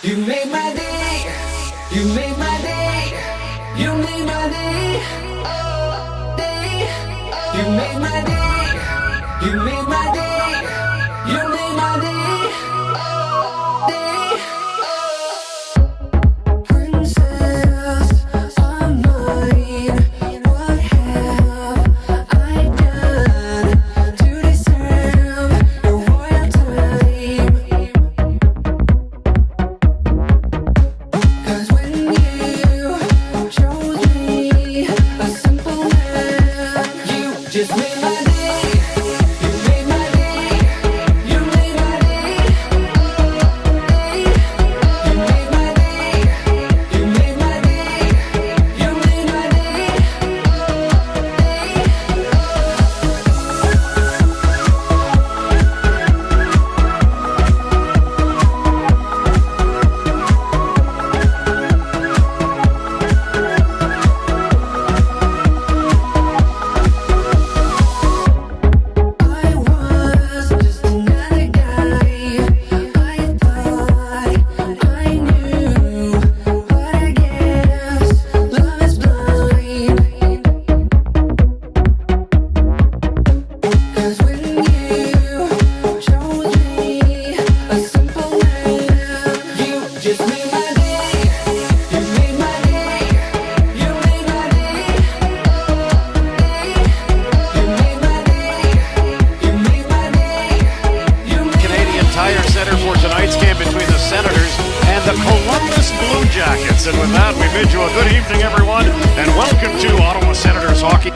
You made my day, you made my day, you made my day, oh, day. You made my day, you made my day, you made my day, oh, day. Princess of mine, what have I done to deserve your royal time? 'Cause when you chose me, a simple man, you just made my day. You made my day. You made my day. Day. You made my day. You made my day. You made my day. I was just another guy. I thought I knew, but I guess love is blind. 'Cause when you chose me, a simple man, you just made my day. You made my day. You made my day. You made my day. You made my day. You made Canadian Tire Center for tonight's game between the Senators and the Columbus Blue Jackets. And with that, we bid you a good evening, everyone, and welcome to Ottawa Senators hockey.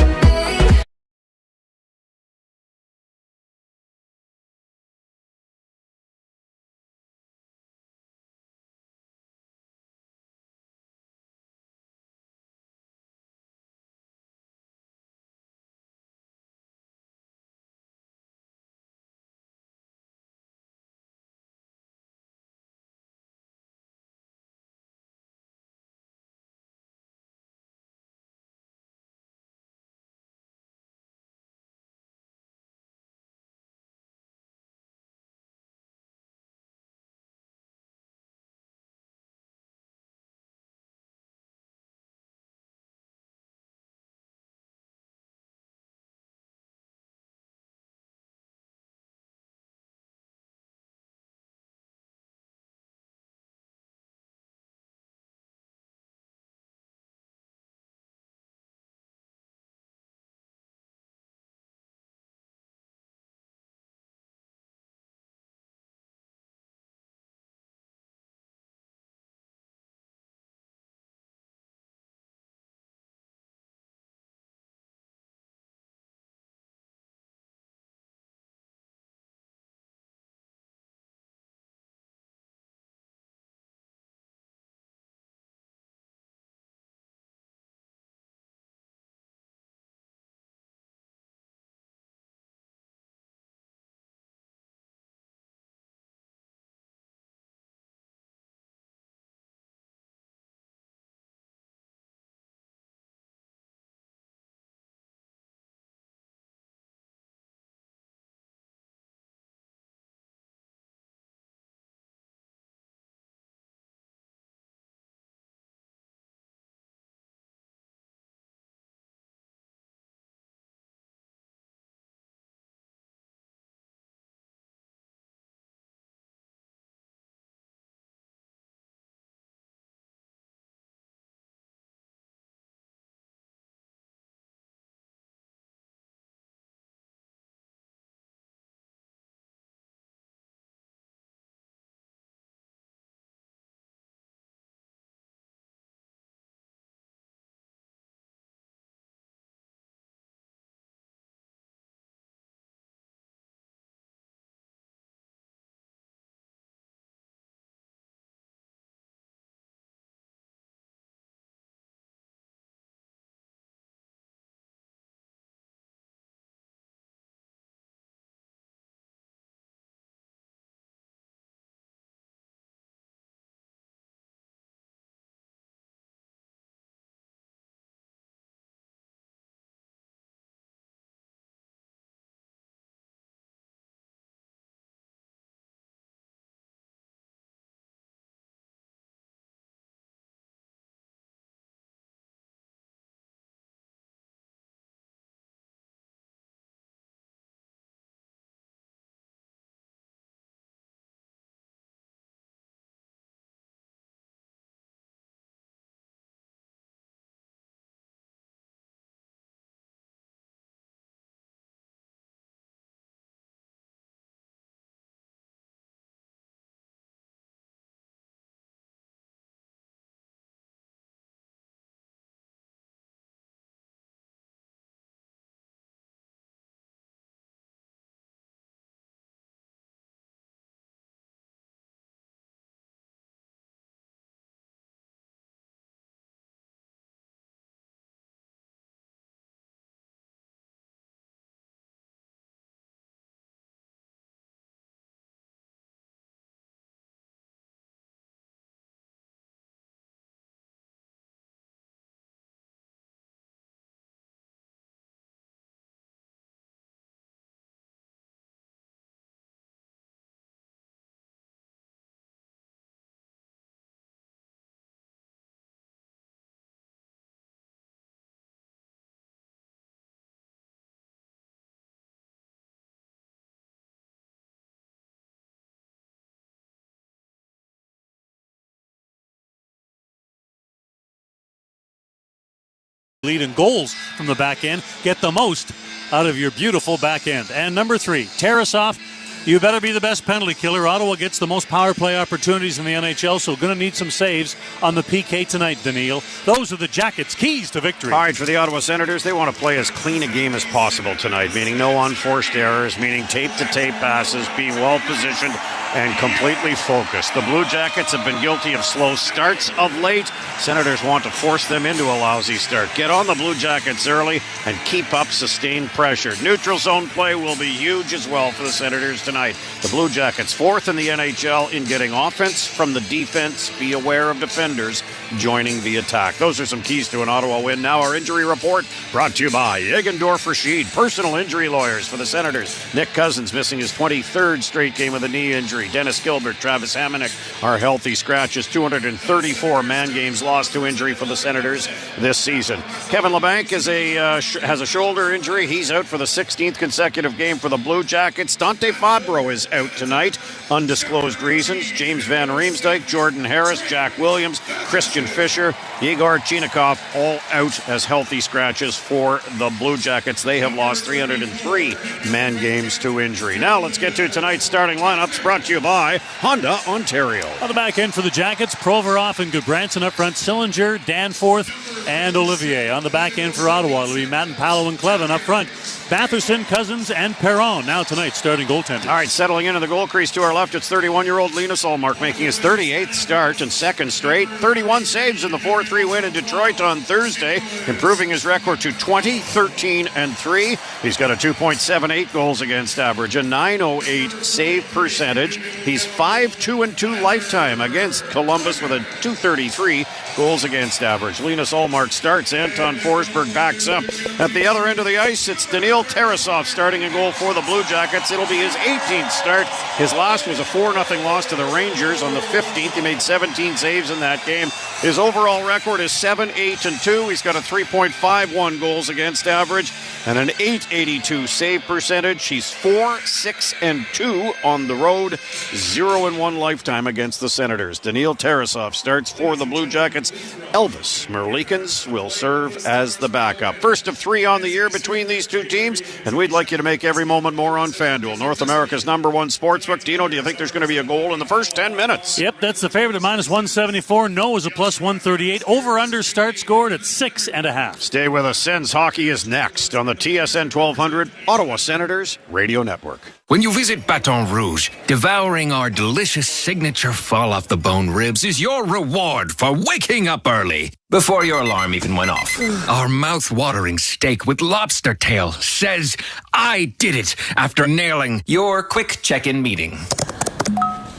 lead in goals from the back end. Get the most out of your beautiful back end. And number 3, Tarasoff. You better be the best penalty killer. Ottawa gets the most power play opportunities in the NHL, so going to need some saves on the PK tonight, Daniil. Those are the Jackets' keys to victory. All right, for the Ottawa Senators, they want to play as clean a game as possible tonight, meaning no unforced errors, meaning tape-to-tape passes, be well-positioned and completely focused. The Blue Jackets have been guilty of slow starts of late. Senators want to force them into a lousy start. Get on the Blue Jackets early and keep up sustained pressure. Neutral zone play will be huge as well for the Senators tonight. The Blue Jackets 4th in the NHL in getting offense from the defense. Be aware of defenders joining the attack. Those are some keys to an Ottawa win. Now our injury report brought to you by Eggendorf Rashid, personal injury lawyers for the Senators. Nick Cousins missing his 23rd straight game with a knee injury. Dennis Gilbert, Travis Hamonic are healthy scratches. 234 man games lost to injury for the Senators this season. Kevin Labanc has a shoulder injury. He's out for the 16th consecutive game for the Blue Jackets. Dante Fabro is out tonight. Undisclosed reasons. James Van Riemsdyk, Jordan Harris, Jack Williams, Christian Fischer, Yegor Chinikov all out as healthy scratches for the Blue Jackets. They have lost 303 man games to injury. Now let's get to tonight's starting lineups, brought to you by Honda Ontario. On the back end for the Jackets, Provorov and Gudbranson up front, Sillinger, Danforth, and Olivier. On the back end for Ottawa, it'll be Matt Palo and Clevin up front. Batherson, Cousins, and Perron. Now tonight's starting goaltender. All right, settling into the goal crease to our left, it's 31-year-old Linus Ullmark making his 38th start and second straight. 31 saves in the 4-3 win in Detroit on Thursday, improving his record to 20, 13, and 3. He's got a 2.78 goals against average, a 908 save percentage. He's 5-2-2 lifetime against Columbus with a 233 goals against average. Linus Ullmark starts. Anton Forsberg backs up. At the other end of the ice, it's Daniil Tarasoff starting in goal for the Blue Jackets. It'll be his 18th start. His last was a 4-0 loss to the Rangers on the 15th. He made 17 saves in that game. His overall record is 7-8-2. He's got a 3.51 goals against average and an 882 save percentage. He's 4-6-2 on the road, 0-1 lifetime against the Senators. Daniil Tarasoff starts for the Blue Jackets. Elvis Merlikins will serve as the backup. First of 3 on the year between these two teams, and we'd like you to make every moment more on FanDuel, North America's #1 sportsbook. Dino, do you think there's going to be a goal in the first 10 minutes? Yep, that's the favorite at -174. No is a +138. Over-under start scored at 6.5. Stay with us. Sens hockey is next on the TSN 1200 Ottawa Senators Radio Network. When you visit Baton Rouge, devouring our delicious signature fall-off-the-bone ribs is your reward for waking up early before your alarm even went off. Our mouth-watering steak with lobster tail says, "I did it," after nailing your quick check-in meeting.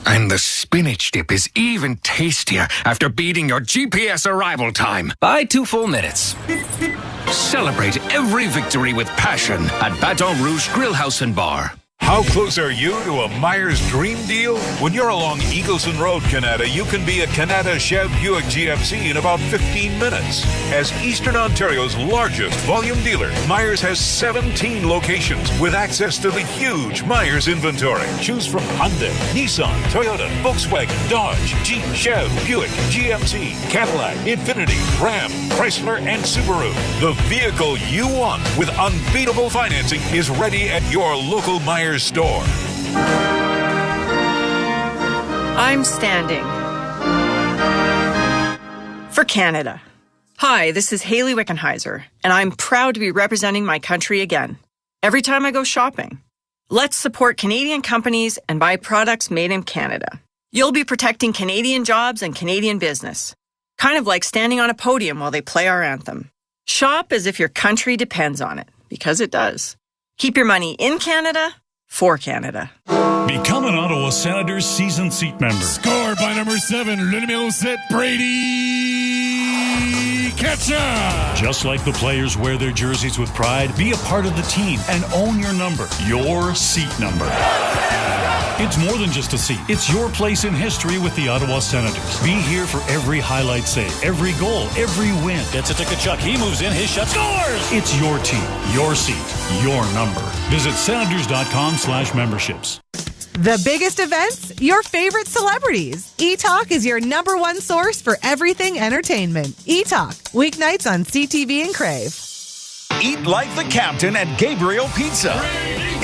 And the spinach dip is even tastier after beating your GPS arrival time by 2 full minutes. Celebrate every victory with passion at Baton Rouge Grillhouse and Bar. How close are you to a Myers Dream Deal? When you're along Eagleson Road, Canada, you can be at Canada Chev Buick GMC in about 15 minutes. As Eastern Ontario's largest volume dealer, Myers has 17 locations with access to the huge Myers inventory. Choose from Hyundai, Nissan, Toyota, Volkswagen, Dodge, Jeep, Chev, Buick, GMC, Cadillac, Infiniti, Ram, Chrysler, and Subaru. The vehicle you want with unbeatable financing is ready at your local Myers store. I'm standing for Canada. Hi, this is Haley Wickenheiser, and I'm proud to be representing my country again. Every time I go shopping, let's support Canadian companies and buy products made in Canada. You'll be protecting Canadian jobs and Canadian business, kind of like standing on a podium while they play our anthem. Shop as if your country depends on it, because it does. Keep your money in Canada, for Canada. Become an Ottawa Senators season seat member. Scored by number 7, le numéro 7, Brady Ketchup. Just like the players wear their jerseys with pride, be a part of the team and own your number, your seat number. It's more than just a seat. It's your place in history with the Ottawa Senators. Be here for every highlight save, every goal, every win. Gets it to Tkachuk. He moves in. His shot scores! It's your team, your seat, your number. Visit Senators.com/memberships. The biggest events, your favorite celebrities. eTalk is your number one source for everything entertainment. eTalk, weeknights on CTV and Crave. Eat like the captain at Gabriel Pizza.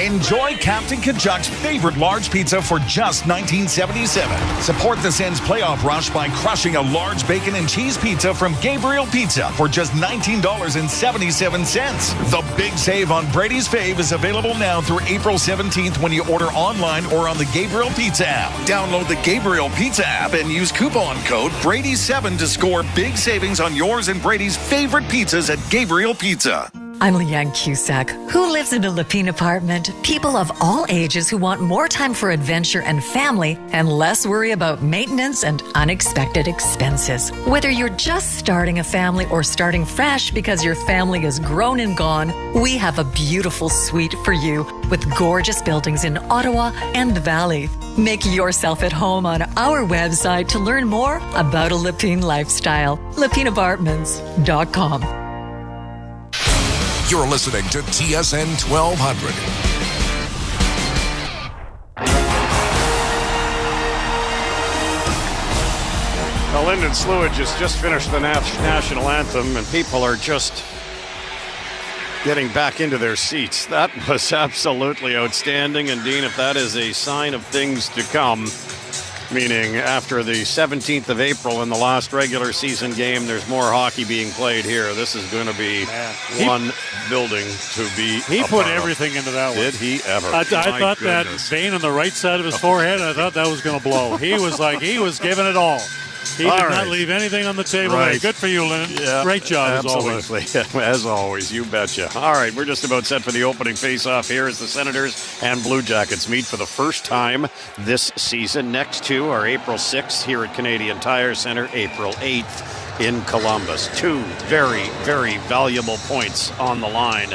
Enjoy Captain Kachuk's favorite large pizza for just $19.77. Support the Sens playoff rush by crushing a large bacon and cheese pizza from Gabriel Pizza for just $19.77. The big save on Brady's Fave is available now through April 17th when you order online or on the Gabriel Pizza app. Download the Gabriel Pizza app and use coupon code Brady7 to score big savings on yours and Brady's favorite pizzas at Gabriel Pizza. I'm Leanne Cusack. Who lives in a Lepine apartment? People of all ages who want more time for adventure and family and less worry about maintenance and unexpected expenses. Whether you're just starting a family or starting fresh because your family is grown and gone, we have a beautiful suite for you with gorgeous buildings in Ottawa and the Valley. Make yourself at home on our website to learn more about a Lepine lifestyle. LepineApartments.com. You're listening to TSN 1200. Well, Lyndon Sluage has just finished the national anthem, and people are just getting back into their seats. That was absolutely outstanding. And, Dean, if that is a sign of things to come, meaning after the 17th of April in the last regular season game, there's more hockey being played here. This is going to be one building to be. He put everything into that one. Did he ever? I thought that vein on the right side of his forehead, I thought that was going to blow. He was giving it all. He did not leave anything on the table. Right. There. Good for you, Lynn. Yeah, great job, absolutely. As always. As always, you betcha. All right, we're just about set for the opening face-off here as the Senators and Blue Jackets meet for the first time this season. Next two are April 6th here at Canadian Tire Center, April 8th in Columbus. Two very, very valuable points on the line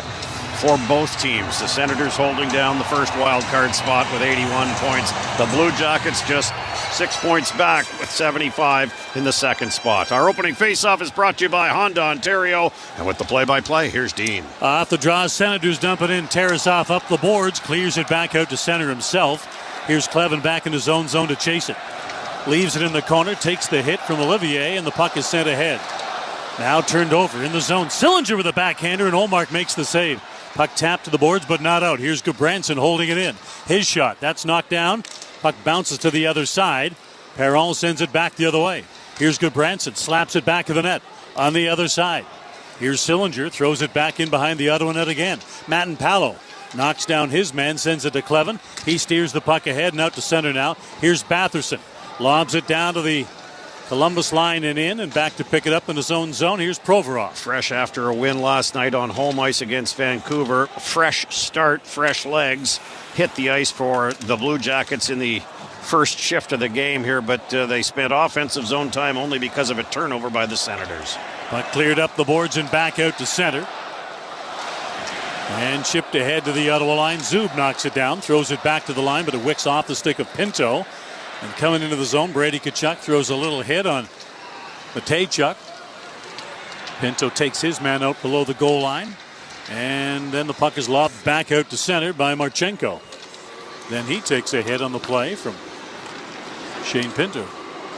for both teams. The Senators holding down the first wild card spot with 81 points. The Blue Jackets just 6 points back with 75 in the second spot. Our opening faceoff is brought to you by Honda Ontario. And with the play-by-play, here's Dean. Off the draw, Senators dump it in. Tarasov up the boards, clears it back out to center himself. Here's Clevin back in his own zone to chase it. Leaves it in the corner, takes the hit from Olivier, and the puck is sent ahead. Now turned over in the zone. Sillinger with a backhander, and Olmark makes the save. Puck tapped to the boards, but not out. Here's Gudbranson holding it in. His shot. That's knocked down. Puck bounces to the other side. Perron sends it back the other way. Here's Gudbranson. Slaps it back to the net on the other side. Here's Sillinger. Throws it back in behind the Ottawa net again. Matten Palo knocks down his man. Sends it to Clevin. He steers the puck ahead and out to center now. Here's Batherson. Lobs it down to the Columbus line and in, and back to pick it up in his own zone. Here's Provorov. Fresh after a win last night on home ice against Vancouver. Fresh start, fresh legs. Hit the ice for the Blue Jackets in the first shift of the game here, but they spent offensive zone time only because of a turnover by the Senators. Puck cleared up the boards and back out to center. And chipped ahead to the Ottawa line. Zub knocks it down, throws it back to the line, but it wicks off the stick of Pinto. And coming into the zone, Brady Tkachuk throws a little hit on Matejchuk. Pinto takes his man out below the goal line. And then the puck is lobbed back out to center by Marchenko. Then he takes a hit on the play from Shane Pinto.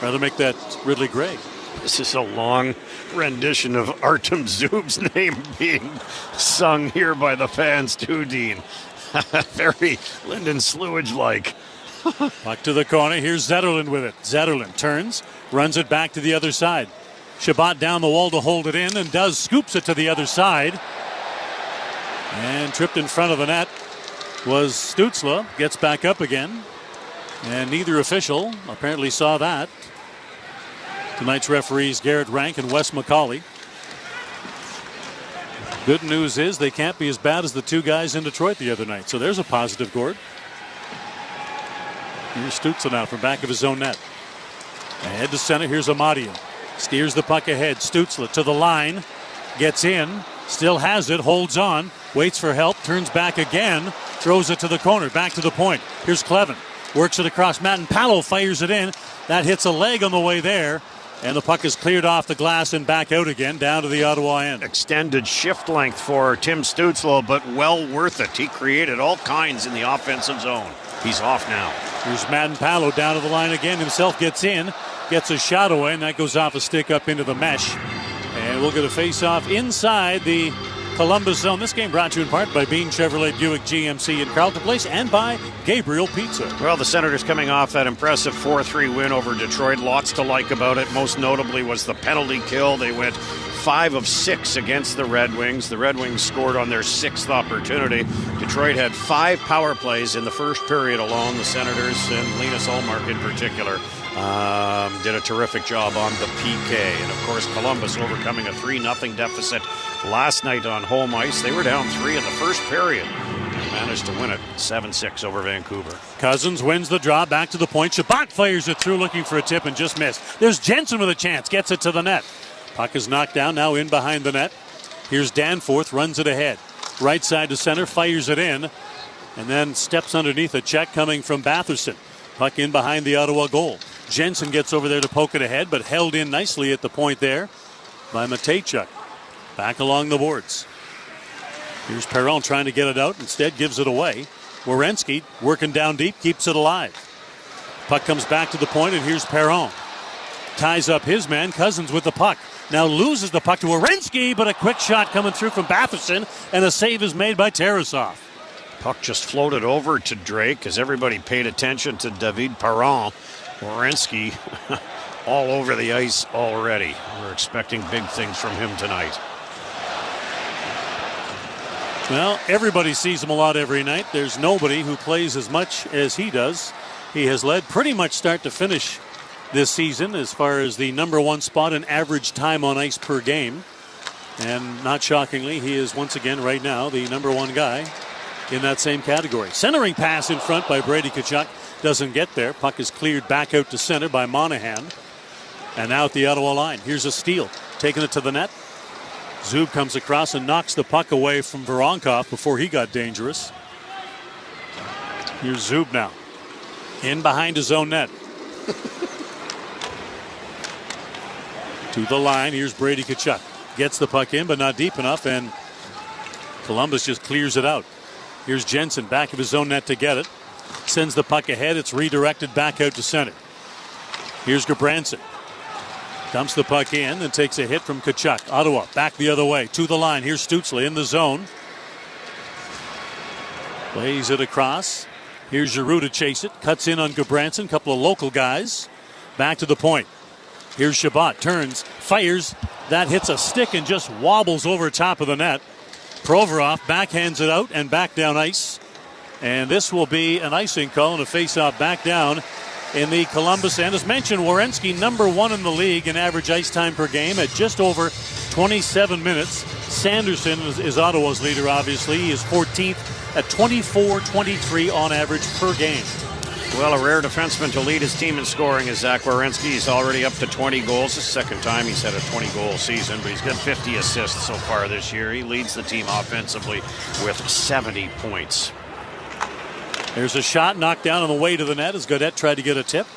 Rather make that Ridley Gregg. This is a long rendition of Artem Zub's name being sung here by the fans too, Dean. Very Lyndon Sluage-like. Puck to the corner. Here's Zetterlund with it. Zetterlund turns, runs it back to the other side. Shabbat down the wall to hold it in, and scoops it to the other side. And tripped in front of the net was Stützle. Gets back up again. And neither official apparently saw that. Tonight's referees Garrett Rank and Wes McCauley. Good news is they can't be as bad as the two guys in Detroit the other night. So there's a positive, Gord. Here's Stützle now from back of his own net. Ahead to center. Here's Amadio. Steers the puck ahead. Stützle to the line. Gets in. Still has it. Holds on. Waits for help. Turns back again. Throws it to the corner. Back to the point. Here's Clevin. Works it across. Matten Palo fires it in. That hits a leg on the way there. And the puck is cleared off the glass and back out again, down to the Ottawa end. Extended shift length for Tim Stützle, but well worth it. He created all kinds in the offensive zone. He's off now. Here's Madden Palo down to the line again. Himself gets in, gets a shot away, and that goes off a stick up into the mesh. And we'll get a face-off inside the Columbus zone. This game brought to you in part by Bean Chevrolet Buick GMC in Carleton Place and by Gabriel Pizza. Well, the Senators coming off that impressive 4-3 win over Detroit. Lots to like about it. Most notably was the penalty kill. They went 5 of 6 against the Red Wings. The Red Wings scored on their 6th opportunity. Detroit had 5 power plays in the first period alone. The Senators, and Linus Ullmark in particular, did a terrific job on the PK. And of course, Columbus overcoming a 3-0 deficit last night on home ice. They were down 3 in the first period and managed to win it 7-6 over Vancouver. Cousins wins the draw, back to the point. Shabbat fires it through looking for a tip and just missed. There's Jensen with a chance, gets it to the net. Puck is knocked down, now in behind the net. Here's Danforth, runs it ahead. Right side to center, fires it in, and then steps underneath a check coming from Batherson. Puck in behind the Ottawa goal. Jensen gets over there to poke it ahead, but held in nicely at the point there by Matejchuk. Back along the boards. Here's Perron trying to get it out. Instead gives it away. Werenski working down deep, keeps it alive. Puck comes back to the point, and here's Perron. Ties up his man, Cousins with the puck. Now loses the puck to Werenski, but a quick shot coming through from Batherson, and a save is made by Tarasov. Puck just floated over to Drake as everybody paid attention to David Perron. Werenski all over the ice already. We're expecting big things from him tonight. Well, everybody sees him a lot every night. There's nobody who plays as much as he does. He has led pretty much start to finish this season as far as the number 1 spot in average time on ice per game. And not shockingly, he is once again right now the number 1 guy in that same category. Centering pass in front by Brady Tkachuk. Doesn't get there. Puck is cleared back out to center by Monahan. And now at the Ottawa line. Here's a steal. Taking it to the net. Zub comes across and knocks the puck away from Voronkov before he got dangerous. Here's Zub now. In behind his own net. To the line. Here's Brady Tkachuk. Gets the puck in, but not deep enough, and Columbus just clears it out. Here's Jensen, back of his own net to get it. Sends the puck ahead. It's redirected back out to center. Here's Gudbranson. Dumps the puck in and takes a hit from Tkachuk. Ottawa back the other way to the line. Here's Stützle in the zone. Plays it across. Here's Giroux to chase it. Cuts in on Gudbranson. Couple of local guys. Back to the point. Here's Shabbat. Turns. Fires. That hits a stick and just wobbles over top of the net. Provorov backhands it out and back down ice. And this will be an icing call and a face-off back down in the Columbus end. As mentioned, Werenski number 1 in the league in average ice time per game at just over 27 minutes. Sanderson is Ottawa's leader, obviously. He is 14th at 24-23 on average per game. Well, a rare defenseman to lead his team in scoring is Zach Werenski. He's already up to 20 goals. The second time he's had a 20-goal season, but he's got 50 assists so far this year. He leads the team offensively with 70 points. There's a shot knocked down on the way to the net as Gaudette tried to get a tip.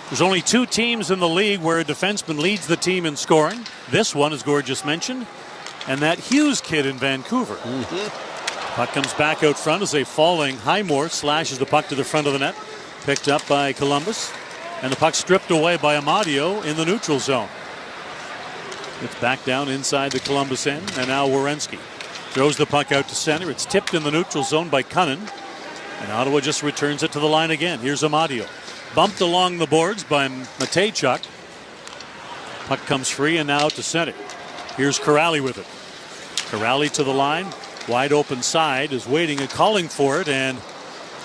There's only 2 teams in the league where a defenseman leads the team in scoring. This one, as Gord just mentioned, and that Hughes kid in Vancouver. Puck comes back out front as a falling Highmore slashes the puck to the front of the net. Picked up by Columbus. And the puck stripped away by Amadio in the neutral zone. It's back down inside the Columbus end. And now Werenski throws the puck out to center. It's tipped in the neutral zone by Cunnin. And Ottawa just returns it to the line again. Here's Amadio. Bumped along the boards by Matejchuk. Puck comes free and now to center. Here's Corrali with it. Corrali to the line. Wide open side is waiting and calling for it. And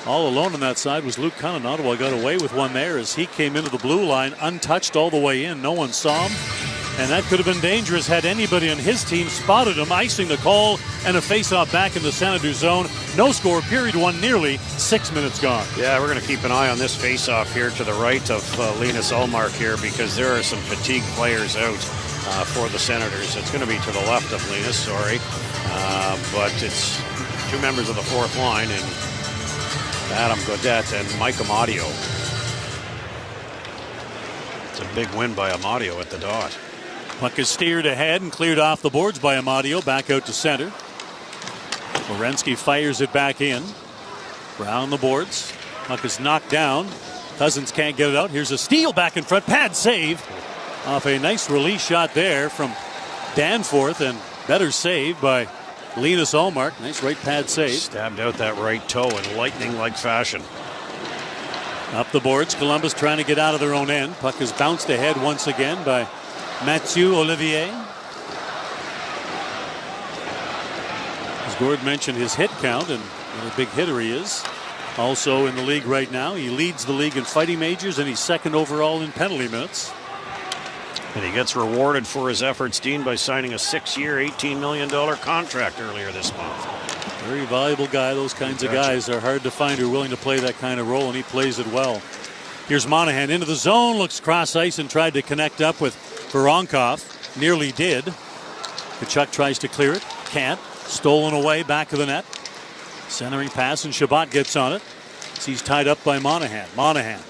all alone on that side was Luke Cunnin. Ottawa got away with one there as he came into the blue line untouched all the way in. No one saw him. And that could have been dangerous had anybody on his team spotted him. Icing the call and a face-off back in the Senators zone. No score, period 1, nearly 6 minutes gone. Yeah, we're going to keep an eye on this face-off here to the right of Linus Ullmark here because there are some fatigued players out for the Senators. It's going to be to the left of Linus, sorry. But it's 2 members of the 4th line and Adam Gaudette and Mike Amadio. It's a big win by Amadio at the dot. Puck is steered ahead and cleared off the boards by Amadio. Back out to center. Werenski fires it back in. Round the boards. Puck is knocked down. Cousins can't get it out. Here's a steal back in front. Pad save off a nice release shot there from Danforth, and better save by Linus Ullmark. Nice right pad save. Stabbed out that right toe in lightning-like fashion. Up the boards. Columbus trying to get out of their own end. Puck is bounced ahead once again by Mathieu Olivier. As Gord mentioned his hit count and what a big hitter he is. Also in the league right now. He leads the league in fighting majors and he's second overall in penalty minutes. And he gets rewarded for his efforts, Dean, by signing a 6-year, $18 million contract earlier this month. Very valuable guy. Those kinds of guys are hard to find who are willing to play that kind of role, and he plays it well. Here's Monahan into the zone, looks cross ice and tried to connect up with Voronkov. Nearly did. Kachuk tries to clear it. Can't. Stolen away, back of the net. Centering pass, and Shabbat gets on it. He's tied up by Monahan. Monahan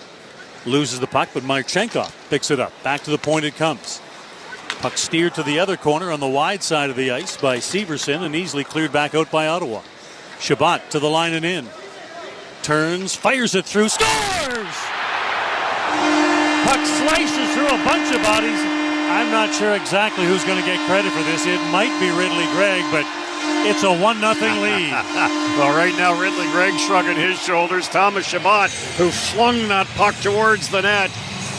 loses the puck, but Marchenkov picks it up. Back to the point it comes. Puck steered to the other corner on the wide side of the ice by Severson and easily cleared back out by Ottawa. Shabbat to the line and in. Turns, fires it through, scores! Puck slices through a bunch of bodies. I'm not sure exactly who's going to get credit for this. It might be Ridley Gregg, but it's a 1-0 lead. Well, right now, Ridley Gregg shrugging his shoulders. Thomas Shabbat, who flung that puck towards the net,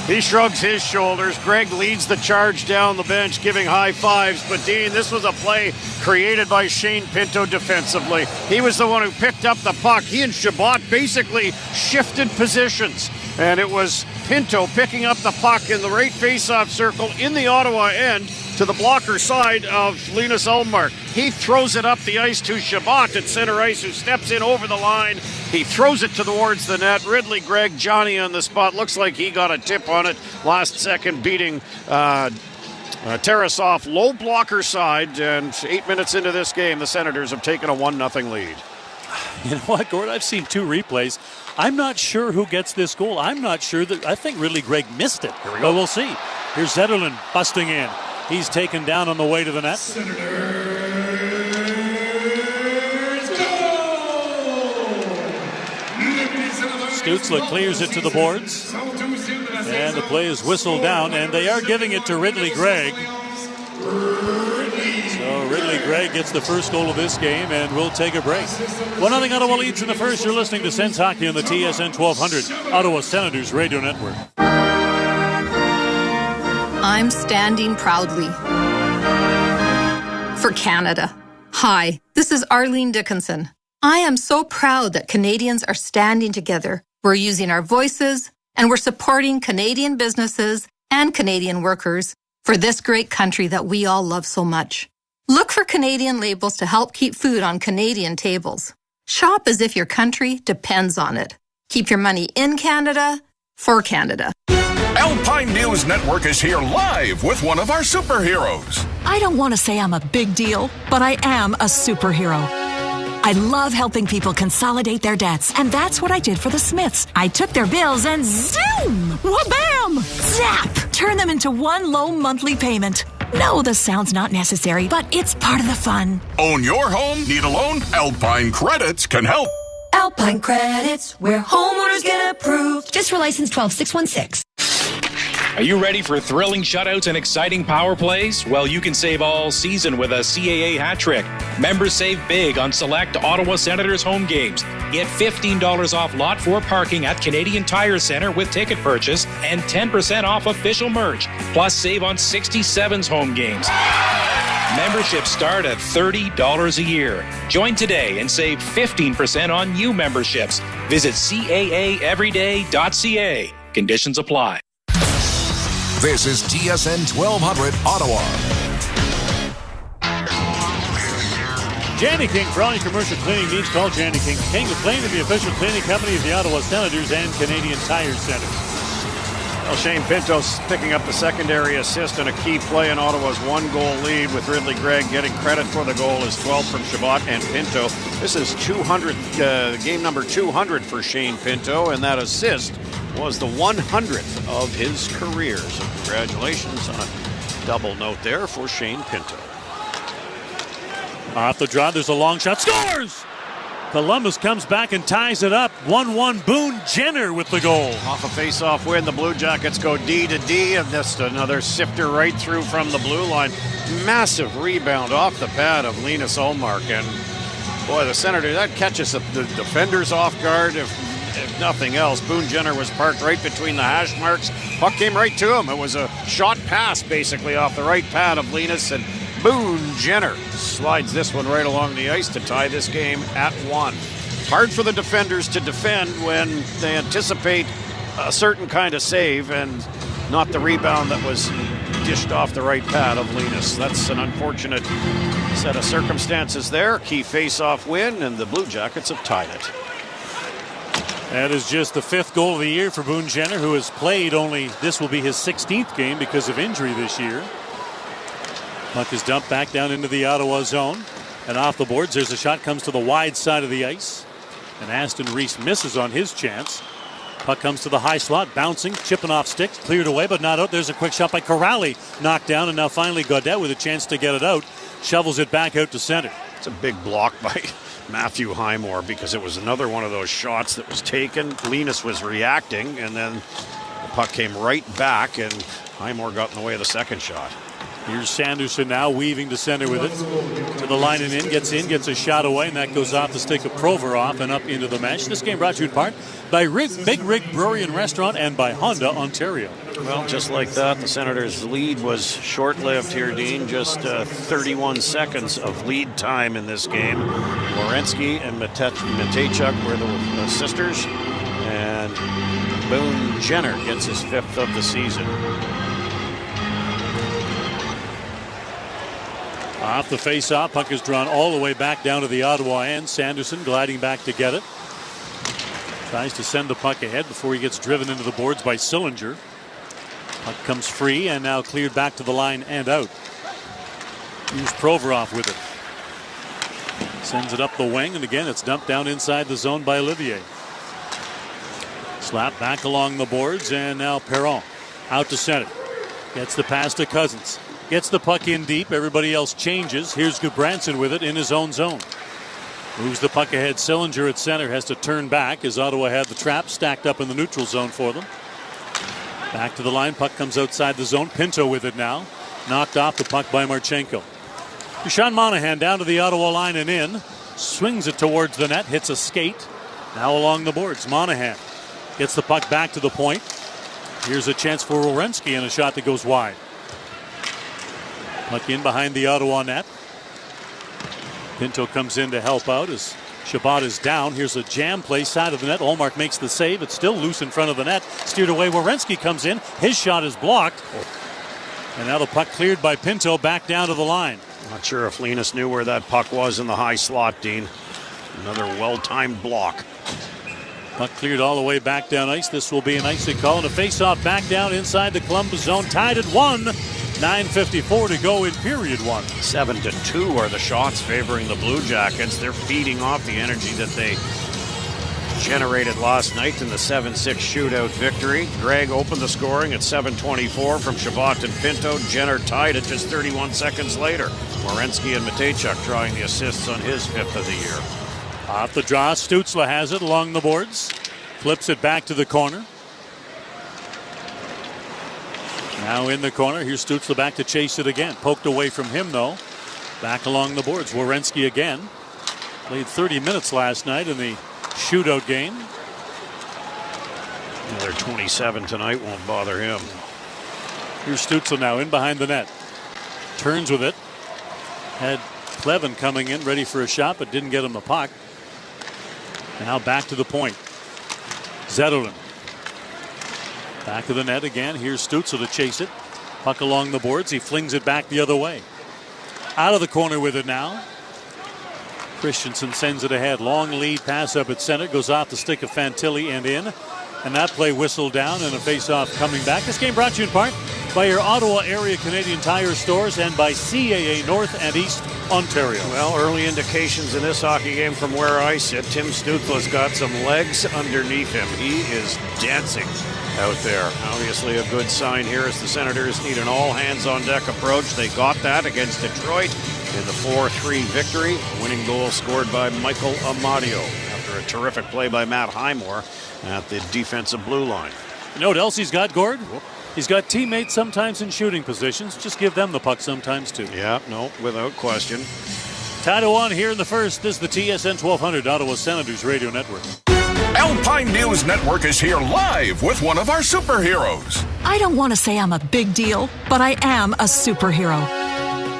he shrugs his shoulders. Gregg leads the charge down the bench, giving high fives. But, Dean, this was a play created by Shane Pinto defensively. He was the one who picked up the puck. He and Shabbat basically shifted positions. And it was Pinto picking up the puck in the right face-off circle in the Ottawa end to the blocker side of Linus Ullmark. He throws it up the ice to Shabbat at center ice, who steps in over the line. He throws it towards the net. Ridley Gregg, Johnny on the spot. Looks like he got a tip on it last second, beating Tarasov. Low blocker side, and 8 minutes into this game, the Senators have taken a 1-0 lead. You know what, Gord? I've seen two replays. I'm not sure who gets this goal. I'm not sure that. I think Ridley Gregg missed it. Here we go. But we'll see. Here's Zetterlund busting in. He's taken down on the way to the net. Stützle clears it to the boards. And the play is whistled down, and they are giving it to Ridley Gregg. So Ridley Gregg gets the first goal of this game, and we'll take a break. 1-0 Ottawa leads in the first. You're listening to Sens Hockey on the TSN 1200 Ottawa Senators Radio Network. I'm standing proudly for Canada. Hi, this is Arlene Dickinson. I am so proud that Canadians are standing together. We're using our voices, and we're supporting Canadian businesses and Canadian workers for this great country that we all love so much. Look for Canadian labels to help keep food on Canadian tables. Shop as if your country depends on it. Keep your money in Canada, for Canada. Alpine News Network is here live with one of our superheroes. I don't want to say I'm a big deal, but I am a superhero. I love helping people consolidate their debts, and that's what I did for the Smiths. I took their bills and zoom! Wha-bam! Zap! Turn them into one low monthly payment. No, the sound's not necessary, but it's part of the fun. Own your home? Need a loan? Alpine Credits can help. Alpine Credits, where homeowners get approved. Just for license 12616. Are you ready for thrilling shutouts and exciting power plays? Well, you can save all season with a CAA hat trick. Members save big on select Ottawa Senators home games. Get $15 off Lot 4 parking at Canadian Tire Centre with ticket purchase and 10% off official merch. Plus, save on 67's home games. Memberships start at $30 a year. Join today and save 15% on new memberships. Visit CAAEveryday.ca. Conditions apply. This is TSN 1200 Ottawa. Jandy King, for all your commercial cleaning needs, call Jandy King. King, McLean, the official cleaning company of the Ottawa Senators and Canadian Tire Centre. Well, Shane Pinto's picking up the secondary assist and a key play in Ottawa's one-goal lead, with Ridley Gregg getting credit for the goal as 12 from Shabbat and Pinto. This is game number 200 for Shane Pinto, and that assist was the 100th of his career. So congratulations on a double note there for Shane Pinto. Off the draw, there's a long shot. Scores! Columbus comes back and ties it up. 1-1, Boone Jenner with the goal. Off a face-off win, the Blue Jackets go D to D, and just another sifter right through from the blue line. Massive rebound off the pad of Linus Ullmark, and boy, the Senators, that catches the defenders off guard. If nothing else, Boone Jenner was parked right between the hash marks. Puck came right to him. It was a shot pass, basically, off the right pad of Linus, and Boone Jenner slides this one right along the ice to tie this game at 1. Hard for the defenders to defend when they anticipate a certain kind of save and not the rebound that was dished off the right pad of Linus. That's an unfortunate set of circumstances there. Key face-off win, and the Blue Jackets have tied it. That is just the 5th goal of the year for Boone Jenner, who has played only, this will be his 16th game because of injury this year. Puck is dumped back down into the Ottawa zone. And off the boards, there's a shot, comes to the wide side of the ice. And Aston Reese misses on his chance. Puck comes to the high slot, bouncing, chipping off sticks, cleared away, but not out. There's a quick shot by Corrali, knocked down, and now finally Gaudette with a chance to get it out. Shovels it back out to center. It's a big block by Matthew Highmore, because it was another one of those shots that was taken. Linus was reacting, and then the puck came right back, and Highmore got in the way of the second shot. Here's Sanderson now weaving to center with it. To the line and in, gets a shot away, and that goes off the stick of Provorov and up into the mesh. This game brought to you in part by Big Rig Brewery and Restaurant and by Honda Ontario. Well, just like that, the Senators' lead was short-lived here, Dean. Just 31 seconds of lead time in this game. Werenski and Matejchuk were the sisters, and Boone Jenner gets his 5th of the season. Off the face-off, puck is drawn all the way back down to the Ottawa end. Sanderson gliding back to get it. Tries to send the puck ahead before he gets driven into the boards by Sillinger. Puck comes free and now cleared back to the line and out. Here's Provorov with it. Sends it up the wing, and again it's dumped down inside the zone by Olivier. Slap back along the boards, and now Perron out to center. Gets the pass to Cousins. Gets the puck in deep. Everybody else changes. Here's Gudbranson with it in his own zone. Moves the puck ahead. Sillinger at center has to turn back as Ottawa had the trap stacked up in the neutral zone for them. Back to the line. Puck comes outside the zone. Pinto with it now. Knocked off the puck by Marchenko. Sean Monahan down to the Ottawa line and in. Swings it towards the net. Hits a skate. Now along the boards. Monahan gets the puck back to the point. Here's a chance for Werenski and a shot that goes wide. Puck in behind the Ottawa net. Pinto comes in to help out as Shabbat is down. Here's a jam play side of the net. Ullmark makes the save. It's still loose in front of the net. Steered away. Werenski comes in. His shot is blocked. And now the puck cleared by Pinto back down to the line. Not sure if Linus knew where that puck was in the high slot, Dean. Another well-timed block. Puck cleared all the way back down ice. This will be an icy call and a face-off back down inside the Columbus zone. Tied at 1. 9:54 to go in period 1. 7-2 are the shots favoring the Blue Jackets. They're feeding off the energy that they generated last night in the 7-6 shootout victory. Gregg opened the scoring at 7:24 from Shabbat and Pinto. Jenner tied it just 31 seconds later. Werenski and Matejchuk drawing the assists on his 5th of the year. Off the draw, Stützle has it along the boards. Flips it back to the corner. Now in the corner. Here's Stützle back to chase it again. Poked away from him, though. Back along the boards. Werenski again. Played 30 minutes last night in the shootout game. Another 27 tonight won't bother him. Here's Stützle now in behind the net. Turns with it. Had Clevin coming in ready for a shot, but didn't get him the puck. Now back to the point. Zetterlund. Back of the net again. Here's Stützle to chase it. Puck along the boards. He flings it back the other way. Out of the corner with it now. Christensen sends it ahead. Long lead pass up at center. Goes off the stick of Fantilli and in. And that play whistled down and a face-off coming back. This game brought to you in part by your Ottawa area Canadian Tire stores and by CAA North and East Ontario. Well, early indications in this hockey game from where I sit. Tim Stützle's got some legs underneath him. He is dancing out there. Obviously a good sign here as the Senators need an all-hands-on-deck approach. They got that against Detroit in the 4-3 victory. Winning goal scored by Michael Amadio after a terrific play by Matt Highmore at the defensive blue line. You know what else he's got, Gord? He's got teammates sometimes in shooting positions. Just give them the puck sometimes, too. Yeah, no, without question. Tied to one here in the first. This is the TSN 1200 Ottawa Senators Radio Network. Alpine News Network is here live with one of our superheroes. I don't want to say I'm a big deal, but I am a superhero.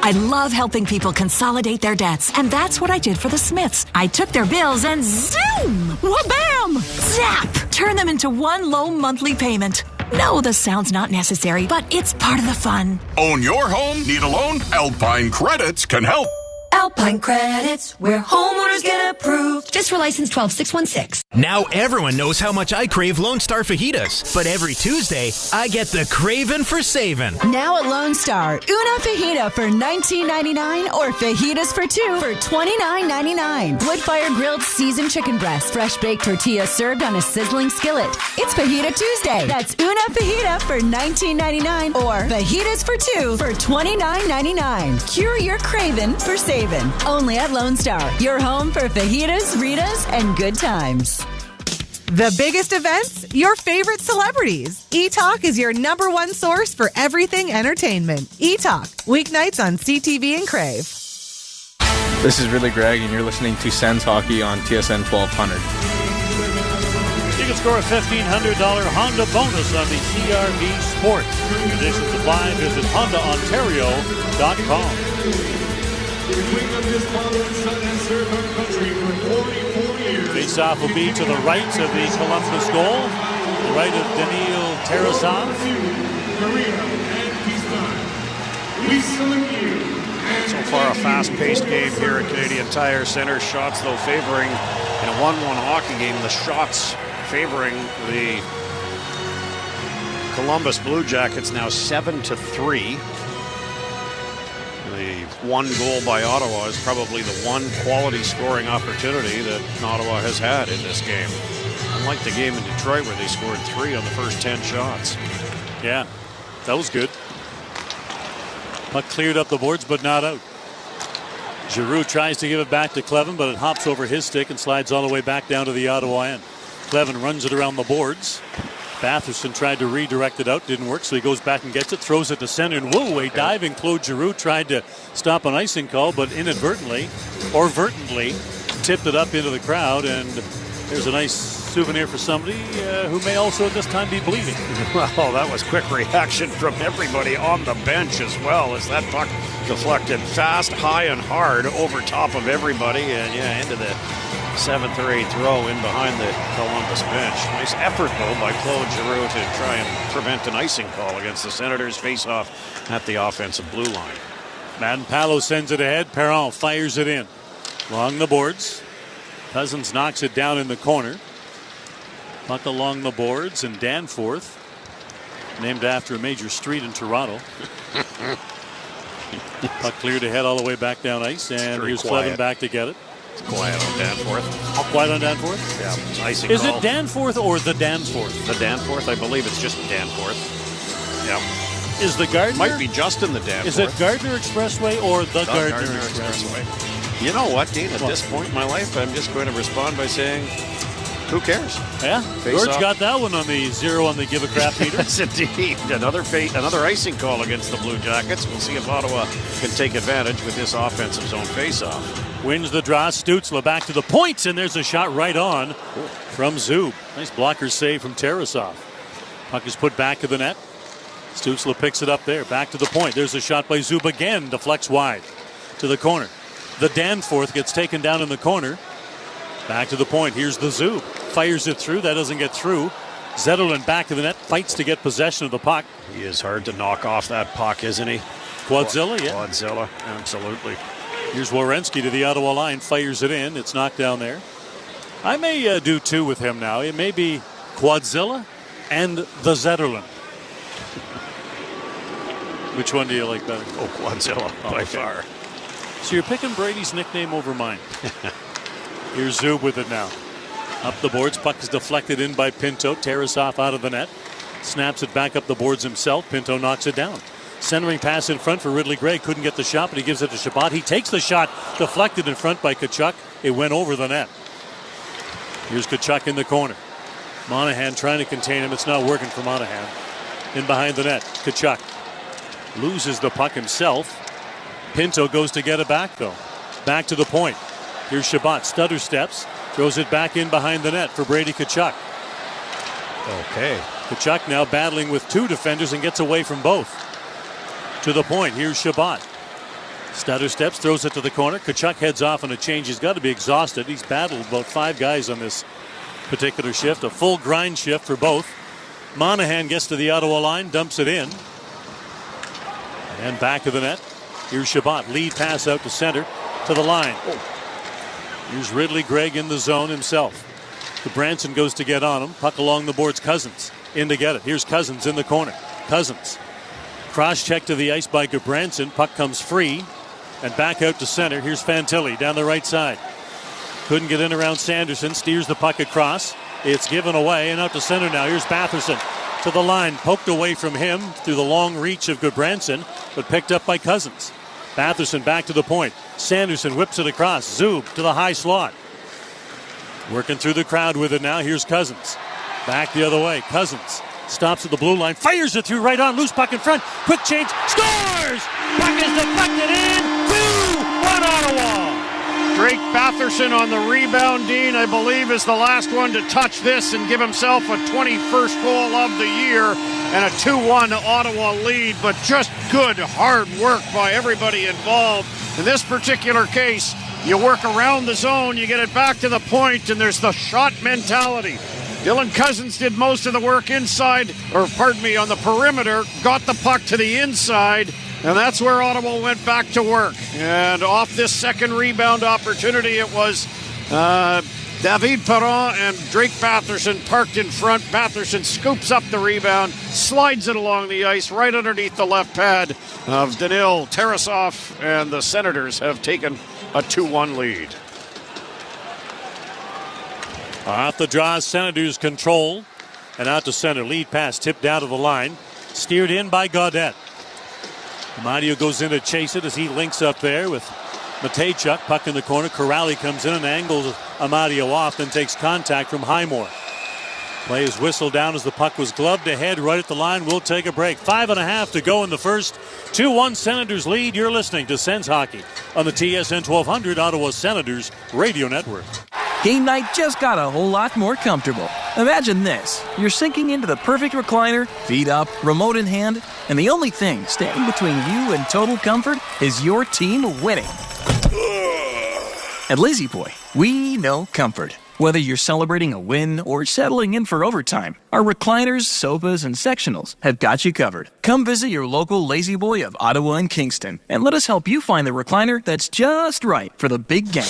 I love helping people consolidate their debts, and that's what I did for the Smiths. I took their bills and zoom! Wha-bam! Zap! Turn them into one low monthly payment. No, the sound's not necessary, but it's part of the fun. Own your home? Need a loan? Alpine Credits can help. Alpine Credits, where homeowners get approved. Just for license 12616. Now everyone knows how much I crave Lone Star fajitas. But every Tuesday, I get the craving for saving. Now at Lone Star, una fajita for $19.99 or fajitas for two for $29.99. Wood-fire grilled seasoned chicken breast, fresh baked tortillas served on a sizzling skillet. It's Fajita Tuesday. That's una fajita for $19.99 or fajitas for two for $29.99. Cure your craving for saving. Only at Lone Star, your home for fajitas, Ritas, and good times. The biggest events, your favorite celebrities. E-Talk is your number one source for everything entertainment. E-Talk, weeknights on CTV and Crave. This is Ridley Gregg, and you're listening to Sens Hockey on TSN 1200. You can score a $1,500 Honda bonus on the CRV Sport. Conditions apply. Visit HondaOntario.com. Face-off will be to the right of the Columbus goal, the right of Daniil Tarasov. So far, a fast-paced game here at Canadian Tire Center. Shots, though, favoring in a 1-1 hockey game. The shots favoring the Columbus Blue Jackets now 7-3. The one goal by Ottawa is probably the one quality scoring opportunity that Ottawa has had in this game. Unlike the game in Detroit where they scored 3 on the first 10 shots. Yeah, that was good. Puck cleared up the boards, but not out. Giroux tries to give it back to Clevin, but it hops over his stick and slides all the way back down to the Ottawa end. Clevin runs it around the boards. Batherson tried to redirect it out, didn't work, so he goes back and gets it, throws it to center, and whoa, a diving Claude Giroux tried to stop an icing call, but inadvertently, or vertently, tipped it up into the crowd, and there's a nice souvenir for somebody who may also at this time be bleeding. Well, that was quick reaction from everybody on the bench as well, as that puck deflected fast, high, and hard over top of everybody, and into the 7th or 8th row in behind the Columbus bench. Nice effort, though, by Claude Giroux to try and prevent an icing call against the Senators' face-off at the offensive blue line. Madden Palo sends it ahead. Perron fires it in. Along the boards. Cousins knocks it down in the corner. Puck along the boards, and Danforth, named after a major street in Toronto. Puck cleared ahead all the way back down ice, and here's Clevin back to get it. It's quiet on Danforth. Quiet on Danforth? Yeah, icing Is call. it Danforth or the Danforth? The Danforth, I believe it's just Danforth. Yeah. Is the Gardner? Might be Justin the Danforth. Is it Gardner Expressway or the Gardner Expressway? You know what, Dean? At this point in my life, I'm just going to respond by saying, who cares? Yeah, George got that one on the 0 on the give a crap meter. Yes, indeed. Another icing call against the Blue Jackets. We'll see if Ottawa can take advantage with this offensive zone faceoff. Wins the draw. Stützle back to the points, and there's a shot right on from Zub. Nice blocker save from Tarasov. Puck is put back to the net. Stützle picks it up there. Back to the point. There's a shot by Zub again. Deflects wide to the corner. The Danforth gets taken down in the corner. Back to the point. Here's the Zub. Fires it through. That doesn't get through. Zetterlund back to the net. Fights to get possession of the puck. He is hard to knock off that puck, isn't he? Quadzilla, yeah. Quadzilla, absolutely. Here's Werenski to the Ottawa line. Fires it in. It's knocked down there. I may do 2 with him now. It may be Quadzilla and the Zetterlund. Which one do you like better? Oh, Quadzilla, by far. So you're picking Brady's nickname over mine. Here's Zub with it now. Up the boards, puck is deflected in by Pinto. Tarasov out of the net. Snaps it back up the boards himself. Pinto knocks it down. Centering pass in front for Ridley Gray. Couldn't get the shot, but he gives it to Shabbat. He takes the shot, deflected in front by Tkachuk. It went over the net. Here's Tkachuk in the corner. Monahan trying to contain him. It's not working for Monahan. In behind the net, Tkachuk loses the puck himself. Pinto goes to get it back, though. Back to the point. Here's Shabbat. Stutter steps. Throws it back in behind the net for Brady Tkachuk. Okay. Tkachuk now battling with two defenders and gets away from both. To the point. Here's Shabbat. Stutter steps, throws it to the corner. Tkachuk heads off on a change. He's got to be exhausted. He's battled about 5 guys on this particular shift. A full grind shift for both. Monahan gets to the Ottawa line, dumps it in. And back of the net. Here's Shabbat. Lead pass out to center. To the line. Here's Ridley Gregg in the zone himself. The Branson goes to get on him. Puck along the boards. Cousins in to get it. Here's Cousins in the corner. Cousins. Cross check to the ice by Gudbranson. Puck comes free. And back out to center. Here's Fantilli down the right side. Couldn't get in around Sanderson. Steers the puck across. It's given away. And out to center now. Here's Batherson. To the line. Poked away from him through the long reach of Gudbranson. But picked up by Cousins. Batherson back to the point. Sanderson whips it across. Zub to the high slot. Working through the crowd with it now. Here's Cousins. Back the other way. Cousins stops at the blue line. Fires it through right on. Loose puck in front. Quick change. Scores! Puck is deflected in. 2-1 Ottawa. Drake Batherson on the rebound. Dean, I believe, is the last one to touch this and give himself a 21st goal of the year and a 2-1 Ottawa lead. But just good, hard work by everybody involved. In this particular case, you work around the zone, you get it back to the point, and there's the shot mentality. Dylan Cousins did most of the work inside, on the perimeter, got the puck to the inside, and that's where Ottawa went back to work. And off this second rebound opportunity, it was David Perron and Drake Batherson parked in front. Batherson scoops up the rebound, slides it along the ice right underneath the left pad of Danil Tarasov, and the Senators have taken a 2-1 lead. Off the draw, Senators control. And out to center. Lead pass tipped down to the line. Steered in by Gaudette. Amadio goes in to chase it as he links up there with Matejchuk. Puck in the corner. Corrali comes in and angles Amadio off, then takes contact from Highmore. Play is whistled down as the puck was gloved ahead right at the line. We'll take a break. 5.5 to go in the first. 2-1 Senators lead. You're listening to Sens Hockey on the TSN 1200 Ottawa Senators Radio Network. Game night just got a whole lot more comfortable. Imagine this. You're sinking into the perfect recliner, feet up, remote in hand, and the only thing standing between you and total comfort is your team winning. At Lazy Boy, we know comfort. Whether you're celebrating a win or settling in for overtime, our recliners, sofas, and sectionals have got you covered. Come visit your local Lazy Boy of Ottawa and Kingston, and let us help you find the recliner that's just right for the big game.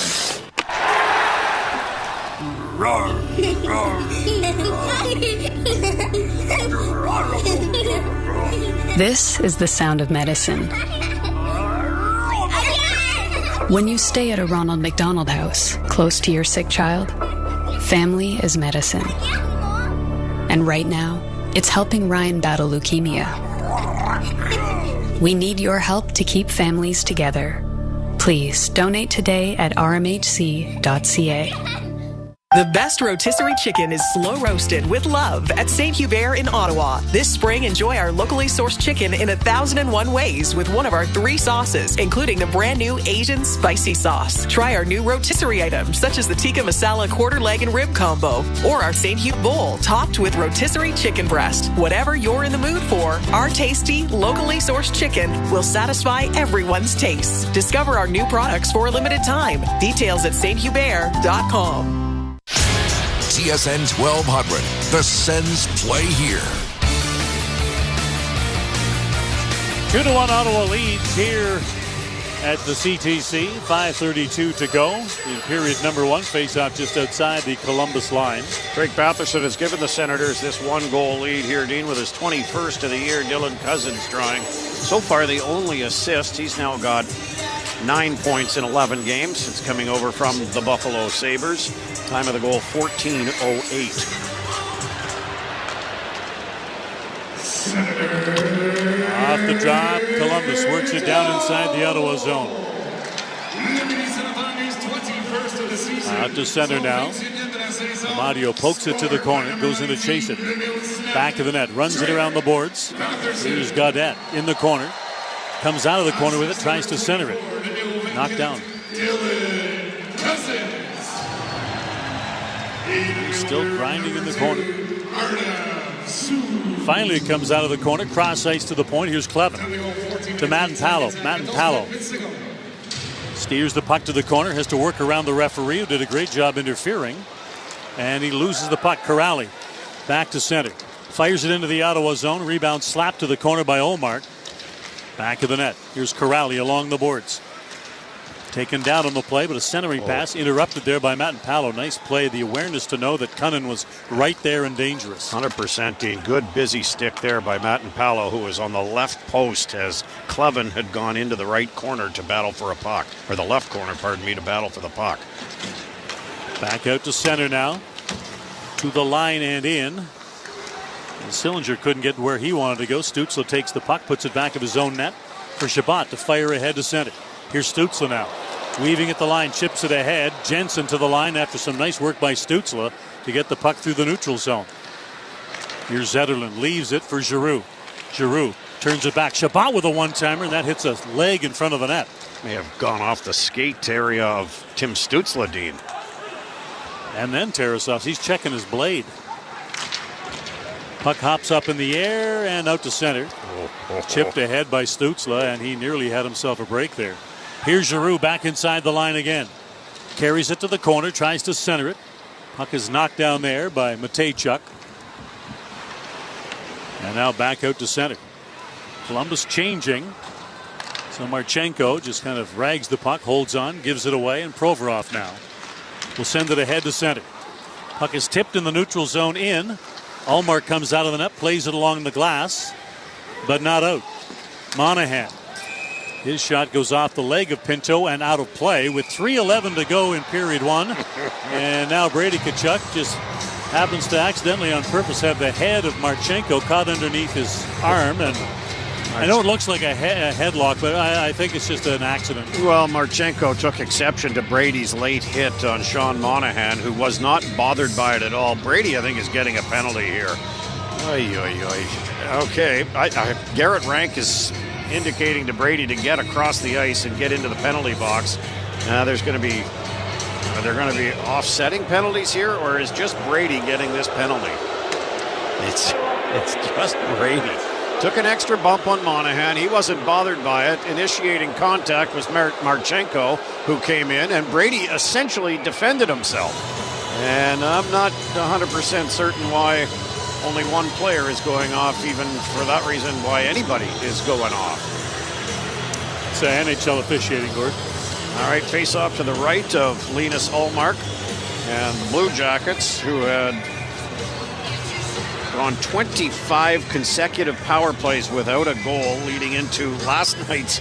This is the sound of medicine. When you stay at a Ronald McDonald House, close to your sick child, family is medicine. And right now, it's helping Ryan battle leukemia. We need your help to keep families together. Please donate today at rmhc.ca. The best rotisserie chicken is slow roasted with love at St. Hubert in Ottawa. This spring, enjoy our locally sourced chicken in 1,001 ways with one of our 3 sauces, including the brand new Asian spicy sauce. Try our new rotisserie items, such as the tikka masala quarter leg and rib combo, or our St. Hugh bowl topped with rotisserie chicken breast. Whatever you're in the mood for, our tasty, locally sourced chicken will satisfy everyone's tastes. Discover our new products for a limited time. Details at sthubert.com. TSN 1200. The Sens play here. 2-1 Ottawa leads here at the CTC. 5:32 to go in period number 1. Face-off just outside the Columbus line. Drake Batherson has given the Senators this 1-goal lead here, Dean, with his 21st of the year. Dylan Cousins drawing so far the only assist. He's now got 9 points in 11 games since coming over from the Buffalo Sabres. Time of the goal, 14:08. Off the drop, Columbus works it down inside the Ottawa zone. Out to center now. Amadio pokes it to the corner, goes in to chase it. Back of the net, runs it around the boards. Here's Gaudette in the corner. Comes out of the corner with it, tries to center it. Knocked down. He's still grinding in the corner. Finally it comes out of the corner, cross ice to the point. Here's Clevin to Matt-Palo. Matt-Palo steers the puck to the corner, has to work around the referee, who did a great job interfering, and he loses the puck. Corrali back to center, fires it into the Ottawa zone. Rebound slapped to the corner by Olmark. Back of the net. Here's Corrali along the boards. Taken down on the play, but a centering pass interrupted there by Matt-Palo. Nice play. The awareness to know that Cunnin was right there and dangerous. 100%, Dean. Good busy stick there by Matt-Palo, who was on the left post as Clevin had gone into the right corner to battle for a puck. Or the left corner, pardon me, to battle for the puck. Back out to center now. To the line and in. And Sillinger couldn't get where he wanted to go. Stützle takes the puck, puts it back of his own net for Chabot to fire ahead to center. Here's Stützle now. Weaving at the line, chips it ahead. Jensen to the line after some nice work by Stützle to get the puck through the neutral zone. Here's Zetterlund, leaves it for Giroux. Giroux turns it back. Chabot with a one-timer, and that hits a leg in front of the net. May have gone off the skate area of Tim Stützle, Dean. And then Tarasov, he's checking his blade. Puck hops up in the air and out to center. Chipped ahead by Stützle, and he nearly had himself a break there. Here's Giroux back inside the line again. Carries it to the corner, tries to center it. Puck is knocked down there by Matejchuk. And now back out to center. Columbus changing. So Marchenko just kind of rags the puck, holds on, gives it away, and Provorov now will send it ahead to center. Puck is tipped in the neutral zone in. Ullmark comes out of the net, plays it along the glass, but not out. Monahan. His shot goes off the leg of Pinto and out of play with 3:11 to go in period 1. And now Brady Tkachuk just happens to accidentally on purpose have the head of Marchenko caught underneath his arm. And I know it looks like a headlock, but I think it's just an accident. Well, Marchenko took exception to Brady's late hit on Sean Monahan, who was not bothered by it at all. Brady, I think, is getting a penalty here. Oy, oy, oy. Okay, Garrett Rank is indicating to Brady to get across the ice and get into the penalty box. Are there going to be offsetting penalties here, or is just Brady getting this penalty? It's just Brady. Took an extra bump on Monahan. He wasn't bothered by it. Initiating contact was Marchenko, who came in, and Brady essentially defended himself. And I'm not 100% certain why only one player is going off, even for that reason why anybody is going off. It's NHL officiating, Gord. All right, face off to the right of Linus Ullmark and the Blue Jackets, who had gone 25 consecutive power plays without a goal leading into last night's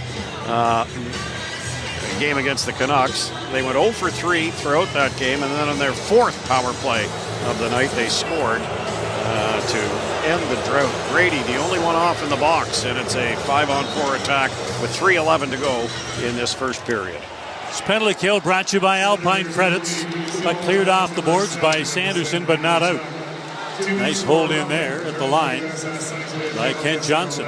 game against the Canucks. They went 0 for 3 throughout that game, and then on their 4th power play of the night, they scored to end the drought. Brady, the only one off in the box, and it's a 5-on-4 attack with 3:11 to go in this first period. This penalty kill brought to you by Alpine Credits, but cleared off the boards by Sanderson, but not out. Nice hold in there at the line by Kent Johnson.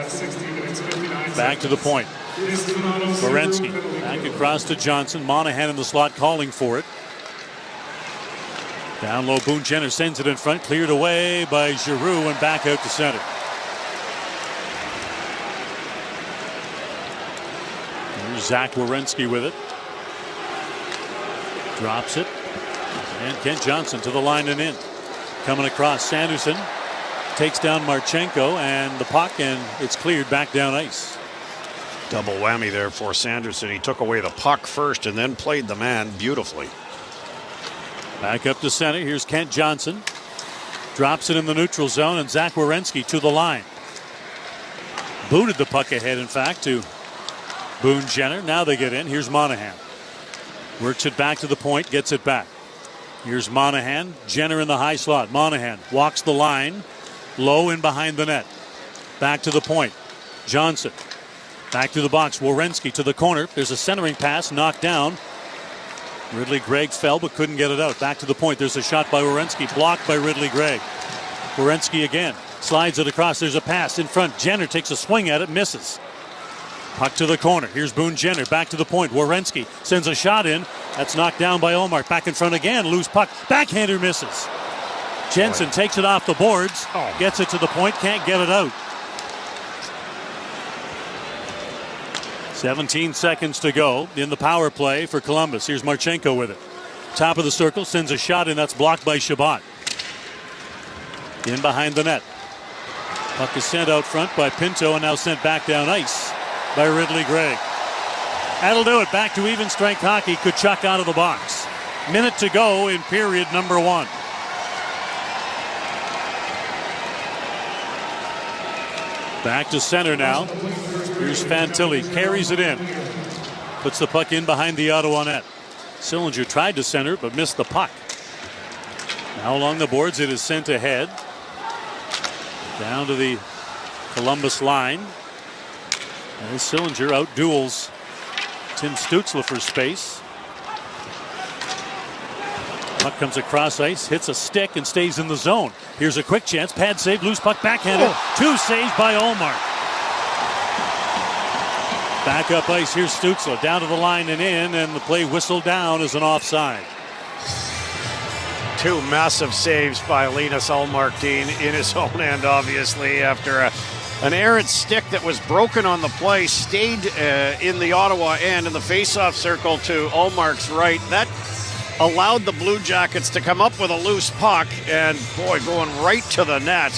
Back to the point. Werenski back across to Johnson. Monahan in the slot calling for it. Down low, Boone Jenner sends it in front, cleared away by Giroux and back out to center. Here's Zach Werenski with it. Drops it. And Kent Johnson to the line and in. Coming across, Sanderson takes down Marchenko and the puck, and it's cleared back down ice. Double whammy there for Sanderson. He took away the puck first and then played the man beautifully. Back up to center. Here's Kent Johnson. Drops it in the neutral zone, and Zach Werenski to the line. Booted the puck ahead, in fact, to Boone Jenner. Now they get in. Here's Monahan. Works it back to the point, gets it back. Here's Monahan. Jenner in the high slot. Monahan walks the line. Low in behind the net. Back to the point. Johnson. Back to the box. Werenski to the corner. There's a centering pass knocked down. Ridley Gregg fell but couldn't get it out. Back to the point. There's a shot by Werenski. Blocked by Ridley Gregg. Werenski again. Slides it across. There's a pass in front. Jenner takes a swing at it. Misses. Puck to the corner. Here's Boone Jenner. Back to the point. Werenski sends a shot in. That's knocked down by Ullmark. Back in front again. Loose puck. Backhander misses. Jensen takes it off the boards. Gets it to the point. Can't get it out. 17 seconds to go in the power play for Columbus. Here's Marchenko with it. Top of the circle, sends a shot in. That's blocked by Shabbat. In behind the net. Puck is sent out front by Pinto and now sent back down ice by Ridley Gregg. That'll do it. Back to even strength hockey. Tkachuk out of the box. Minute to go in period number 1. Back to center now. Here's Fantilli. Carries it in. Puts the puck in behind the Ottawa net. Sillinger tried to center but missed the puck. Now along the boards it is sent ahead. Down to the Columbus line. And Sillinger out-duels Tim Stützle for space. Puck comes across ice, hits a stick, and stays in the zone. Here's a quick chance. Pad save, loose puck, backhanded. 2 saves by Ullmark. Back up ice, here's Stützle. Down to the line and in, and the play whistled down as an offside. 2 massive saves by Linus Ullmark, Dean, in his own end, obviously, after an errant stick that was broken on the play, stayed in the Ottawa end in the face-off circle to Ullmark's right. That allowed the Blue Jackets to come up with a loose puck, and boy, going right to the net.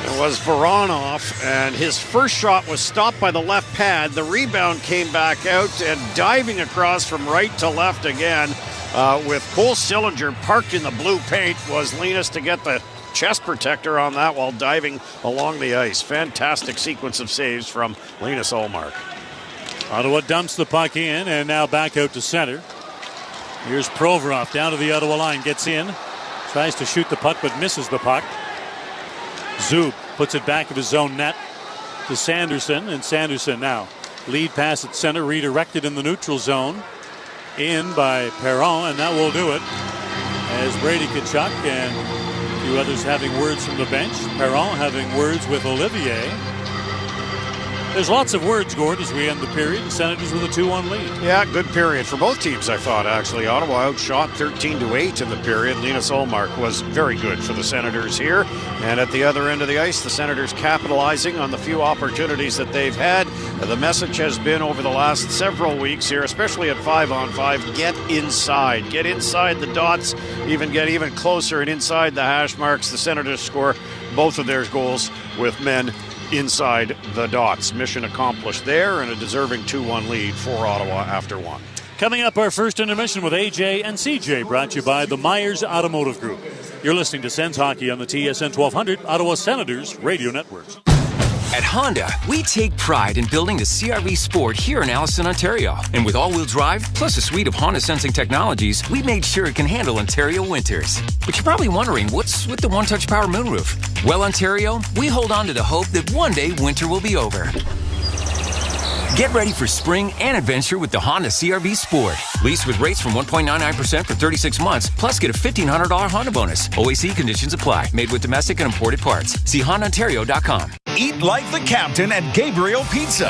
It was Voronov, and his first shot was stopped by the left pad. The rebound came back out, and diving across from right to left again with Cole Sillinger parked in the blue paint was Linus to get the chest protector on that while diving along the ice. Fantastic sequence of saves from Linus Ullmark. Ottawa dumps the puck in, and now back out to center. Here's Provorov down to the Ottawa line, gets in, tries to shoot the puck but misses the puck. Zub puts it back of his own net to Sanderson, and Sanderson now lead pass at center, redirected in the neutral zone, in by Perron, and that will do it as Brady Tkachuk and a few others having words from the bench. Perron having words with Olivier. There's lots of words, Gord, as we end the period. The Senators with a 2-1 lead. Yeah, good period for both teams, I thought, actually. Ottawa outshot 13-8 in the period. Linus Ullmark was very good for the Senators here. And at the other end of the ice, the Senators capitalizing on the few opportunities that they've had. The message has been over the last several weeks here, especially at 5-on-5, get inside. Get inside the dots, get even closer and inside the hash marks. The Senators score both of their goals with men inside the dots. Mission accomplished there, and a deserving 2-1 lead for Ottawa after 1. Coming up, our first intermission with AJ and CJ, brought to you by the Myers Automotive Group. You're listening to Sens Hockey on the TSN 1200 Ottawa Senators Radio Network. At Honda, we take pride in building the CR-V Sport here in Allison, Ontario. And with all-wheel drive, plus a suite of Honda sensing technologies, we made sure it can handle Ontario winters. But you're probably wondering, what's with the one-touch power moonroof? Well, Ontario, we hold on to the hope that one day winter will be over. Get ready for spring and adventure with the Honda CR-V Sport. Lease with rates from 1.99% for 36 months, plus get a $1,500 Honda bonus. OAC conditions apply. Made with domestic and imported parts. See HondaOntario.com. Eat like the captain at Gabriel Pizza.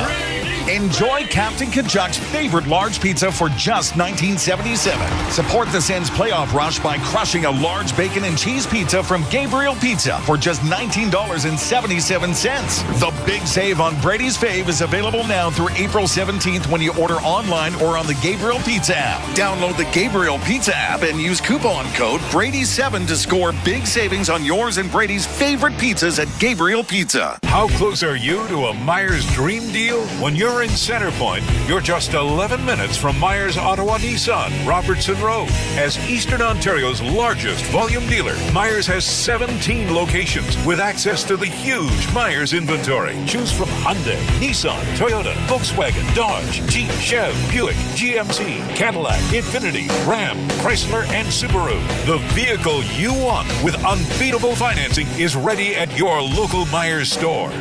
Enjoy Captain Kachuk's favorite large pizza for just $19.77. Support the Sens playoff rush by crushing a large bacon and cheese pizza from Gabriel Pizza for just $19.77. The big save on Brady's Fave is available now through April 17th when you order online or on the Gabriel Pizza app. Download the Gabriel Pizza app and use coupon code Brady7 to score big savings on yours and Brady's favorite pizzas at Gabriel Pizza. How close are you to a Myers dream deal? When you're in Centerpoint, you're just 11 minutes from Myers Ottawa Nissan, Robertson Road. As Eastern Ontario's largest volume dealer, Myers has 17 locations with access to the huge Myers inventory. Choose from Hyundai, Nissan, Toyota, Volkswagen, Dodge, Jeep, Chev, Buick, GMC, Cadillac, Infiniti, Ram, Chrysler, and Subaru. The vehicle you want with unbeatable financing is ready at your local Myers store.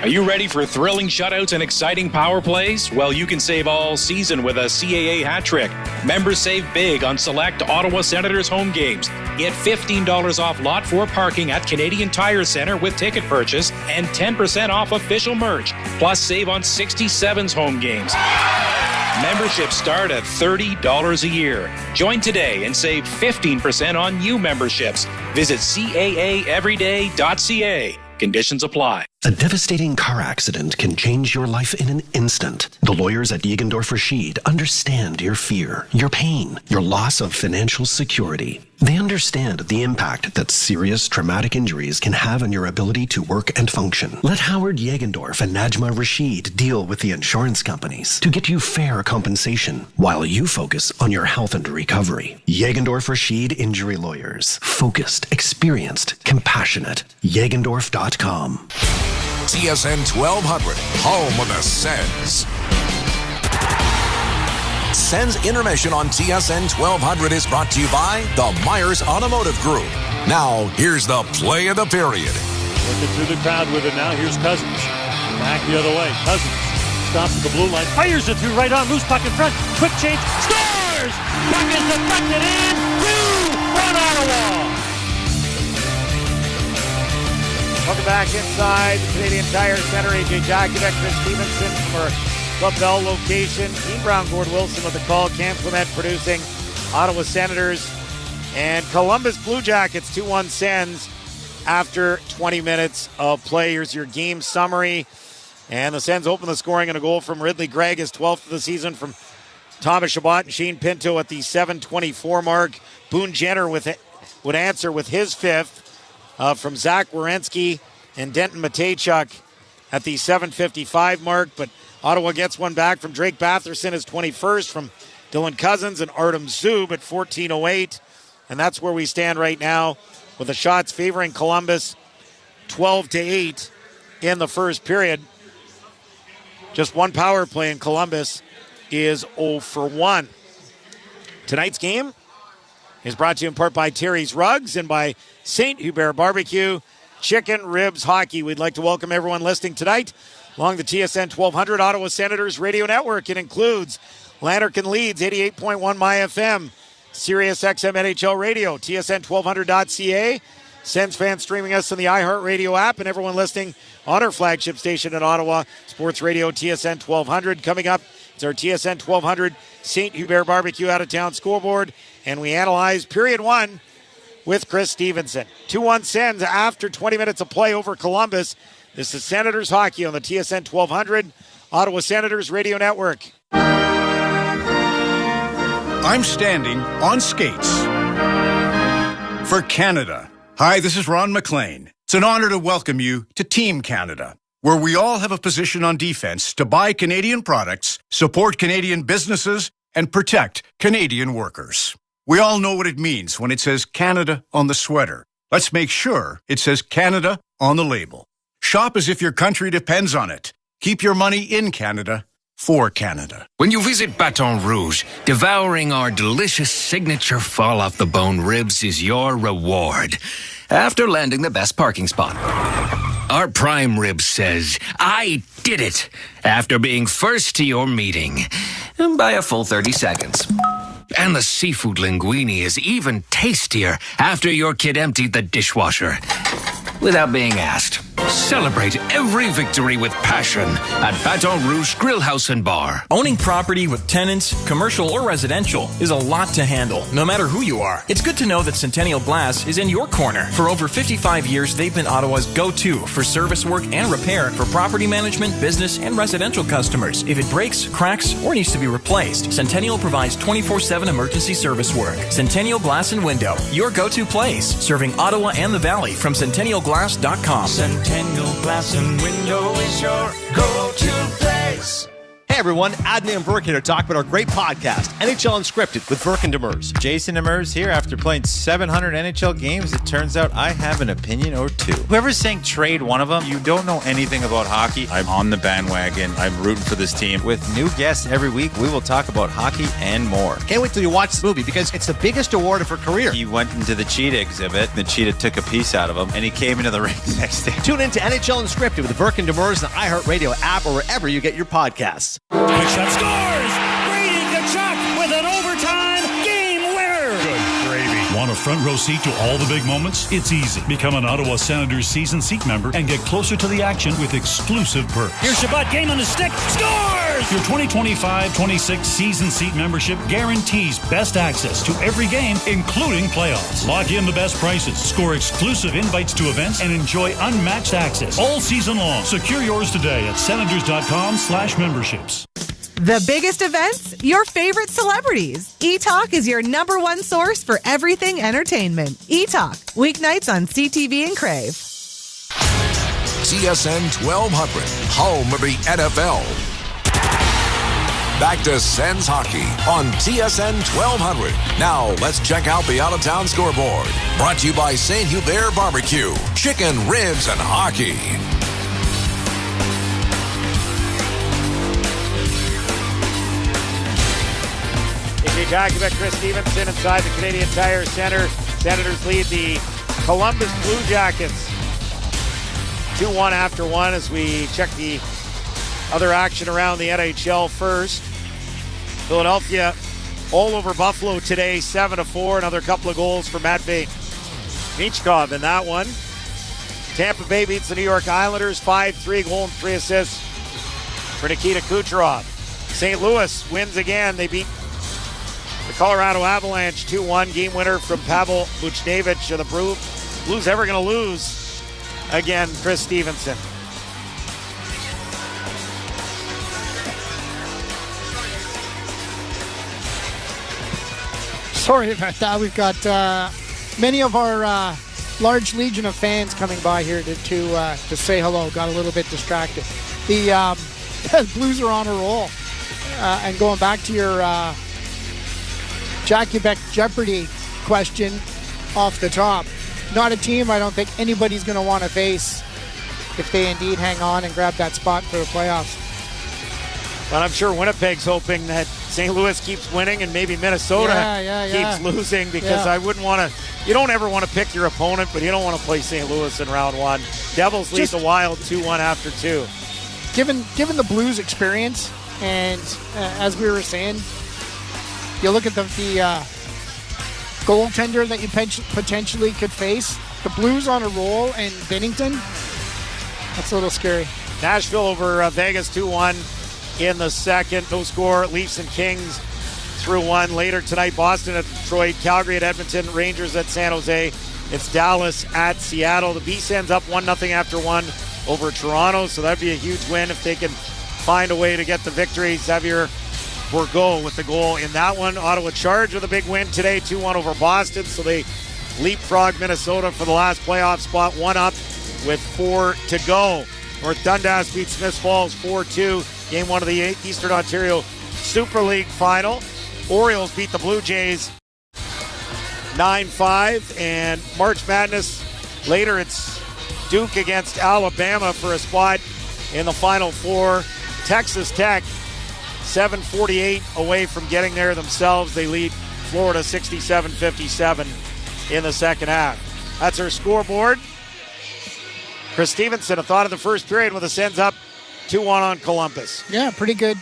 Are you ready for thrilling shutouts and exciting power plays? Well, you can save all season with a CAA hat trick. Members save big on select Ottawa Senators home games. Get $15 off Lot 4 parking at Canadian Tire Centre with ticket purchase and 10% off official merch. Plus, save on 67's home games. Memberships start at $30 a year. Join today and save 15% on new memberships. Visit caaeveryday.ca. Conditions apply. A devastating car accident can change your life in an instant. The lawyers at Jägendorf Rashid understand your fear, your pain, your loss of financial security. They understand the impact that serious traumatic injuries can have on your ability to work and function. Let Howard Jägendorf and Najma Rashid deal with the insurance companies to get you fair compensation while you focus on your health and recovery. Jägendorf Rashid Injury Lawyers. Focused, experienced, compassionate. Jägendorf.com. TSN 1200, home of the Sens. Sens Intermission on TSN 1200 is brought to you by the Myers Automotive Group. Now, here's the play of the period. Looking through the crowd with it now. Here's Cousins. Back the other way. Cousins stops at the blue line. Fires it through right on. Loose puck in front. Quick change. Scores! Puck is deflected in. 2-1 Ottawa. Welcome back inside the Canadian Tire Centre. AJ Jakovic, Chris Stevenson from our Club Bell location. Dean Brown, Gord Wilson with the call. Cam Clement producing. Ottawa Senators and Columbus Blue Jackets 2-1 Sens after 20 minutes of play. Here's your game summary. And the Sens open the scoring and a goal from Ridley Gregg, his 12th of the season, from Thomas Chabot and Shane Pinto at the 7:24 mark. Boone Jenner would answer with his 5th. From Zach Werenski and Denton Matejchuk at the 7:55 mark. But Ottawa gets one back from Drake Batherson, his 21st, from Dylan Cousins and Artem Zub at 14:08. And that's where we stand right now with the shots favoring Columbus 12-8 in the first period. Just one power play in Columbus is 0 for 1. Tonight's game is brought to you in part by Terry's Rugs and by St. Hubert Barbecue, Chicken, Ribs, Hockey. We'd like to welcome everyone listening tonight along the TSN 1200 Ottawa Senators radio network. It includes Lanark and Leeds, 88.1 MyFM, Sirius XM NHL Radio, TSN1200.ca, Sens fans streaming us on the iHeartRadio app, and everyone listening on our flagship station in Ottawa, Sports Radio TSN 1200. Coming up, it's our TSN 1200 St. Hubert Barbecue out-of-town scoreboard, and we analyze period 1 with Chris Stevenson. 2-1 Sens after 20 minutes of play over Columbus. This is Senators Hockey on the TSN 1200 Ottawa Senators Radio Network. I'm standing on skates for Canada. Hi, this is Ron McLean. It's an honor to welcome you to Team Canada, where we all have a position on defense to buy Canadian products, support Canadian businesses, and protect Canadian workers. We all know what it means when it says Canada on the sweater. Let's make sure it says Canada on the label. Shop as if your country depends on it. Keep your money in Canada for Canada. When you visit Baton Rouge, devouring our delicious signature fall-off-the-bone ribs is your reward. After landing the best parking spot. Our prime rib says, I did it, after being first to your meeting. By a full 30 seconds. And the seafood linguine is even tastier after your kid emptied the dishwasher. Without being asked. Celebrate every victory with passion at Baton Rouge Grill House and Bar. Owning property with tenants, commercial or residential, is a lot to handle, no matter who you are. It's good to know that Centennial Glass is in your corner. For over 55 years, they've been Ottawa's go-to for service work and repair for property management, business, and residential customers. If it breaks, cracks, or needs to be replaced, Centennial provides 24/7 emergency service work. Centennial Glass and Window, your go-to place, serving Ottawa and the Valley from centennialglass.com. Centennial Glass and Window is your go-to place. Hey everyone, Adney and Burke here to talk about our great podcast, NHL Unscripted with Burke and Demers. Jason Demers here. After playing 700 NHL games, it turns out I have an opinion or two. Whoever's saying trade one of them, you don't know anything about hockey. I'm on the bandwagon. I'm rooting for this team. With new guests every week, we will talk about hockey and more. Can't wait till you watch the movie because it's the biggest award of her career. He went into the cheetah exhibit. The cheetah took a piece out of him, and he came into the ring the next day. Tune in to NHL Unscripted with Burke and Demers on the iHeartRadio app or wherever you get your podcasts. Quick shot scores! Brady Tkachuk with an overtime game winner! Good gravy. Want a front row seat to all the big moments? It's easy. Become an Ottawa Senators season seat member and get closer to the action with exclusive perks. Here's Shabbat, game on the stick, scores! Your 2025-26 season seat membership guarantees best access to every game, including playoffs. Lock in the best prices, score exclusive invites to events, and enjoy unmatched access all season long. Secure yours today at senators.com/memberships. The biggest events, your favorite celebrities. E-Talk is your #1 source for everything entertainment. E-Talk, weeknights on CTV and Crave. TSN 1200, home of the NFL. Back to Sens hockey on TSN 1200. Now let's check out the out-of-town scoreboard. Brought to you by St. Hubert Barbecue, chicken, ribs, and hockey. Talking about Chris Stevenson inside the Canadian Tire Center. Senators lead the Columbus Blue Jackets 2-1 after one as we check the other action around the NHL first. Philadelphia all over Buffalo today, 7-4. Another couple of goals for Matvei Michkov in that one. Tampa Bay beats the New York Islanders 5-3, goal and 3 assists for Nikita Kucherov. St. Louis wins again. They beat the Colorado Avalanche 2-1, game winner from Pavel Buchnevich. Are the Blues ever going to lose? Again, Chris Stevenson. Sorry about that. We've got many of our large legion of fans coming by here to say hello. Got a little bit distracted. The Blues are on a roll. And going back to your Jackie Beck Jeopardy question off the top. Not a team I don't think anybody's going to want to face if they indeed hang on and grab that spot for the playoffs. But I'm sure Winnipeg's hoping that St. Louis keeps winning and maybe Minnesota keeps losing because I wouldn't want to. You don't ever want to pick your opponent, but you don't want to play St. Louis in round one. Devils lead the Wild 2-1 after two. Given the Blues' experience, and as we were saying, you look at the goaltender that you potentially could face. The Blues on a roll and Binnington, that's a little scary. Nashville over Vegas 2-1 in the second. No score. Leafs and Kings through one. Later tonight, Boston at Detroit, Calgary at Edmonton, Rangers at San Jose. It's Dallas at Seattle. The B-Sens up 1-0 after one over Toronto, so that'd be a huge win if they can find a way to get the victory. Xavier Bourgault with the goal in that one. Ottawa Charge with a big win today, 2-1 over Boston, so they leapfrog Minnesota for the last playoff spot, 1 up with 4 to go. North Dundas beat Smiths Falls 4-2, game one of the Eastern Ontario Super League final. Orioles beat the Blue Jays 9-5, and March Madness later it's Duke against Alabama for a spot in the Final Four. Texas Tech 7:48 away from getting there themselves. They lead Florida 67-57 in the second half. That's our scoreboard. Chris Stevenson, a thought of the first period with the Sens up 2-1 on Columbus. Yeah, pretty good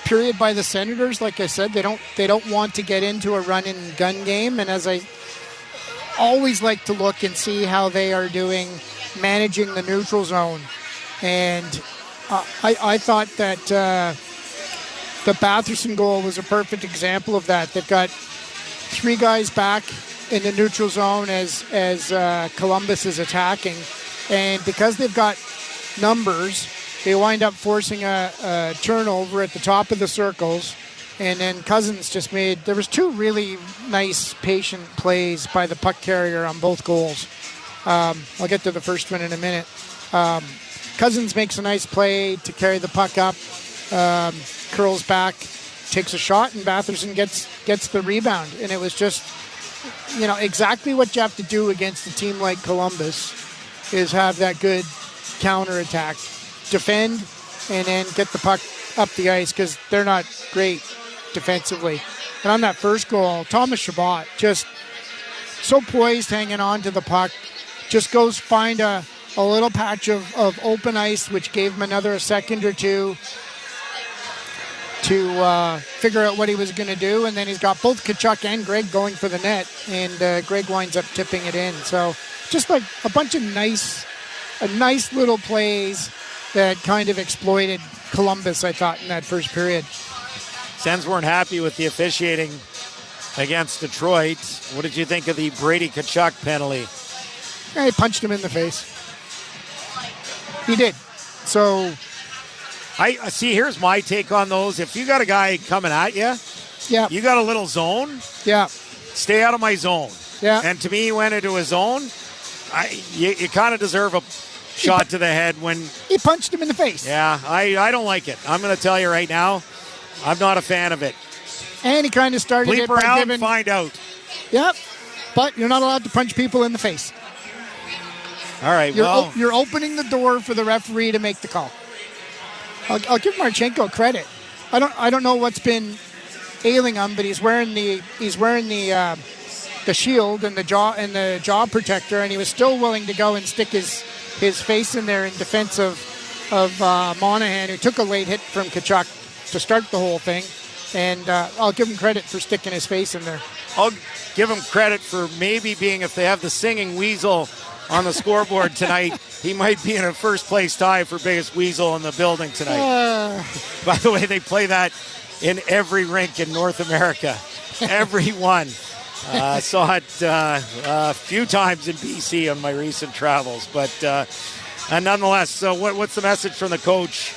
period by the Senators. Like I said, they don't want to get into a run and gun game, and as I always like to look and see how they are doing managing the neutral zone. And I thought that the Batherson goal was a perfect example of that. They've got 3 guys back in the neutral zone as Columbus is attacking. And because they've got numbers, they wind up forcing a turnover at the top of the circles. And then Cousins just there was 2 really nice, patient plays by the puck carrier on both goals. I'll get to the first one in a minute. Cousins makes a nice play to carry the puck up, curls back, takes a shot, and Batherson gets the rebound. And it was just, exactly what you have to do against a team like Columbus is have that good counterattack, defend, and then get the puck up the ice because they're not great defensively. And on that first goal, Thomas Chabot just so poised hanging on to the puck, just goes find a little patch of open ice, which gave him another second or two to figure out what he was going to do. And then he's got both Tkachuk and Greg going for the net, and Greg winds up tipping it in. So just like a bunch of nice little plays that kind of exploited Columbus, I thought, in that first period. Sens weren't happy with the officiating against Detroit. What did you think of the Brady Tkachuk penalty? Yeah, he punched him in the face. He did. So I see. Here's my take on those. If you got a guy coming at you, yeah, you got a little zone. Yeah, stay out of my zone. Yeah, and to me, he went into a zone. You kind of deserve a shot to the head when he punched him in the face. Yeah, I don't like it. I'm going to tell you right now, I'm not a fan of it. And he kind of started Bleep it by around, find out. Yep, but you're not allowed to punch people in the face. All right, you're opening the door for the referee to make the call. I'll give Marchenko credit. I don't know what's been ailing him, but he's wearing the shield and the jaw protector, and he was still willing to go and stick his face in there in defense of Monahan, who took a late hit from Tkachuk to start the whole thing. And I'll give him credit for sticking his face in there. I'll give him credit for maybe being, if they have the singing weasel on the scoreboard tonight, he might be in a first-place tie for biggest weasel in the building tonight. By the way, they play that in every rink in North America. Every one. Saw it a few times in BC on my recent travels. But nonetheless, so what's the message from the coach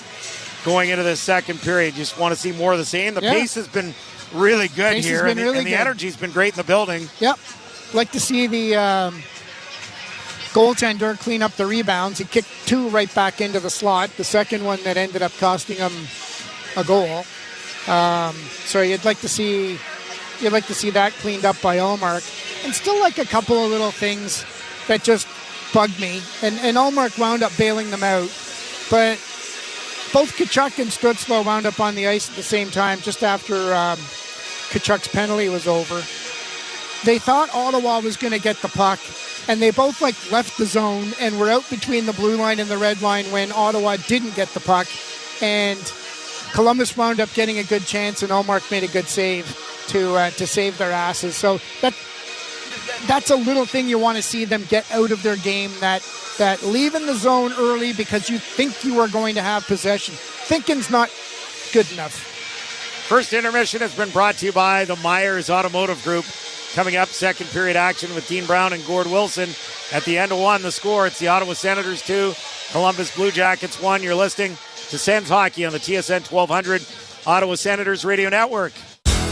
going into the second period? Just want to see more of the same? The pace has been really good here, and the energy's been great in the building. Yep. Like to see the goaltender clean up the rebounds. He kicked 2 right back into the slot. The second one that ended up costing him a goal. So you'd like to see that cleaned up by Ullmark. And still like a couple of little things that just bugged me. And Ullmark wound up bailing them out. But both Tkachuk and Stutzlo wound up on the ice at the same time just after Tkachuk's penalty was over. They thought Ottawa was going to get the puck, and they both left the zone and were out between the blue line and the red line when Ottawa didn't get the puck. And Columbus wound up getting a good chance, and Ullmark made a good save to save their asses. So that's a little thing you want to see them get out of their game, that leaving the zone early because you think you are going to have possession. Thinking's not good enough. First intermission has been brought to you by the Myers Automotive Group. Coming up, second period action with Dean Brown and Gord Wilson. At the end of 1, the score, it's the Ottawa Senators 2, Columbus Blue Jackets 1. You're listening to Sens Hockey on the TSN 1200 Ottawa Senators Radio Network.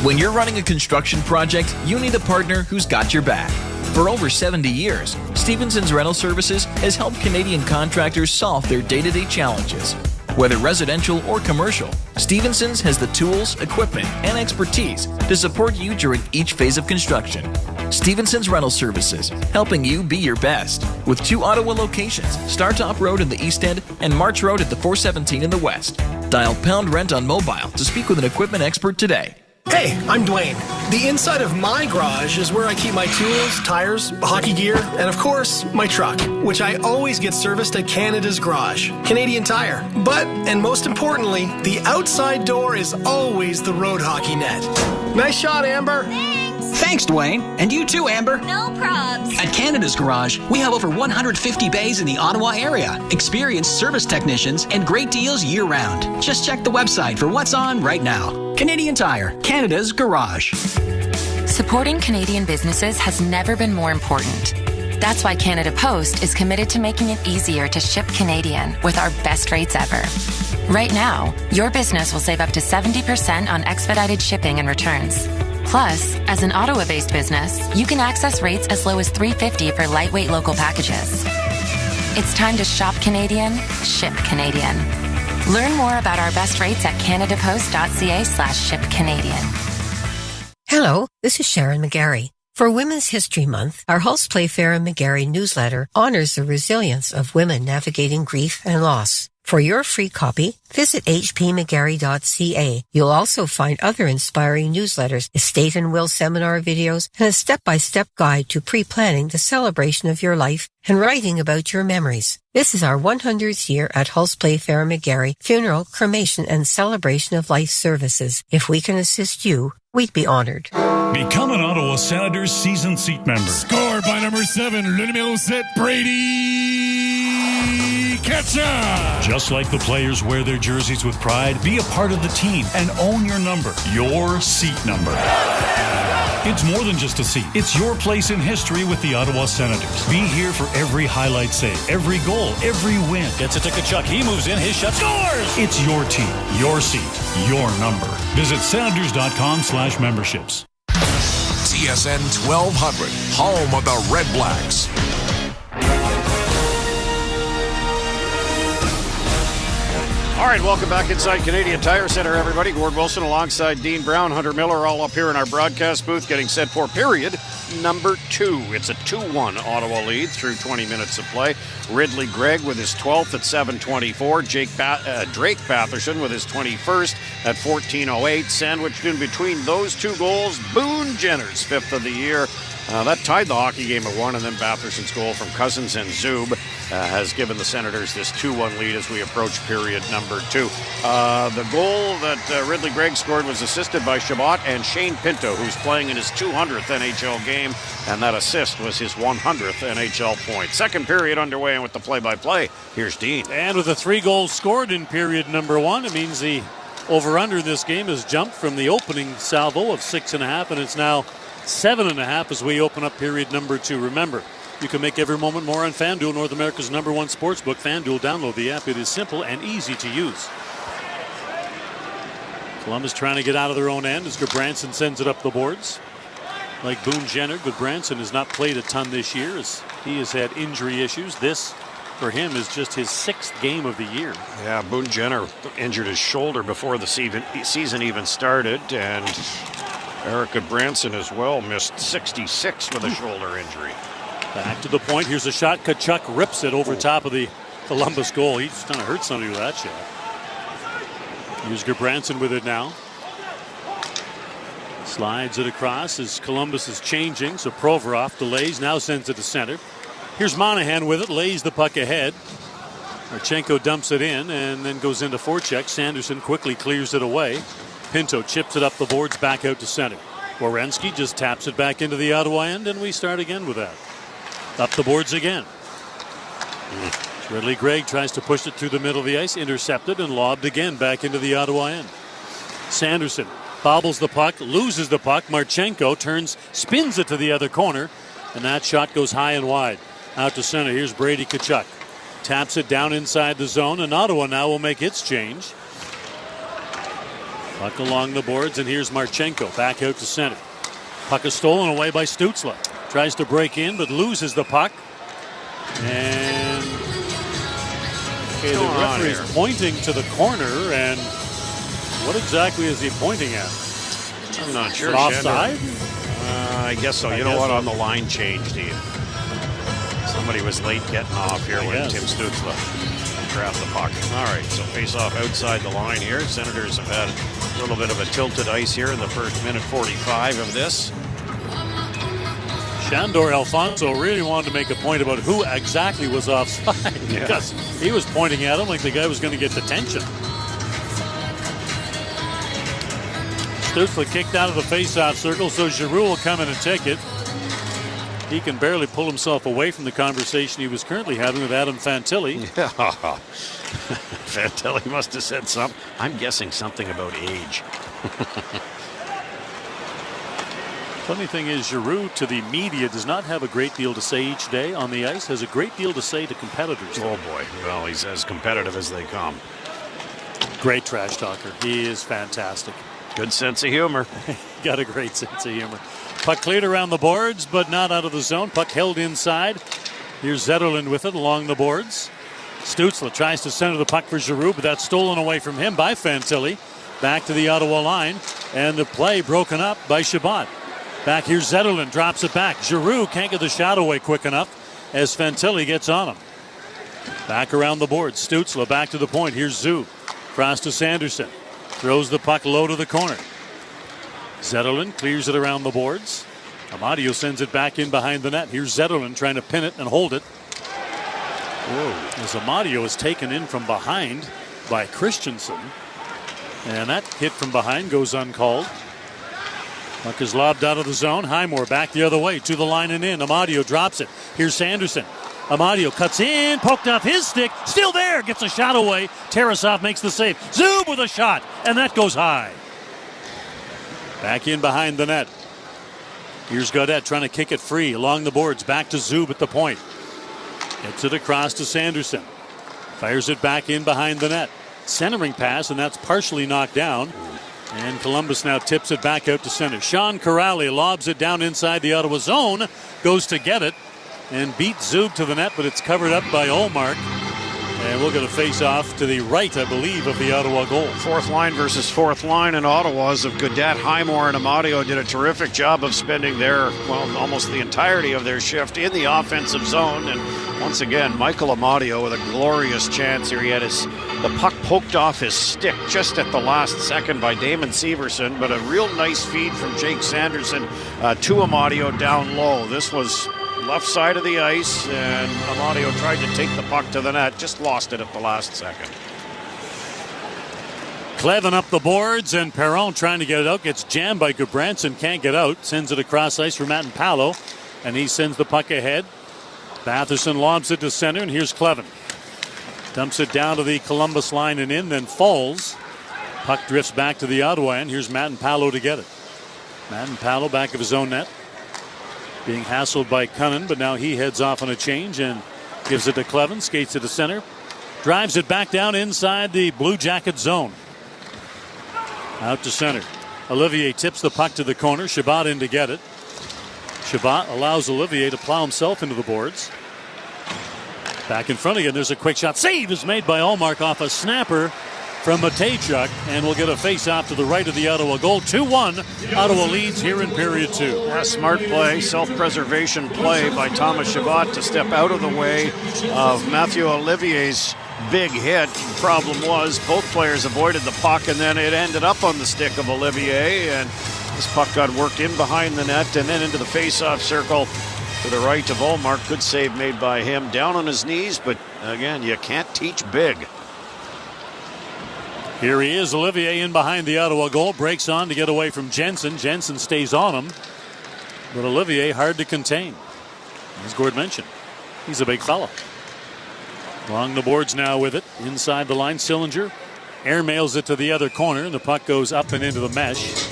When you're running a construction project, you need a partner who's got your back. For over 70 years, Stevenson's Rental Services has helped Canadian contractors solve their day-to-day challenges. Whether residential or commercial, Stevenson's has the tools, equipment, and expertise to support you during each phase of construction. Stevenson's Rental Services, helping you be your best. With 2 Ottawa locations, Startop Road in the East End and March Road at the 417 in the West. Dial pound rent on mobile to speak with an equipment expert today. Hey, I'm Dwayne. The inside of my garage is where I keep my tools, tires, hockey gear, and of course, my truck, which I always get serviced at Canada's Garage, Canadian Tire. But, and most importantly, the outside door is always the road hockey net. Nice shot, Amber. Thanks. Thanks, Dwayne. And you too, Amber. No probs. At Canada's Garage, we have over 150 bays in the Ottawa area, experienced service technicians, and great deals year-round. Just check the website for what's on right now. Canadian Tire, Canada's Garage. Supporting Canadian businesses has never been more important. That's why Canada Post is committed to making it easier to ship Canadian with our best rates ever. Right now, your business will save up to 70% on expedited shipping and returns. Plus, as an Ottawa-based business, you can access rates as low as $3.50 for lightweight local packages. It's time to shop Canadian, ship Canadian. Learn more about our best rates at canadapost.ca/shipcanadian. Hello, this is Sharon McGarry. For Women's History Month, our Hulse Playfair and McGarry newsletter honors the resilience of women navigating grief and loss. For your free copy, visit hpmcgarry.ca. You'll also find other inspiring newsletters, estate and will seminar videos, and a step-by-step guide to pre-planning the celebration of your life and writing about your memories. This is our 100th year at Hulse Playfair and McGarry Funeral, Cremation, and Celebration of Life Services. If we can assist you, we'd be honored. Become an Ottawa Senators season seat member. Scored by number 7, le numéro 7, Brady Ketchup. Just like the players wear their jerseys with pride, be a part of the team and own your number, your seat number. It's more than just a seat. It's your place in history with the Ottawa Senators. Be here for every highlight save, every goal, every win. Gets it to Tkachuk. He moves in. His shot scores. It's your team, your seat, your number. Visit Senators.com/memberships. TSN 1200, home of the Red Blacks. All right, welcome back inside Canadian Tire Center, everybody. Gord Wilson alongside Dean Brown, Hunter Miller, all up here in our broadcast booth getting set for period number 2. It's a 2-1 Ottawa lead through 20 minutes of play. Ridley Gregg with his 12th at 7:24. Drake Batherson with his 21st at 14:08. Sandwiched in between those two goals, Boone Jenner's 5th of the year. That tied the hockey game at 1, and then Batherson's goal from Cousins and Zub has given the Senators this 2-1 lead as we approach period number 2. The goal that Ridley Gregg scored was assisted by Chabot and Shane Pinto, who's playing in his 200th NHL game, and that assist was his 100th NHL point. Second period underway, and with the play-by-play, here's Dean. And with the 3 goals scored in period number 1, it means the over-under in this game has jumped from the opening salvo of 6.5, and it's now 7.5 as we open up period number 2. Remember, you can make every moment more on FanDuel, North America's #1 sportsbook. FanDuel, download the app. It is simple and easy to use. Columbus trying to get out of their own end as Gudbranson sends it up the boards. Like Boone Jenner, Gudbranson has not played a ton this year as he has had injury issues. This, for him, is just his 6th game of the year. Yeah, Boone Jenner injured his shoulder before the season even started, and Eric Gudbranson as well missed 66 with a shoulder injury. Back to the point. Here's a shot. Tkachuk rips it over top of the Columbus goal. He just kind of hurt somebody with that shot. Here's Gudbranson with it now. Slides it across as Columbus is changing. So Provorov delays, now sends it to center. Here's Monahan with it, lays the puck ahead. Marchenko dumps it in and then goes into forecheck. Sanderson quickly clears it away. Pinto chips it up the boards, back out to center. Werenski just taps it back into the Ottawa end, and we start again with that. Up the boards again. Ridley Gregg tries to push it through the middle of the ice, intercepted and lobbed again back into the Ottawa end. Sanderson bobbles the puck, loses the puck. Marchenko turns, spins it to the other corner, and that shot goes high and wide. Out to center, here's Brady Tkachuk. Taps it down inside the zone, and Ottawa now will make its change. Puck along the boards, and here's Marchenko back out to center. Puck is stolen away by Stützle. Tries to break in, but loses the puck. And the referee is pointing to the corner, and what exactly is he pointing at? I'm not sure. Offside? I guess so. You know what? On the line change, Dean. Somebody was late getting off here when Tim Stützle grabbed the puck. All right, so face off outside the line here. Senators have had a little bit of a tilted ice here in the first minute 45 of this. Shandor Alfonso really wanted to make a point about who exactly was offside because he was pointing at him like the guy was going to get detention. Stützle kicked out of the face-off circle, so Giroux will come in and take it. He can barely pull himself away from the conversation he was currently having with Adam Fantilli. Yeah. Fantilli must have said something. I'm guessing something about age. Funny thing is, Giroux to the media does not have a great deal to say each day on the ice, has a great deal to say to competitors. Oh boy, well, he's as competitive as they come. Great trash talker. He is fantastic. Good sense of humor. Got a great sense of humor. Puck cleared around the boards, but not out of the zone. Puck held inside. Here's Zetterlund with it along the boards. Stützle tries to center the puck for Giroux, but that's stolen away from him by Fantilli. Back to the Ottawa line, and the play broken up by Chabot. Back here, Zetterlund drops it back. Giroux can't get the shot away quick enough as Fantilli gets on him. Back around the board. Stützle back to the point. Here's Zub. Cross to Sanderson. Throws the puck low to the corner. Zetterlund clears it around the boards. Amadio sends it back in behind the net. Here's Zetterlund trying to pin it and hold it. Whoa. As Amadio is taken in from behind by Christensen. And that hit from behind goes uncalled. Puck is lobbed out of the zone. Highmore back the other way to the line and in. Amadio drops it. Here's Sanderson. Amadio cuts in, poked off his stick. Still there. Gets a shot away. Tarasov makes the save. Zub with a shot. And that goes high. Back in behind the net. Here's Gaudette trying to kick it free along the boards. Back to Zub at the point. Gets it across to Sanderson. Fires it back in behind the net. Centering pass, and that's partially knocked down. And Columbus now tips it back out to center. Sean Corrali lobs it down inside the Ottawa zone. Goes to get it and beats Zub to the net, but it's covered up by Ullmark. And we'll get a face-off to the right, I believe, of the Ottawa goal. Fourth line versus fourth line in Ottawa's of Gaudette, Highmore, and Amadio did a terrific job of spending their, well, almost the entirety of their shift in the offensive zone. And once again, Michael Amadio with a glorious chance here. He had the puck poked off his stick just at the last second by Damon Severson, but a real nice feed from Jake Sanderson to Amadio down low. This was left side of the ice, and Amadio tried to take the puck to the net, just lost it at the last second. Clevin up the boards, and Perron trying to get it out, gets jammed by Gudbranson, can't get out, sends it across ice for Matt and Palo, and he sends the puck ahead. Batherson lobs it to center, and here's Clevin. Dumps it down to the Columbus line and in, then falls. Puck drifts back to the Ottawa end. Here's Matt and Palo to get it. Matt and Palo back of his own net. Being hassled by Cunnin, but now he heads off on a change and gives it to Clevin. Skates it to center. Drives it back down inside the Blue Jacket zone. Out to center. Olivier tips the puck to the corner. Chabot in to get it. Chabot allows Olivier to plow himself into the boards. Back in front again. There's a quick shot. Save is made by Ullmark off a snapper from Matejchuk, and we'll get a face-off to the right of the Ottawa goal. 2-1. Ottawa leads here in period 2. Yeah, smart play, self-preservation play by Thomas Chabot to step out of the way of Mathieu Olivier's big hit. The problem was both players avoided the puck, and then it ended up on the stick of Olivier, and this puck got worked in behind the net and then into the face-off circle to the right of Ullmark. Good save made by him. Down on his knees, but again, you can't teach big. Here he is, Olivier in behind the Ottawa goal. Breaks on to get away from Jensen. Jensen stays on him. But Olivier hard to contain. As Gord mentioned, he's a big fella. Along the boards now with it. Inside the line, Sillinger airmails it to the other corner. And the puck goes up and into the mesh.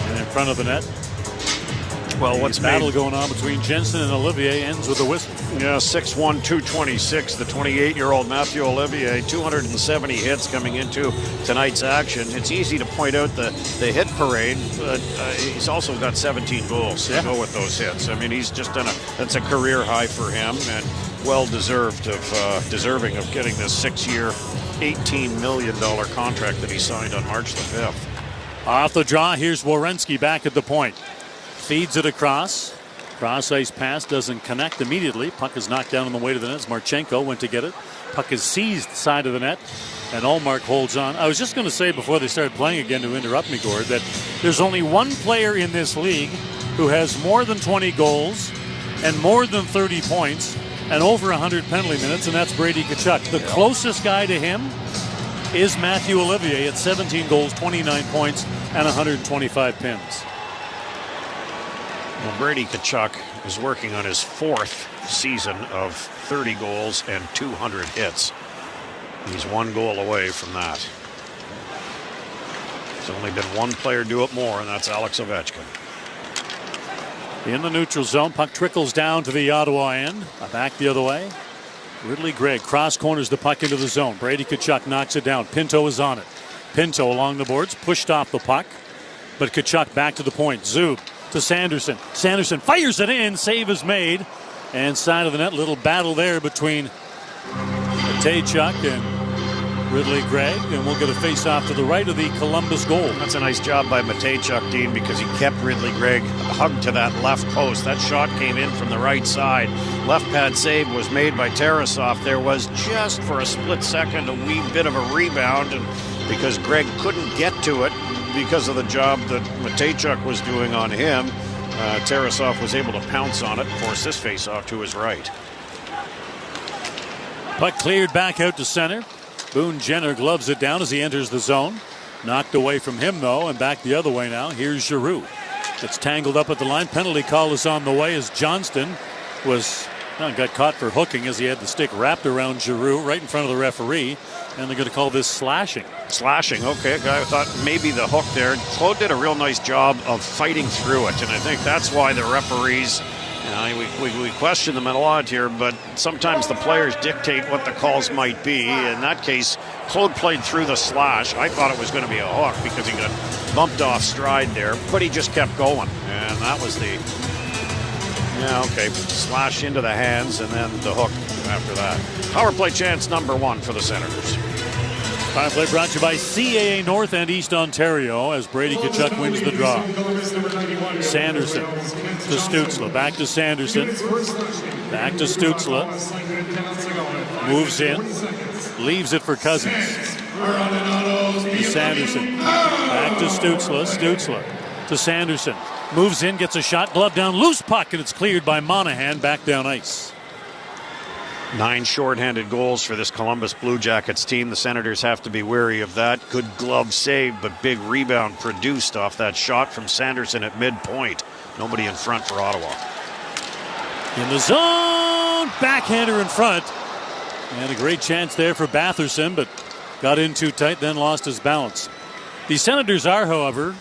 And in front of the net. Well, what's battle going on between Jensen and Olivier ends with a whistle. Yeah, 6'1", 226, the 28-year-old Mathieu Olivier, 270 hits coming into tonight's action. It's easy to point out the hit parade, but he's also got 17 goals to go with those hits. I mean, he's just done that's a career high for him, and well-deserved of deserving of getting this 6-year, $18 million contract that he signed on March the 5th. Off the draw, here's Werenski back at the point. Feeds it across. Cross ice pass doesn't connect immediately. Puck is knocked down on the way to the net. Marchenko went to get it. Puck is seized side of the net, and Ullmark holds on. I was just going to say before they started playing again, to interrupt me, Gord, that there's only one player in this league who has more than 20 goals and more than 30 points and over 100 penalty minutes, and that's Brady Tkachuk. The closest guy to him is Matthew Olivier at 17 goals, 29 points, and 125 pins. Well, Brady Tkachuk is working on his 4th season of 30 goals and 200 hits. He's 1 goal away from that. There's only been one player do it more, and that's Alex Ovechkin. In the neutral zone, puck trickles down to the Ottawa end. Back the other way. Ridley Gregg cross corners the puck into the zone. Brady Tkachuk knocks it down. Pinto is on it. Pinto along the boards, pushed off the puck. But Tkachuk back to the point. Zub to Sanderson. Sanderson fires it in. Save is made. And side of the net, little battle there between Matejchuk and Ridley Gregg, and we'll get a face-off to the right of the Columbus goal. That's a nice job by Matejchuk, Dean, because he kept Ridley Gregg hugged to that left post. That shot came in from the right side. Left pad save was made by Tarasov. There was just for a split second a wee bit of a rebound, and because Gregg couldn't get to it because of the job that Matejchuk was doing on him, Tarasov was able to pounce on it and force this face-off to his right. Puck cleared back out to center. Boone Jenner gloves it down as he enters the zone. Knocked away from him, though, and back the other way now. Here's Giroux. It's tangled up at the line. Penalty call is on the way as Johnston got caught for hooking as he had the stick wrapped around Giroux right in front of the referee. And they're going to call this slashing. Slashing, okay. I thought maybe the hook there. Claude did a real nice job of fighting through it, and I think that's why the referees, we question them a lot here, but sometimes the players dictate what the calls might be. In that case, Claude played through the slash. I thought it was going to be a hook because he got bumped off stride there, but he just kept going, and that was the slash into the hands and then the hook after that. Power play chance number 1 for the Senators. Power play brought to you by CAA North and East Ontario as Brady Tkachuk wins the draw. Sanderson to Stützle. Back to Sanderson. Back to Stützle. Moves in. Leaves it for Cousins. To Sanderson. Back to Stützle. Stützle to Sanderson. Moves in, gets a shot, glove down, loose puck, and it's cleared by Monahan back down ice. 9 shorthanded goals for this Columbus Blue Jackets team. The Senators have to be wary of that. Good glove save, but big rebound produced off that shot from Sanderson at midpoint. Nobody in front for Ottawa. In the zone, backhander in front. And a great chance there for Batherson, but got in too tight, then lost his balance. The Senators are, however,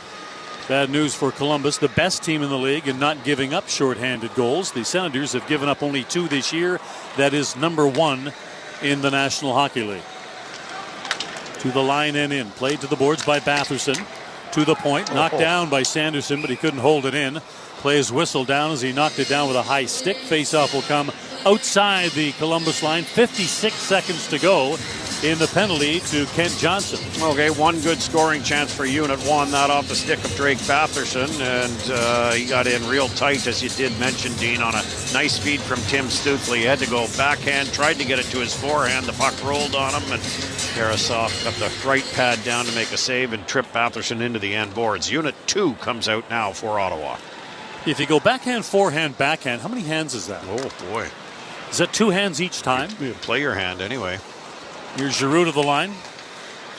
bad news for Columbus, the best team in the league in not giving up shorthanded goals. The Senators have given up only 2 this year. That is number 1 in the National Hockey League. To the line and in. Played to the boards by Batherson. To the point. Knocked down by Sanderson, but he couldn't hold it in. Plays whistle down as he knocked it down with a high stick. Faceoff will come outside the Columbus line. 56 seconds to go in the penalty to Kent Johnson. Okay, 1 good scoring chance for Unit 1, that off the stick of Drake Batherson, and he got in real tight, as you did mention, Dean, on a nice feed from Tim Stützle. He had to go backhand, tried to get it to his forehand. The puck rolled on him, and Tarasov got the right pad down to make a save and tripped Batherson into the end boards. Unit 2 comes out now for Ottawa. If you go backhand, forehand, backhand, how many hands is that? Oh, boy. Is that 2 hands each time? You play your hand anyway. Here's Giroux to the line.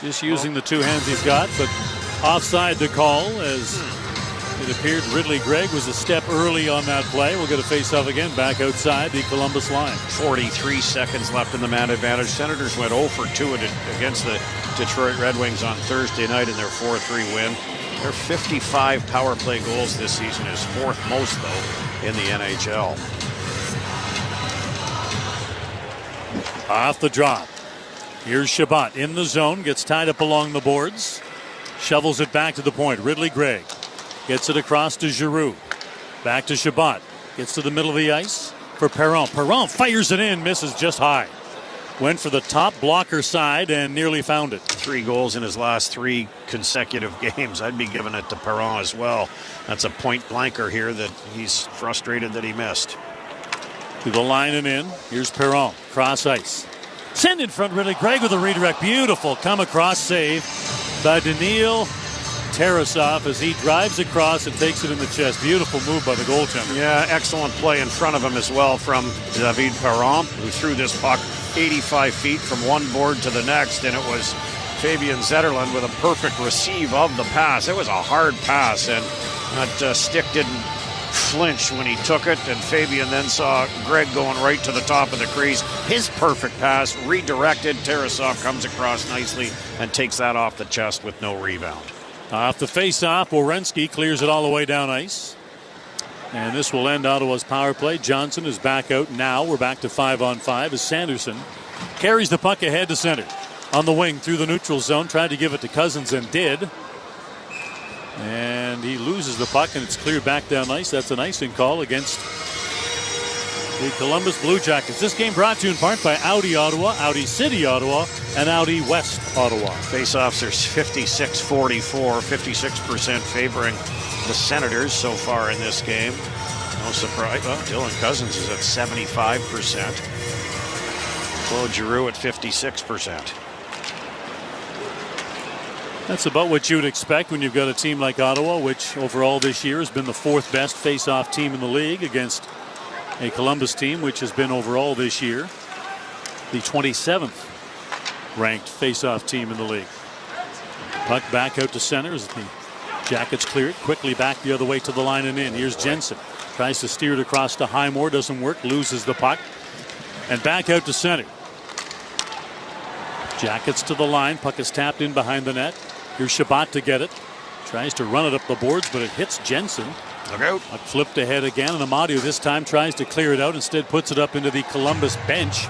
Just using the 2 hands he's got, but offside the call as it appeared Ridley Gregg was a step early on that play. We'll get a face-off again back outside the Columbus line. 43 seconds left in the man advantage. Senators went 0 for 2 against the Detroit Red Wings on Thursday night in their 4-3 win. Their 55 power play goals this season is 4th most, though, in the NHL. Off the drop. Here's Shabbat in the zone, gets tied up along the boards, shovels it back to the point. Ridley Gregg gets it across to Giroux. Back to Shabbat. Gets to the middle of the ice for Perron. Perron fires it in, misses just high. Went for the top blocker side and nearly found it. 3 goals in his last 3 consecutive games. I'd be giving it to Perron as well. That's a point blanker here that he's frustrated that he missed. To the line and in. Here's Perron. Cross ice. Send in front, Ridley Gregg with a redirect. Beautiful come across save by Daniil Tarasov as he drives across and takes it in the chest. Beautiful move by the goaltender. Yeah, excellent play in front of him as well from David Perron, who threw this puck 85 feet from one board to the next, and it was Fabian Zetterlund with a perfect receive of the pass. It was a hard pass, and that stick didn't flinch when he took it, and Fabian then saw Greg going right to the top of the crease. His perfect pass, redirected. Tarasov comes across nicely and takes that off the chest with no rebound. Off the face-off, Werenski clears it all the way down ice. And this will end Ottawa's power play. Johnson is back out now. We're back to 5-on-5 as Sanderson carries the puck ahead to center. On the wing through the neutral zone, tried to give it to Cousins and did. And he loses the puck, and it's cleared back down ice. That's an icing call against the Columbus Blue Jackets. This game brought to you in part by Audi Ottawa, Audi City Ottawa, and Audi West Ottawa. Faceoffs are 56-44, 56% favoring the Senators so far in this game. No surprise. Well, Dylan Cousins is at 75%. Claude Giroux at 56%. That's about what you would expect when you've got a team like Ottawa, which overall this year has been the 4th best face-off team in the league against a Columbus team which has been overall this year the 27th ranked face-off team in the league. Puck back out to center as the Jackets clear it quickly back the other way to the line and in. Here's Jensen. Tries to steer it across to Highmore. Doesn't work. Loses the puck. And back out to center. Jackets to the line. Puck is tapped in behind the net. Here's Shabbat to get it. Tries to run it up the boards, but it hits Jensen. Look out. Puck flipped ahead again, and Amadio this time tries to clear it out. Instead puts it up into the Columbus bench.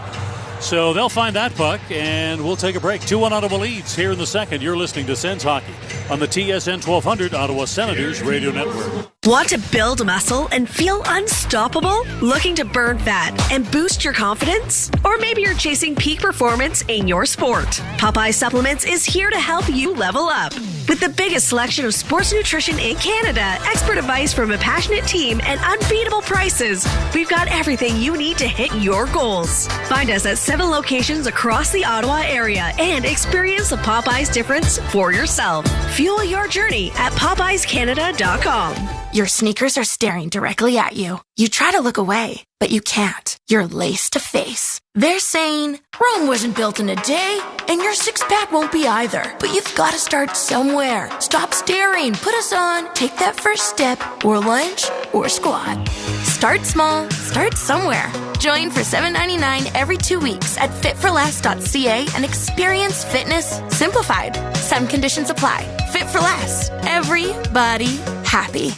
So they'll find that puck, and we'll take a break. 2-1 Ottawa leads here in the second. You're listening to Sens Hockey on the TSN 1200 Ottawa Senators Radio Network. Want to build muscle and feel unstoppable? Looking to burn fat and boost your confidence? Or maybe you're chasing peak performance in your sport? Popeye Supplements is here to help you level up. With the biggest selection of sports nutrition in Canada, expert advice from a passionate team, and unbeatable prices, we've got everything you need to hit your goals. Find us at 7 locations across the Ottawa area and experience the Popeyes difference for yourself. Fuel your journey at PopeyesCanada.com. Your sneakers are staring directly at you. You try to look away, but you can't. You're lace to face. They're saying, Rome wasn't built in a day, and your six-pack won't be either. But you've got to start somewhere. Stop staring. Put us on. Take that first step, or lunge, or squat. Start small. Start somewhere. Join for $7.99 every 2 weeks at fitforless.ca and experience fitness simplified. Some conditions apply. Fit for Less. Everybody happy.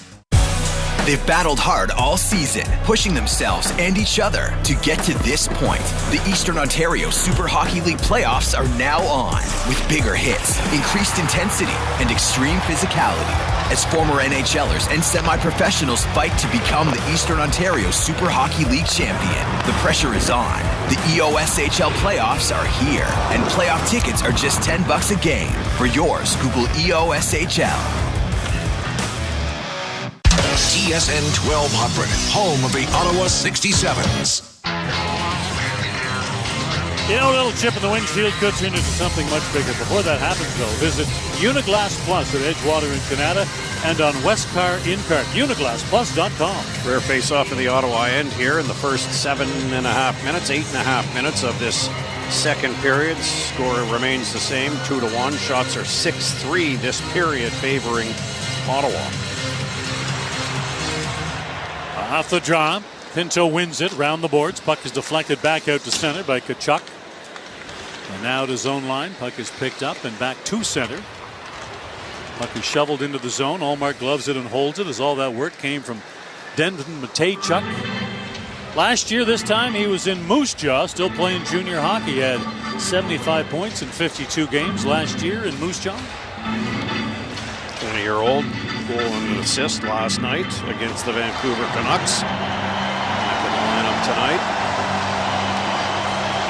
They've battled hard all season, pushing themselves and each other to get to this point. The Eastern Ontario Super Hockey League playoffs are now on, with bigger hits, increased intensity, and extreme physicality. As former NHLers and semi-professionals fight to become the Eastern Ontario Super Hockey League champion, the pressure is on. The EOSHL playoffs are here, and playoff tickets are just $10 a game. For yours, Google EOSHL. TSN 1200, home of the Ottawa 67s. You know, a little chip in the windshield could turn into something much bigger. Before that happens, though, visit Uniglass Plus at Edgewater in Canada and on Westcar in Park. UniglassPlus.com. Rare face-off in the Ottawa end here in the first 7.5 minutes, 8.5 minutes of this second period. Score remains the same, 2-1. Shots are 6-3 this period, favoring Ottawa. Off the draw, Pinto wins it, round the boards. Puck is deflected back out to center by Tkachuk. And now to zone line. Puck is picked up and back to center. Puck is shoveled into the zone. Allmark gloves it and holds it as all that work came from Denton Matejchuk. Last year, this time, he was in Moose Jaw, still playing junior hockey. He had 75 points in 52 games last year in Moose Jaw. 20-year-old goal and an assist last night against the Vancouver Canucks. Back in the lineup tonight.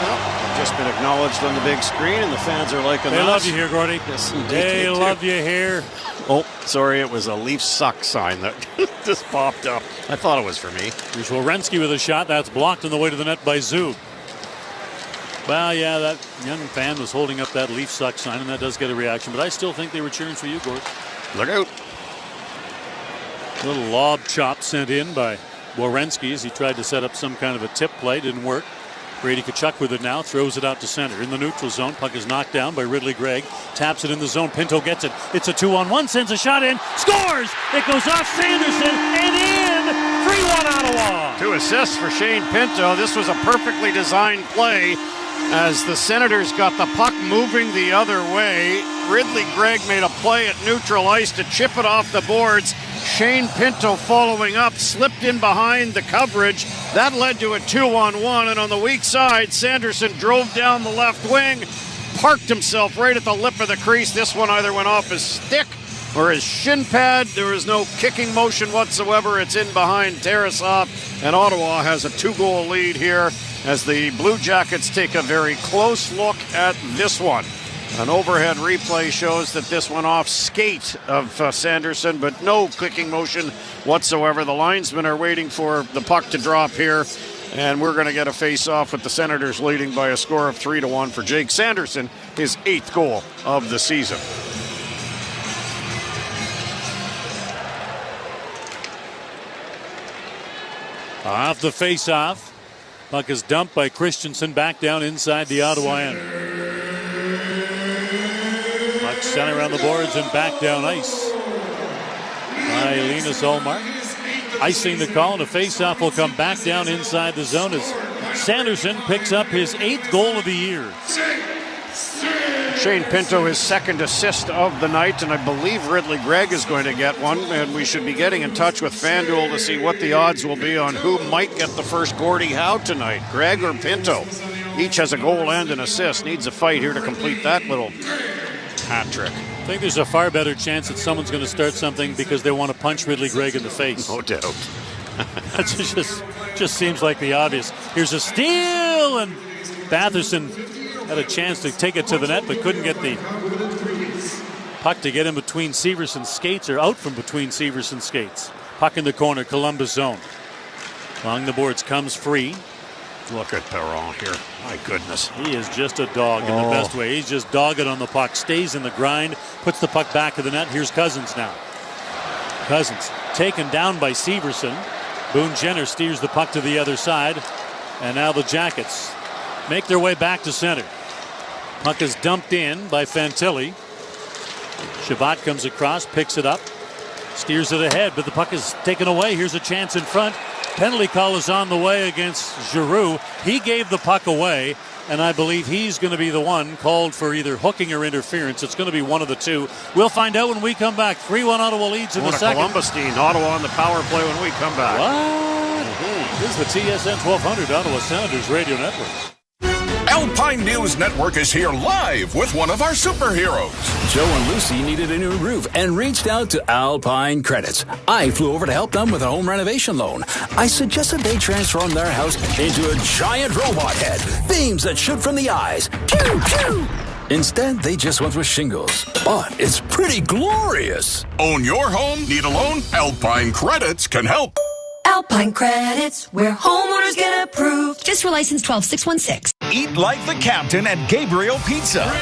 Well, just been acknowledged on the big screen, and the fans are liking that. They love you here, Gordy. Yes, they love you here. Oh, sorry, it was a Leaf suck sign that just popped up. I thought it was for me. Here's Werenski with a shot. That's blocked on the way to the net by Zub. Well, yeah, that young fan was holding up that Leaf suck sign, and that does get a reaction. But I still think they were cheering for you, Gord. Look out. Little lob chop sent in by Werenski as he tried to set up some kind of a tip play. Didn't work. Brady Tkachuk with it now, throws it out to center. In the neutral zone, puck is knocked down by Ridley Gregg. Taps it in the zone, Pinto gets it. It's a 2-on-1, sends a shot in, scores! It goes off Sanderson and in! 3-1 Ottawa! 2 assists for Shane Pinto. This was a perfectly designed play as the Senators got the puck moving the other way. Ridley Gregg made a play at neutral ice to chip it off the boards. Shane Pinto following up, slipped in behind the coverage. That led to a 2-on-1, and on the weak side, Sanderson drove down the left wing, parked himself right at the lip of the crease. This one either went off his stick or his shin pad. There was no kicking motion whatsoever. It's in behind Tarasov, and Ottawa has a 2-goal lead here as the Blue Jackets take a very close look at this one. An overhead replay shows that this went off skate of Sanderson, but no kicking motion whatsoever. The linesmen are waiting for the puck to drop here, and we're going to get a face-off with the Senators leading by a score of 3-1 for Jake Sanderson, his 8th goal of the season. Off the face-off, puck is dumped by Christensen back down inside the Ottawa end. Center around the boards and back down ice by Linus Ullmark. Icing the call, and a face-off will come back down inside the zone as Sanderson picks up his 8th goal of the year. Shane Pinto, his 2nd assist of the night, and I believe Ridley Gregg is going to get one, and we should be getting in touch with FanDuel to see what the odds will be on who might get the first Gordie Howe tonight, Gregg or Pinto. Each has a goal and an assist. Needs a fight here to complete that little hat trick. I think there's a far better chance that someone's going to start something because they want to punch Ridley Gregg in the face. No doubt. That just seems like the obvious. Here's a steal, and Batherson had a chance to take it to the net, but couldn't get the puck to get in between Severson's skates, or out from between Severson's skates. Puck in the corner, Columbus zone. Along the boards, comes free. Look at Perron here. My goodness. He is just a dog in the best way. He's just dogged on the puck, stays in the grind, puts the puck back of the net. Here's Cousins now. Cousins taken down by Severson. Boone Jenner steers the puck to the other side. And now the Jackets make their way back to center. Puck is dumped in by Fantilli. Shabbat comes across, picks it up, steers it ahead, but the puck is taken away. Here's a chance in front. Penalty call is on the way against Giroux. He gave the puck away, and I believe he's going to be the one called for either hooking or interference. It's going to be one of the two. We'll find out when we come back. 3-1 Ottawa leads in the second. Columbus team, Ottawa on the power play when we come back. What? This is the TSN 1200 Ottawa Senators Radio Network. Alpine News Network is here live with one of our superheroes. Joe and Lucy needed a new roof and reached out to Alpine Credits. I flew over to help them with a home renovation loan. I suggested they transform their house into a giant robot head, beams that shoot from the eyes. Pew, pew. Instead, they just went with shingles. But it's pretty glorious. Own your home? Need a loan? Alpine Credits can help. Alpine Credits, where homeowners get approved. Fiscal license 12616. Eat like the captain at Gabriel Pizza.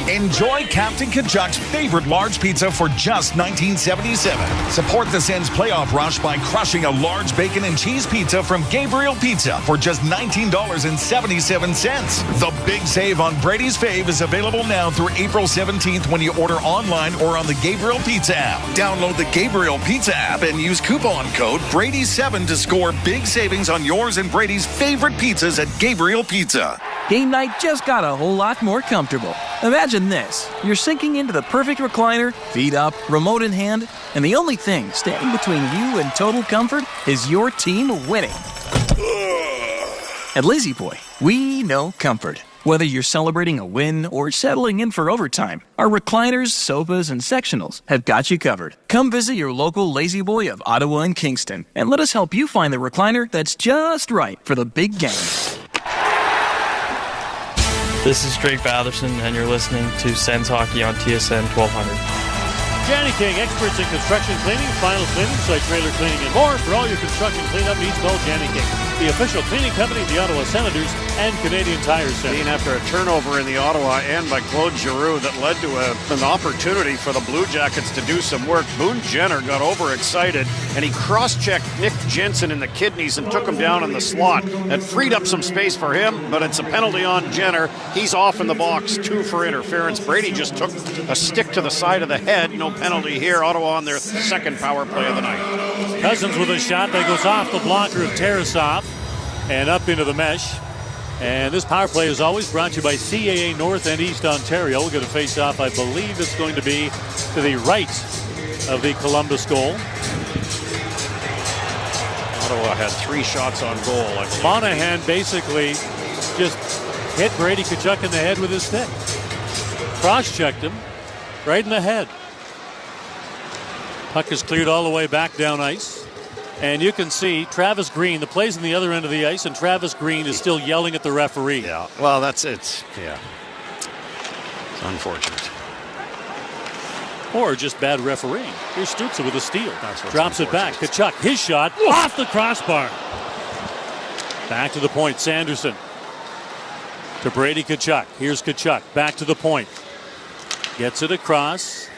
Enjoy Captain Kachuk's favorite large pizza for just $19.77. Support the Sens playoff rush by crushing a large bacon and cheese pizza from Gabriel Pizza for just $19.77. The big save on Brady's Fave is available now through April 17th when you order online or on the Gabriel Pizza app. Download the Gabriel Pizza app and use coupon code Brady7 to score big savings on yours and Brady's favorite pizzas at Gabriel Pizza. Game night just got a whole lot more comfortable. Imagine this. You're sinking into the perfect recliner, feet up, remote in hand, and the only thing standing between you and total comfort is your team winning. At Lazy Boy, we know comfort. Whether you're celebrating a win or settling in for overtime, our recliners, sofas, and sectionals have got you covered. Come visit your local Lazy Boy of Ottawa and Kingston, and let us help you find the recliner that's just right for the big game. This is Drake Batherson, and you're listening to Sens Hockey on TSN 1200. Janny King, experts in construction cleaning, final cleaning, site trailer cleaning, and more. For all your construction cleanup needs, call Janny King. the official cleaning company of the Ottawa Senators and Canadian Tire Center. Dean, after a turnover in the Ottawa end by Claude Giroux that led to an opportunity for the Blue Jackets to do some work, Boone Jenner got overexcited and he cross-checked Nick Jensen in the kidneys and took him down in the slot. That freed up some space for him, but it's a penalty on Jenner. He's off in the box, 2 for interference. Brady just took a stick to the side of the head. No penalty here. Ottawa on their second power play of the night. Cousins with a shot that goes off the blocker of Tarasov and up into the mesh. And this power play is always brought to you by CAA North and East Ontario. We'll get a face-off. I believe it's going to be to the right of the Columbus goal. Ottawa had 3 shots on goal. Monahan basically just hit Brady Tkachuk in the head with his stick. Cross-checked him right in the head. Puck is cleared all the way back down ice. And you can see Travis Green, the play's on the other end of the ice, and Travis Green is still yelling at the referee. Yeah, well, that's it. Yeah. It's unfortunate. Or just bad refereeing. Here's Stützle with a steal. Drops it back. Tkachuk, his shot, off the crossbar. Back to the point, Sanderson. To Brady Tkachuk. Here's Tkachuk, back to the point. Gets it across.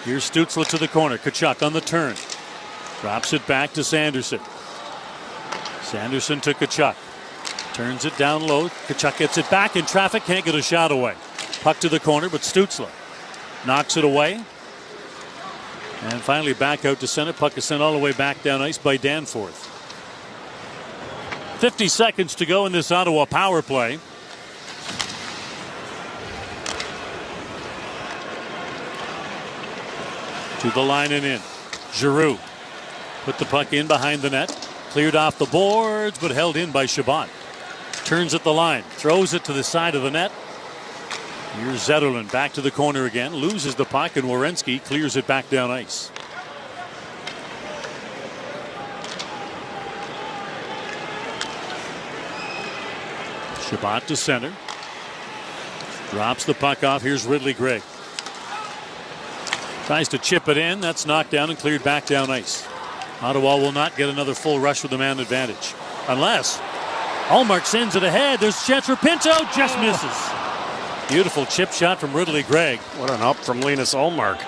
Here's Stützle to the corner. Tkachuk on the turn. Drops it back to Sanderson. Sanderson to Tkachuk. Turns it down low. Tkachuk gets it back in traffic. Can't get a shot away. Puck to the corner, but Stützle knocks it away. And finally back out to center. Puck is sent all the way back down ice by Danforth. 50 seconds to go in this Ottawa power play. To the line and in. Giroux put the puck in behind the net. Cleared off the boards, but held in by Chabot. Turns at the line. Throws it to the side of the net. Here's Zetterlund back to the corner again. Loses the puck, and Werenski clears it back down ice. Chabot to center. Drops the puck off. Here's Ridley Gregg. Tries to chip it in. That's knocked down and cleared back down ice. Ottawa will not get another full rush with the man advantage. Unless Ullmark sends it ahead. There's a chance for Pinto. Just misses. Beautiful chip shot from Ridley Gregg. What an up from Linus Ullmark.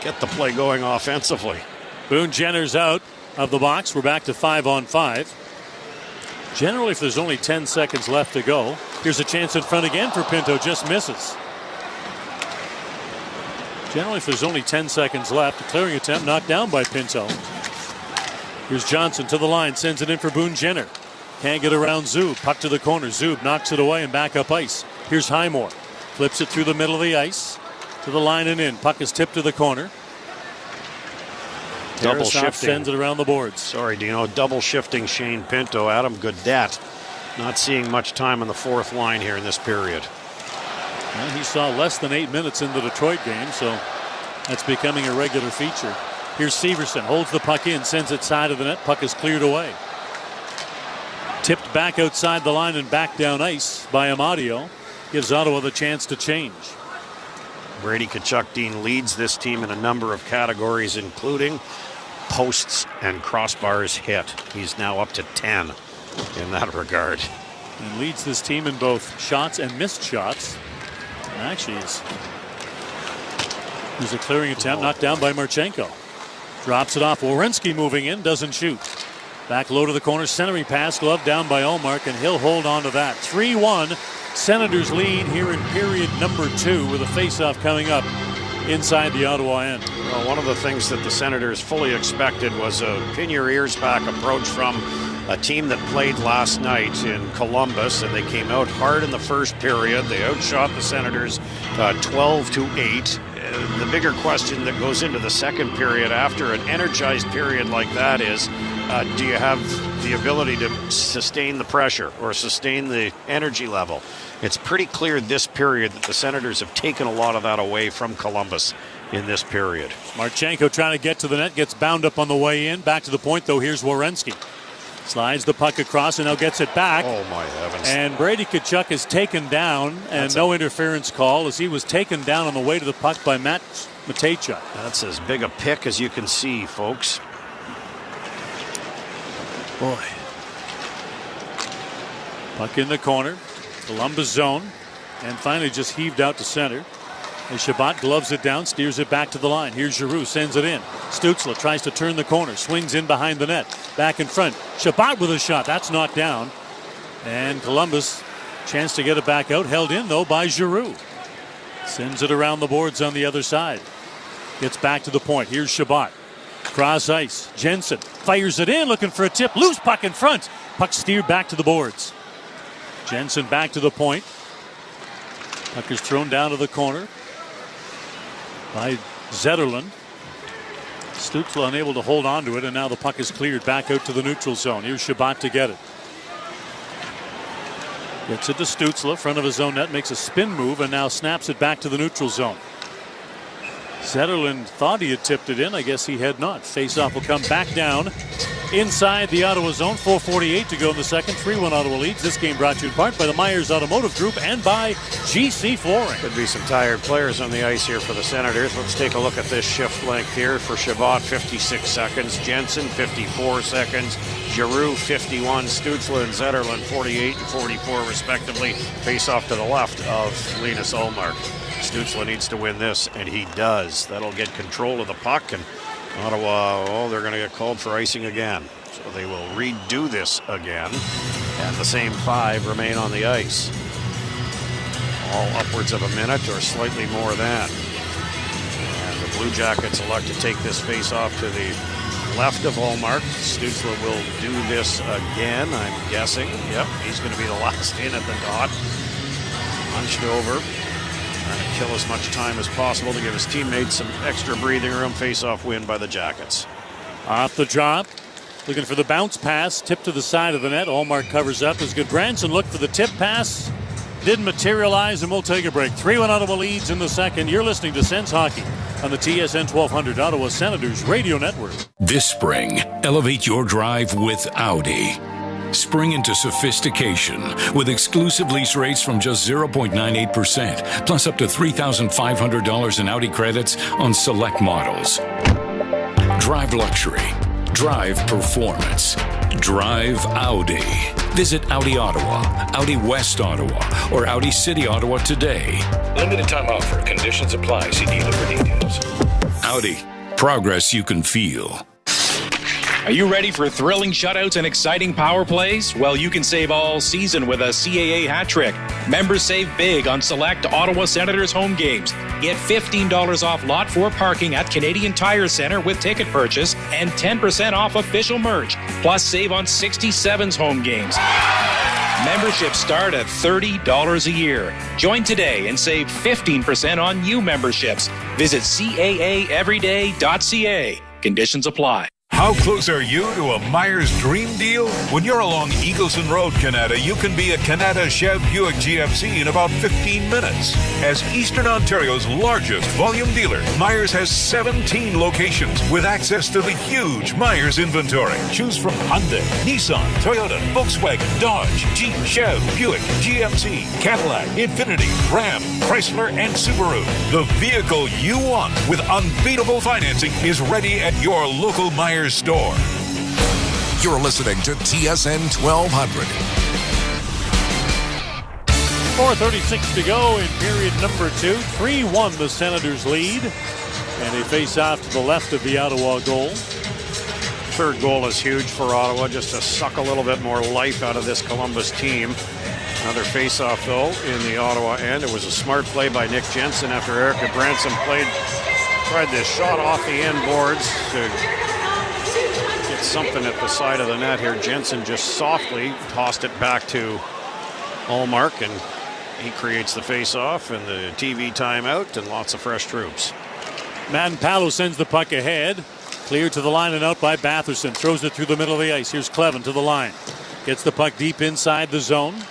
Get the play going offensively. Boone Jenner's out of the box. We're back to 5-on-5. Generally, if there's only 10 seconds left to go, here's a chance in front again for Pinto. Just misses. Generally, if there's only 10 seconds left, a clearing attempt knocked down by Pinto. Here's Johnson to the line, sends it in for Boone Jenner. Can't get around Zub. Puck to the corner. Zub knocks it away and back up ice. Here's Highmore. Flips it through the middle of the ice to the line and in. Puck is tipped to the corner. Double Tarasov shifting. sends it around the boards. Sorry, Dino. Double shifting Shane Pinto. Adam Gaudette not seeing much time on the fourth line here in this period. Well, he saw less than 8 minutes in the Detroit game, so that's becoming a regular feature. Here's Severson. Holds the puck in. Sends it side of the net. Puck is cleared away. Tipped back outside the line and back down ice by Amadio. Gives Ottawa the chance to change. Brady Tkachuk, Dean, leads this team in a number of categories, including posts and crossbars hit. He's now up to 10 in that regard. And leads this team in both shots and missed shots. And actually, there's a clearing attempt knocked down by Marchenko. Drops it off. Werenski moving in, doesn't shoot. Back low to the corner, centering pass, glove down by Ullmark, and he'll hold on to that. 3-1. Senators lead here in period number 2 with a face-off coming up inside the Ottawa end. Well, one of the things that the Senators fully expected was a pin-your-ears-back approach from a team that played last night in Columbus, and they came out hard in the first period. They outshot the Senators 12-8. The bigger question that goes into the second period after an energized period like that is, do you have the ability to sustain the pressure or sustain the energy level? It's pretty clear this period that the Senators have taken a lot of that away from Columbus in this period. Marchenko trying to get to the net, gets bound up on the way in. Back to the point, though. Here's Werenski. Slides the puck across and now gets it back. Oh, my heavens. And Brady Tkachuk is taken down, and no interference call as he was taken down on the way to the puck by Matt Matejchuk. That's as big a pick as you can see, folks. Boy. Puck in the corner. Columbus zone. And finally just heaved out to center. As Shabbat gloves it down, steers it back to the line. Here's Giroux, sends it in. Stützle tries to turn the corner, swings in behind the net. Back in front. Shabbat with a shot. That's knocked down. And Columbus, chance to get it back out. Held in, though, by Giroux. Sends it around the boards on the other side. Gets back to the point. Here's Shabbat. Cross ice. Jensen fires it in, looking for a tip. Loose puck in front. Puck steered back to the boards. Jensen back to the point. Puck is thrown down to the corner by Zetterlund. Stützle unable to hold on to it, and now the puck is cleared back out to the neutral zone. Here's Shabbat to get it. Gets it to Stützle, front of his own net, makes a spin move, and now snaps it back to the neutral zone. Zetterlund thought he had tipped it in. I guess he had not. Face-off will come back down inside the Ottawa zone. 4:48 to go in the second. 3-1 Ottawa leads. This game brought to you in part by the Myers Automotive Group and by GC Flooring. Could be some tired players on the ice here for the Senators. Let's take a look at this shift length here. For Shabbat, 56 seconds. Jensen, 54 seconds. Giroux, 51. Stützle and Zetterlund, 48 and 44 respectively. Face off to the left of Linus Ullmark. Stützle needs to win this, and he does. That'll get control of the puck, and Ottawa, they're going to get called for icing again. So they will redo this again, and the same 5 remain on the ice. All upwards of a minute or slightly more than. And the Blue Jackets elect to take this face-off to the left of Ullmark. Stützle will do this again, I'm guessing. Yep, he's going to be the last in at the dot. Hunched over. Trying to kill as much time as possible to give his teammates some extra breathing room. Face-off win by the Jackets. Off the drop. Looking for the bounce pass. Tip to the side of the net. Ullmark covers up as Goodbranson looked for the tip pass. Didn't materialize, and we'll take a break. 3-1 Ottawa leads in the second. You're listening to Sens Hockey on the TSN 1200 Ottawa Senators Radio Network. This spring, elevate your drive with Audi. Spring into sophistication with exclusive lease rates from just 0.98%, plus up to $3,500 in Audi credits on select models. Drive luxury. Drive performance. Drive Audi. Visit Audi Ottawa, Audi West Ottawa, or Audi City Ottawa today. Limited time offer. Conditions apply. See dealer for details. Audi. Progress you can feel. Are you ready for thrilling shutouts and exciting power plays? Well, you can save all season with a CAA hat trick. Members save big on select Ottawa Senators home games. Get $15 off Lot 4 parking at Canadian Tire Centre with ticket purchase and 10% off official merch. Plus, save on 67's home games. Memberships start at $30 a year. Join today and save 15% on new memberships. Visit CAAeveryday.ca. Conditions apply. How close are you to a Myers Dream Deal? When you're along Eagleson Road, Canada, you can be a Canada Chev Buick GMC in about 15 minutes. As Eastern Ontario's largest volume dealer, Myers has 17 locations with access to the huge Myers inventory. Choose from Hyundai, Nissan, Toyota, Volkswagen, Dodge, Jeep, Chev, Buick, GMC, Cadillac, Infiniti, Ram, Chrysler, and Subaru. The vehicle you want with unbeatable financing is ready at your local Myers store. You're listening to TSN 1200. 4:36 to go in period number 2. 3-1 the Senators lead. And they face off to the left of the Ottawa goal. Third goal is huge for Ottawa, just to suck a little bit more life out of this Columbus team. Another face-off, though, in the Ottawa end. It was a smart play by Nick Jensen after Eric Goodbranson tried this shot off the end boards to get something at the side of the net here. Jensen just softly tossed it back to Ullmark, and he creates the face-off and the TV timeout and lots of fresh troops. Matt Palo sends the puck ahead. Cleared to the line and out by Batherson. Throws it through the middle of the ice. Here's Clevin to the line. Gets the puck deep inside the zone.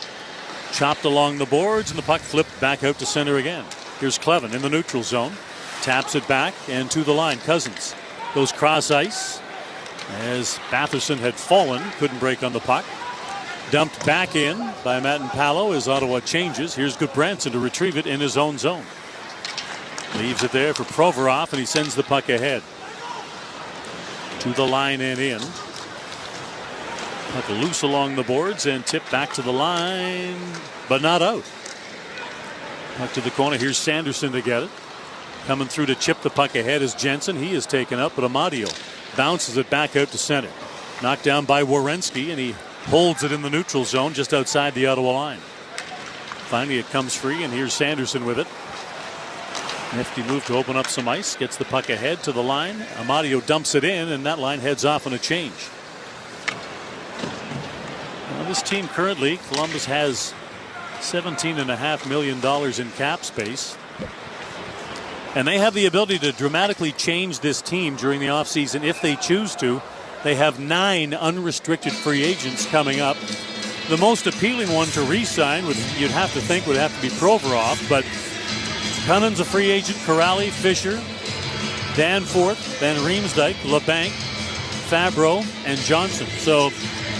Chopped along the boards, and the puck flipped back out to center again. Here's Clevin in the neutral zone. Taps it back and to the line. Cousins goes cross ice as Batherson had fallen. Couldn't break on the puck. Dumped back in by Matt Palo as Ottawa changes. Here's Goodbranson to retrieve it in his own zone. Leaves it there for Provorov, and he sends the puck ahead. To the line and in. Puck loose along the boards and tipped back to the line, but not out. Puck to the corner. Here's Sanderson to get it. Coming through to chip the puck ahead is Jensen. He is taken up, but Amadio bounces it back out to center. Knocked down by Werenski, and he holds it in the neutral zone just outside the Ottawa line. Finally, it comes free, and here's Sanderson with it. Nifty move to open up some ice. Gets the puck ahead to the line. Amadio dumps it in, and that line heads off on a change. Well, this team currently, Columbus has $17.5 million in cap space. And they have the ability to dramatically change this team during the offseason if they choose to. They have 9 unrestricted free agents coming up. The most appealing one to re-sign you'd have to think would have to be Provorov, but Cunning's a free agent, Corrali, Fisher, Danforth, Van Riemsdyk, LeBanc, Fabro, and Johnson. So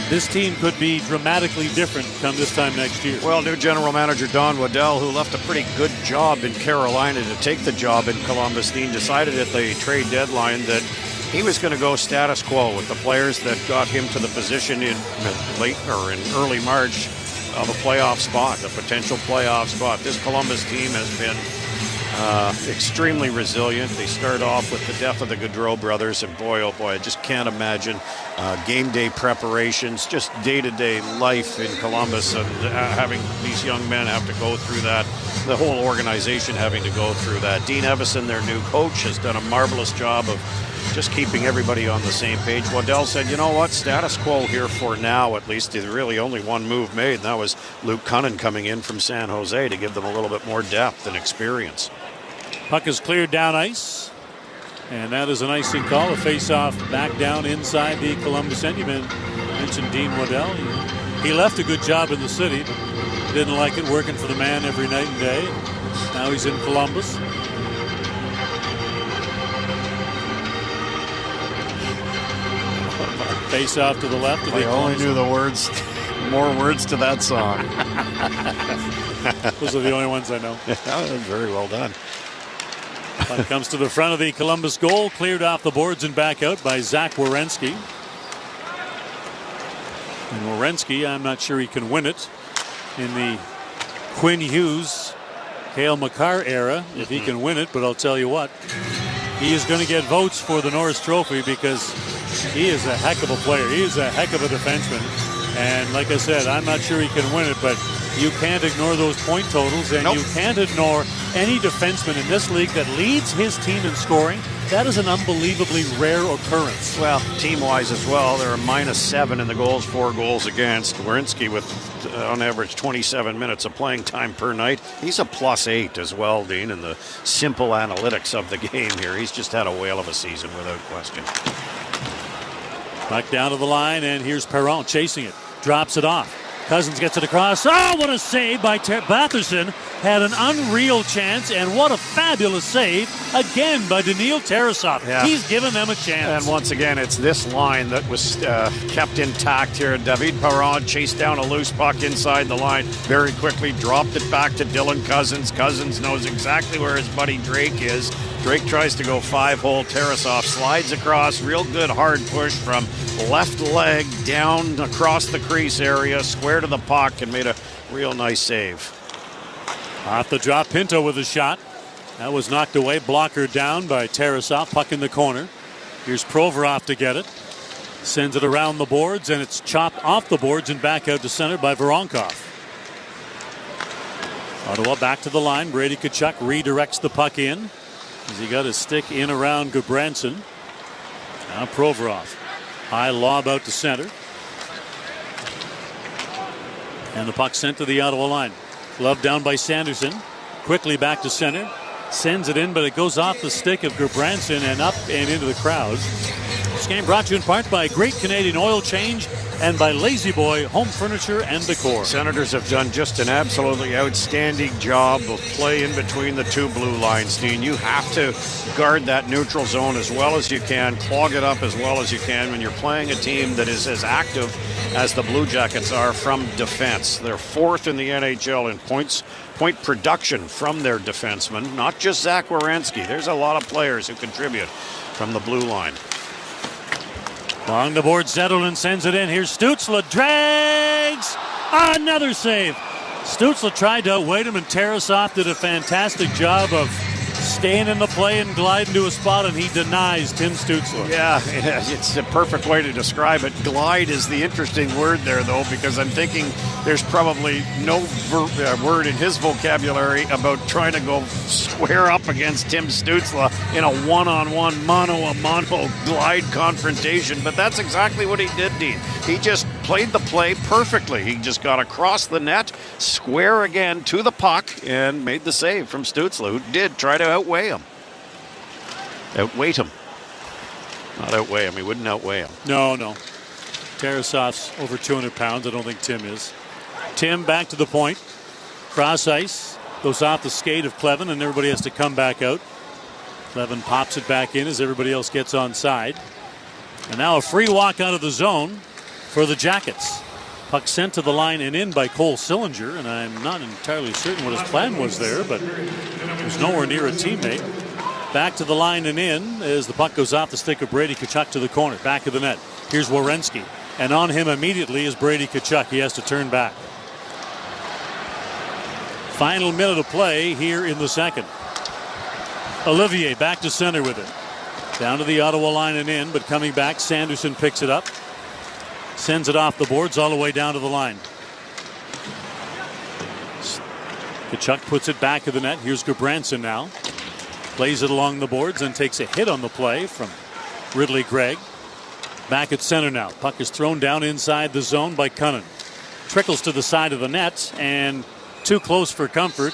this team could be dramatically different come this time next year. Well, new general manager Don Waddell, who left a pretty good job in Carolina to take the job in Columbus, Dean, decided at the trade deadline that he was going to go status quo with the players that got him to the position in early March of a playoff spot, a potential playoff spot. This Columbus team has been extremely resilient. They start off with the death of the Gaudreau brothers, and boy, oh boy, I just can't imagine game day preparations, just day-to-day life in Columbus, and having these young men have to go through that, the whole organization having to go through that. Dean Evison, their new coach, has done a marvelous job of just keeping everybody on the same page. Waddell said, you know what, status quo here for now, at least. There's really only one move made, and that was Luke Cunnin coming in from San Jose to give them a little bit more depth and experience. Puck is cleared down ice, and that is an icing call. A face-off back down inside the Columbus end. You mentioned Dean Waddell. He left a good job in the city, but didn't like it, working for the man every night and day. Now he's in Columbus. Face off to the left. I only knew the words, more words to that song. Those are the only ones I know. Very well done. Puck comes to the front of the Columbus goal, cleared off the boards and back out by Zach Werenski. And Werenski, I'm not sure he can win it in the Quinn Hughes, Cale Makar era, if he can win it, but I'll tell you what, he is going to get votes for the Norris Trophy because he is a heck of a player. He is a heck of a defenseman. And like I said, I'm not sure he can win it, but you can't ignore those point totals, and you can't ignore any defenseman in this league that leads his team in scoring. That is an unbelievably rare occurrence. Well, team-wise as well, they're a -7 in the goals, 4 goals against. Werenski with, on average, 27 minutes of playing time per night. He's a +8 as well, Dean, in the simple analytics of the game here. He's just had a whale of a season without question. Back down to the line, and here's Perron chasing it. Drops it off. Cousins gets it across. Oh, what a save by Batherson. Had an unreal chance, and what a fabulous save again by Daniil Tarasov. Yeah. He's given them a chance. And once again, it's this line that was kept intact here. David Perron chased down a loose puck inside the line. Very quickly dropped it back to Dylan Cousins. Cousins knows exactly where his buddy Drake is. Drake tries to go 5-hole. Tarasov slides across. Real good hard push from left leg down across the crease area, square to the puck, and made a real nice save. Off the drop, Pinto with a shot. That was knocked away, blocker down by Tarasov. Puck in the corner. Here's Provorov to get it. Sends it around the boards, and it's chopped off the boards and back out to center by Voronkov. Ottawa back to the line. Brady Tkachuk redirects the puck in as he got his stick in around Gudbranson. Now Provorov. High lob out to center. And the puck sent to the Ottawa line. Glove down by Sanderson. Quickly back to center. Sends it in, but it goes off the stick of Gudbranson and up and into the crowd. This game brought to you in part by Great Canadian Oil Change and by Lazy Boy Home Furniture and Decor. Senators have done just an absolutely outstanding job of play in between the two blue lines, Dean. You have to guard that neutral zone as well as you can, clog it up as well as you can when you're playing a team that is as active as the Blue Jackets are from defense. They're 4th in the NHL in point production from their defensemen, not just Zach Werenski. There's a lot of players who contribute from the blue line. Along the board, Zetterlund sends it in. Here's Stützle, drags another save. Stützle tried to outweight him, and Tarasov did a fantastic job of staying in the play and gliding to a spot, and he denies Tim Stützle. Yeah, it's a perfect way to describe it. Glide is the interesting word there, though, because I'm thinking there's probably no word in his vocabulary about trying to go square up against Tim Stützle in a one-on-one, mano-a-mano glide confrontation, but that's exactly what he did, Dean. He just played the play perfectly. He just got across the net, square again to the puck, and made the save from Stützle, who did try to outweigh him. Outweight him. Not outweigh him. He wouldn't outweigh him. No. Tarasov's over 200 pounds. I don't think Tim is. Tim back to the point. Cross ice. Goes off the skate of Clevin, and everybody has to come back out. Clevin pops it back in as everybody else gets on side. And now a free walk out of the zone for the Jackets. Puck sent to the line and in by Cole Sillinger, and I'm not entirely certain what his plan was there, but he was nowhere near a teammate. Back to the line and in as the puck goes off the stick of Brady Tkachuk to the corner. Back of the net. Here's Werenski. And on him immediately is Brady Tkachuk. He has to turn back. Final minute of play here in the second. Olivier back to center with it. Down to the Ottawa line and in, but coming back, Sanderson picks it up. Sends it off the boards all the way down to the line. Tkachuk puts it back of the net. Here's Gudbranson now. Plays it along the boards and takes a hit on the play from Ridley Gregg. Back at center now. Puck is thrown down inside the zone by Cunnin. Trickles to the side of the net and too close for comfort.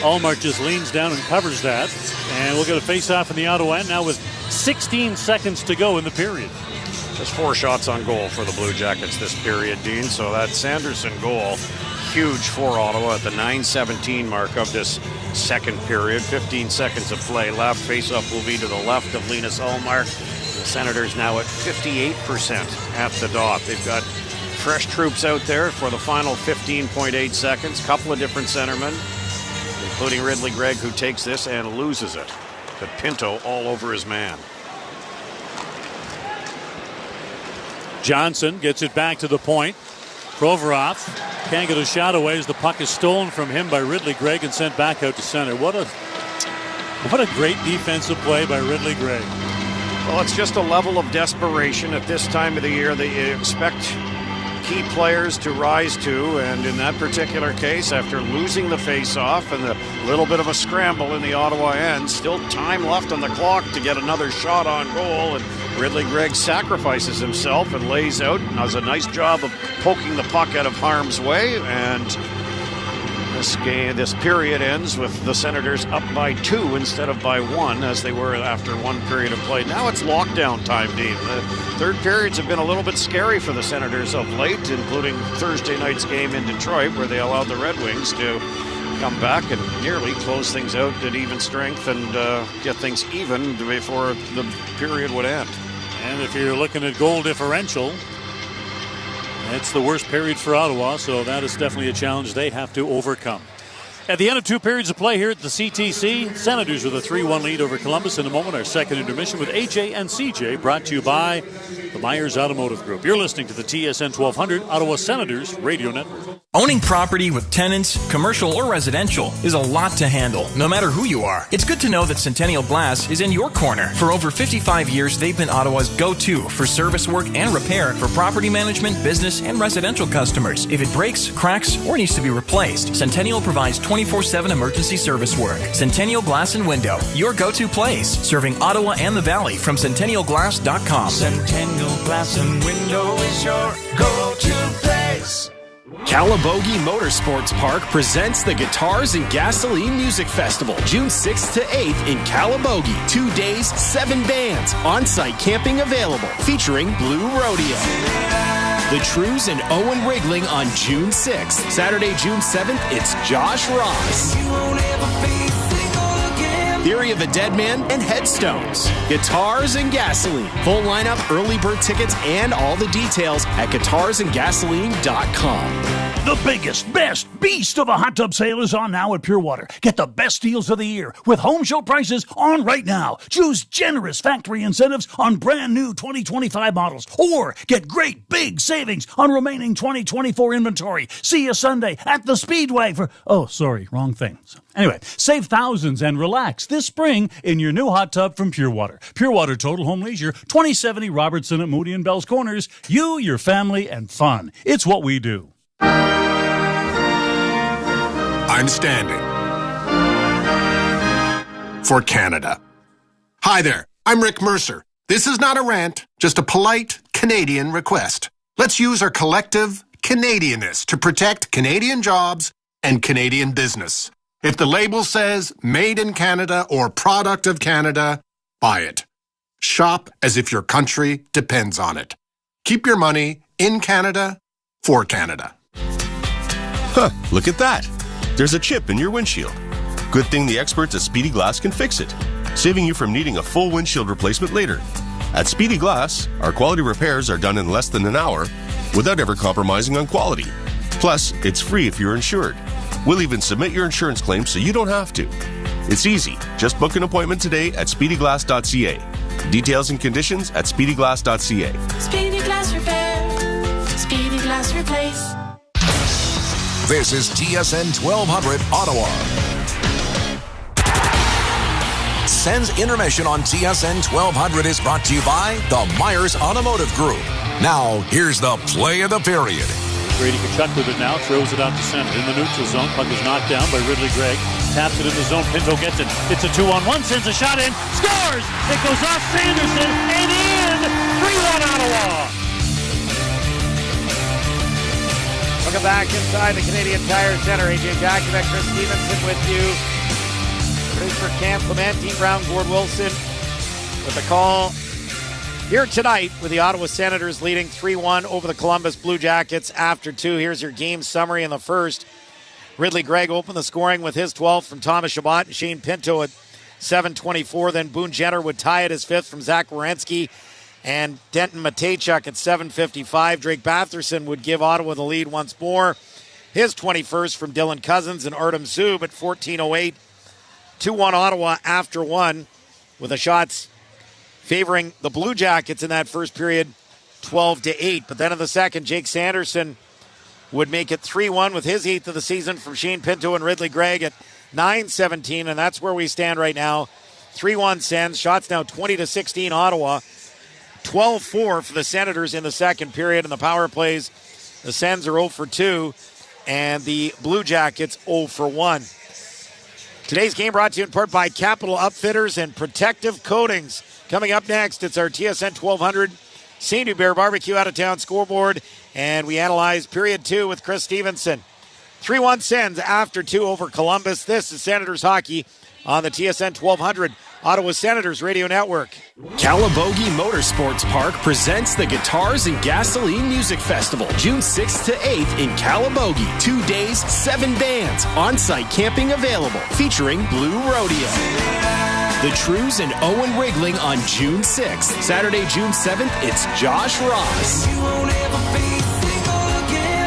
Allmark just leans down and covers that. And we'll get a face-off in the Ottawa end now with 16 seconds to go in the period. Just 4 shots on goal for the Blue Jackets this period, Dean. So that Sanderson goal, huge for Ottawa at the 9:17 mark of this second period. 15 seconds of play left. Face-off will be to the left of Linus Ullmark. The Senators now at 58% at the dot. They've got fresh troops out there for the final 15.8 seconds. Couple of different centermen, including Ridley Gregg, who takes this and loses it. But Pinto all over his man. Johnson gets it back to the point. Provorov can't get a shot away as the puck is stolen from him by Ridley Gregg and sent back out to center. What a great defensive play by Ridley Gregg. Well, it's just a level of desperation at this time of the year that you expect key players to rise to, and in that particular case, after losing the face-off and a little bit of a scramble in the Ottawa end, still time left on the clock to get another shot on goal, and Ridley Gregg sacrifices himself and lays out and does a nice job of poking the puck out of harm's way, and this period ends with the Senators up by 2 instead of by 1 as they were after one period of play. Now it's lockdown time, Dean. The third periods have been a little bit scary for the Senators of late, including Thursday night's game in Detroit where they allowed the Red Wings to come back and nearly close things out at even strength and get things even before the period would end. And if you're looking at goal differential, it's the worst period for Ottawa, so that is definitely a challenge they have to overcome. At the end of 2 periods of play here at the CTC, Senators with a 3-1 lead over Columbus. In a moment, our second intermission with AJ and CJ, brought to you by the Myers Automotive Group. You're listening to the TSN 1200 Ottawa Senators Radio Network. Owning property with tenants, commercial or residential, is a lot to handle, no matter who you are. It's good to know that Centennial Glass is in your corner. For over 55 years, they've been Ottawa's go-to for service work and repair for property management, business, and residential customers. If it breaks, cracks, or needs to be replaced, Centennial provides 24/7 emergency service work. Centennial Glass and Window, your go-to place, serving Ottawa and the Valley from centennialglass.com. Centennial Glass and Window is your go-to place. Calabogie Motorsports Park presents the Guitars and Gasoline Music Festival, June 6th to 8th in Calabogie. 2 days, 7 bands, on-site camping available, featuring Blue Rodeo. The Trues and Owen Rigling on June 6th. Saturday, June 7th, it's Josh Ross. Theory of a Dead Man, and Headstones. Guitars and Gasoline. Full lineup, early bird tickets, and all the details at guitarsandgasoline.com. The biggest, best beast of a hot tub sale is on now at Pure Water. Get the best deals of the year with home show prices on right now. Choose generous factory incentives on brand new 2025 models or get great big savings on remaining 2024 inventory. See you Sunday at the Speedway for... Oh, sorry, wrong thing. Anyway, save thousands and relax this spring in your new hot tub from Pure Water. Pure Water Total Home Leisure, 2070 Robertson at Moody and Bell's Corners. You, your family, and fun. It's what we do. I'm standing for Canada. Hi there, I'm Rick Mercer. This is not a rant, just a polite Canadian request. Let's use our collective Canadianness to protect Canadian jobs and Canadian business. If the label says made in Canada or product of Canada, buy it. Shop as if your country depends on it. Keep your money in Canada for Canada. Huh, look at that. There's a chip in your windshield. Good thing the experts at Speedy Glass can fix it, saving you from needing a full windshield replacement later. At Speedy Glass, our quality repairs are done in less than an hour without ever compromising on quality. Plus, it's free if you're insured. We'll even submit your insurance claim so you don't have to. It's easy. Just book an appointment today at speedyglass.ca. Details and conditions at speedyglass.ca. Speedy Glass Repair. Speedy Glass Replace. This is TSN 1200 Ottawa. Sens intermission on TSN 1200 is brought to you by the Myers Automotive Group. Now, here's the play of the period. Brady Tkachuk with it now, throws it out to center. In the neutral zone, puck is knocked down by Ridley Gregg. Taps it in the zone, Pinto gets it. It's a 2-on-1, sends a shot in, scores! It goes off Sanderson, and in! 3-1 Ottawa! Welcome back inside the Canadian Tire Center. AJ Jakovic, Chris Stevenson with you. Producer Cam Clement, Dean Brown, Gord Wilson with the call here tonight with the Ottawa Senators leading 3-1 over the Columbus Blue Jackets after 2. Here's your game summary in the first. Ridley Gregg opened the scoring with his 12th from Thomas Chabot and Shane Pinto at 7:24. Then Boone Jenner would tie it his 5th from Zach Werenski and Denton Matejchuk at 7:55. Drake Batherson would give Ottawa the lead once more. His 21st from Dylan Cousins and Artem Zub at 14:08. 2-1 Ottawa after 1 with the shots favoring the Blue Jackets in that first period, 12-8. But then in the second, Jake Sanderson would make it 3-1 with his 8th of the season from Shane Pinto and Ridley Gregg at 9:17, and that's where we stand right now. 3-1 Sens. Shots now 20-16 Ottawa. 12-4 for the Senators in the second period. In the power plays, the Sens are 0 for 2, and the Blue Jackets 0 for 1. Today's game brought to you in part by Capital Upfitters and Protective Coatings. Coming up next, it's our TSN 1200 St. Hubert Barbecue out-of-town scoreboard, and we analyze period 2 with Chris Stevenson. 3-1 Sens after 2 over Columbus. This is Senators hockey on the TSN 1200 Ottawa Senators Radio Network. Calabogie Motorsports Park presents the Guitars and Gasoline Music Festival, June 6th to 8th in Calabogie. 2 days, 7 bands, on-site camping available, featuring Blue Rodeo. The Trues and Owen Wriggling on June 6th. Saturday, June 7th, it's Josh Ross.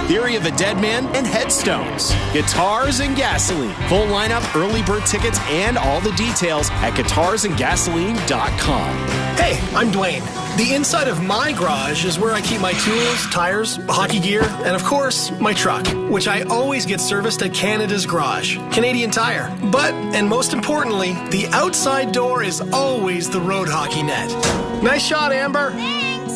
Theory of a Dead Man, and Headstones. Guitars and Gasoline. Full lineup, early bird tickets, and all the details at guitarsandgasoline.com. Hey, I'm Dwayne. The inside of my garage is where I keep my tools, tires, hockey gear, and of course, my truck, which I always get serviced at Canada's Garage, Canadian Tire. But, and most importantly, the outside door is always the road hockey net. Nice shot, Amber.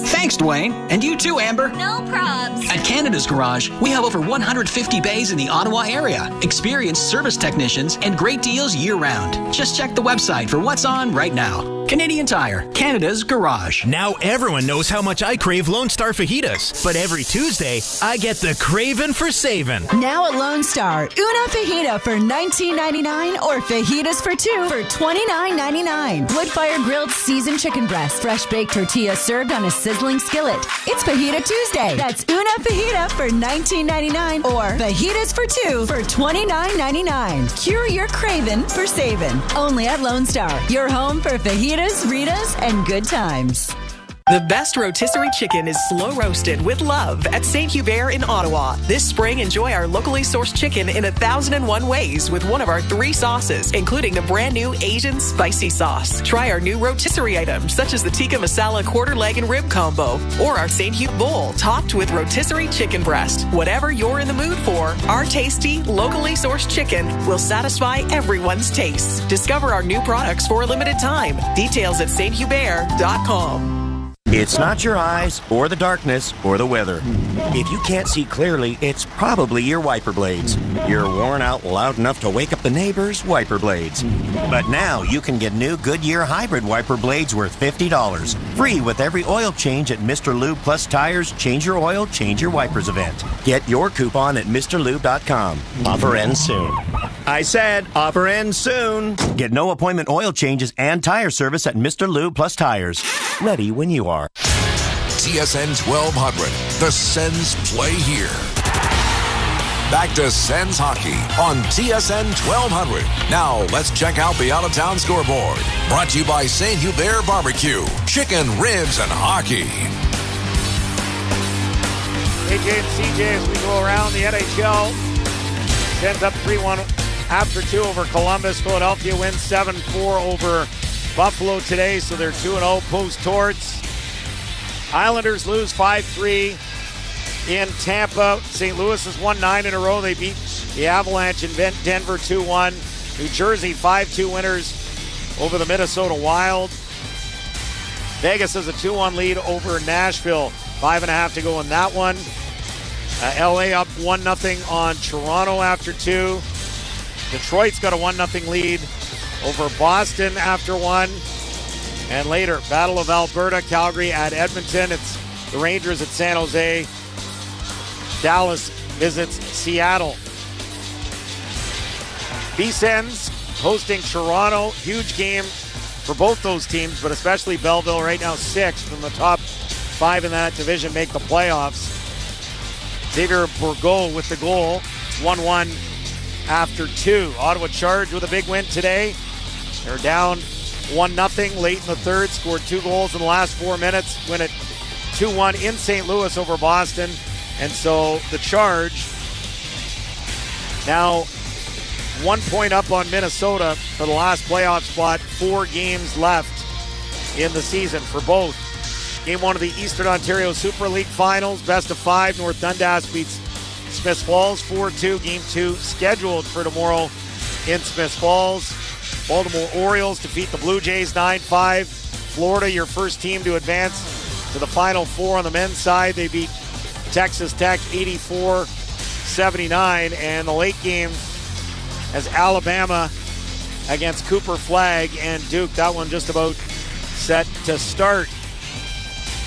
Thanks, Dwayne. And you too, Amber. No probs. At Canada's Garage, we have over 150 bays in the Ottawa area, experienced service technicians, and great deals year-round. Just check the website for what's on right now. Canadian Tire, Canada's Garage. Now everyone knows how much I crave Lone Star fajitas, but every Tuesday, I get the cravin' for savin'. Now at Lone Star, una fajita for $19.99 or fajitas for 2 for $29.99. Wood-fire grilled seasoned chicken breast, fresh baked tortillas served on a sizzling skillet. It's Fajita Tuesday. That's una fajita for $19.99 or fajitas for 2 for $29.99. Cure your craving for saving. Only at Lone Star, your home for fajitas, Ritas, and good times. The best rotisserie chicken is slow roasted with love at St. Hubert in Ottawa. This spring, enjoy our locally sourced chicken in 1,001 ways with one of our 3 sauces, including the brand new Asian spicy sauce. Try our new rotisserie items, such as the tikka masala quarter leg and rib combo, or our St. Hubert bowl topped with rotisserie chicken breast. Whatever you're in the mood for, our tasty, locally sourced chicken will satisfy everyone's tastes. Discover our new products for a limited time. Details at sthubert.com. It's not your eyes, or the darkness, or the weather. If you can't see clearly, it's probably your wiper blades. You're worn out loud enough to wake up the neighbors' wiper blades. But now you can get new Goodyear hybrid wiper blades worth $50. Free with every oil change at Mr. Lube Plus Tires Change Your Oil, Change Your Wipers event. Get your coupon at MrLube.com. Offer ends soon. I said, offer ends soon. Get no appointment oil changes and tire service at Mr. Lube Plus Tires. Ready when you are. TSN 1200. The Sens play here. Back to Sens hockey on TSN 1200. Now let's check out the out-of-town scoreboard. Brought to you by St. Hubert Barbecue. Chicken, ribs, and hockey. AJ and CJ as we go around the NHL. Sens up 3-1 after 2 over Columbus. Philadelphia wins 7-4 over Buffalo today, so they're 2-0 post-torts. Islanders lose 5-3 in Tampa. St. Louis has won 9 in a row. They beat the Avalanche in Denver 2-1. New Jersey 5-2 winners over the Minnesota Wild. Vegas has a 2-1 lead over Nashville. 5.5 to go in that one. LA up 1-0 on Toronto after 2. Detroit's got a 1-0 lead over Boston after 1. And later, Battle of Alberta, Calgary at Edmonton. It's the Rangers at San Jose. Dallas visits Seattle. B-Sens hosting Toronto. Huge game for both those teams, but especially Belleville right now 6th, and the top 5 in that division make the playoffs. Xavier Bourgault with the goal. It's 1-1 after 2. Ottawa charged with a big win today. They're down 1-0 late in the third. Scored 2 goals in the last 4 minutes. Win it 2-1 in St. Louis over Boston. And so the Charge now 1 point up on Minnesota for the last playoff spot. 4 games left in the season for both. Game 1 of the Eastern Ontario Super League Finals. Best of 5. North Dundas beats Smiths Falls 4-2. Game 2 scheduled for tomorrow in Smiths Falls. Baltimore Orioles defeat the Blue Jays 9-5. Florida, your first team to advance to the Final Four on the men's side. They beat Texas Tech 84-79. And the late game as Alabama against Cooper Flag and Duke. That one just about set to start.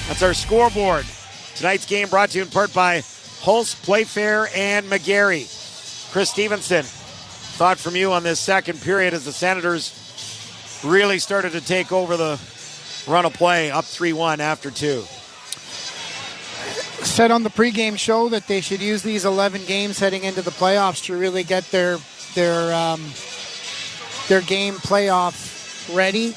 That's our scoreboard. Tonight's game brought to you in part by Hulse, Playfair, and McGarry. Chris Stevenson, thought from you on this second period as the Senators really started to take over the run of play, up 3-1 after 2. Said on the pregame show that they should use these 11 games heading into the playoffs to really get their game playoff ready.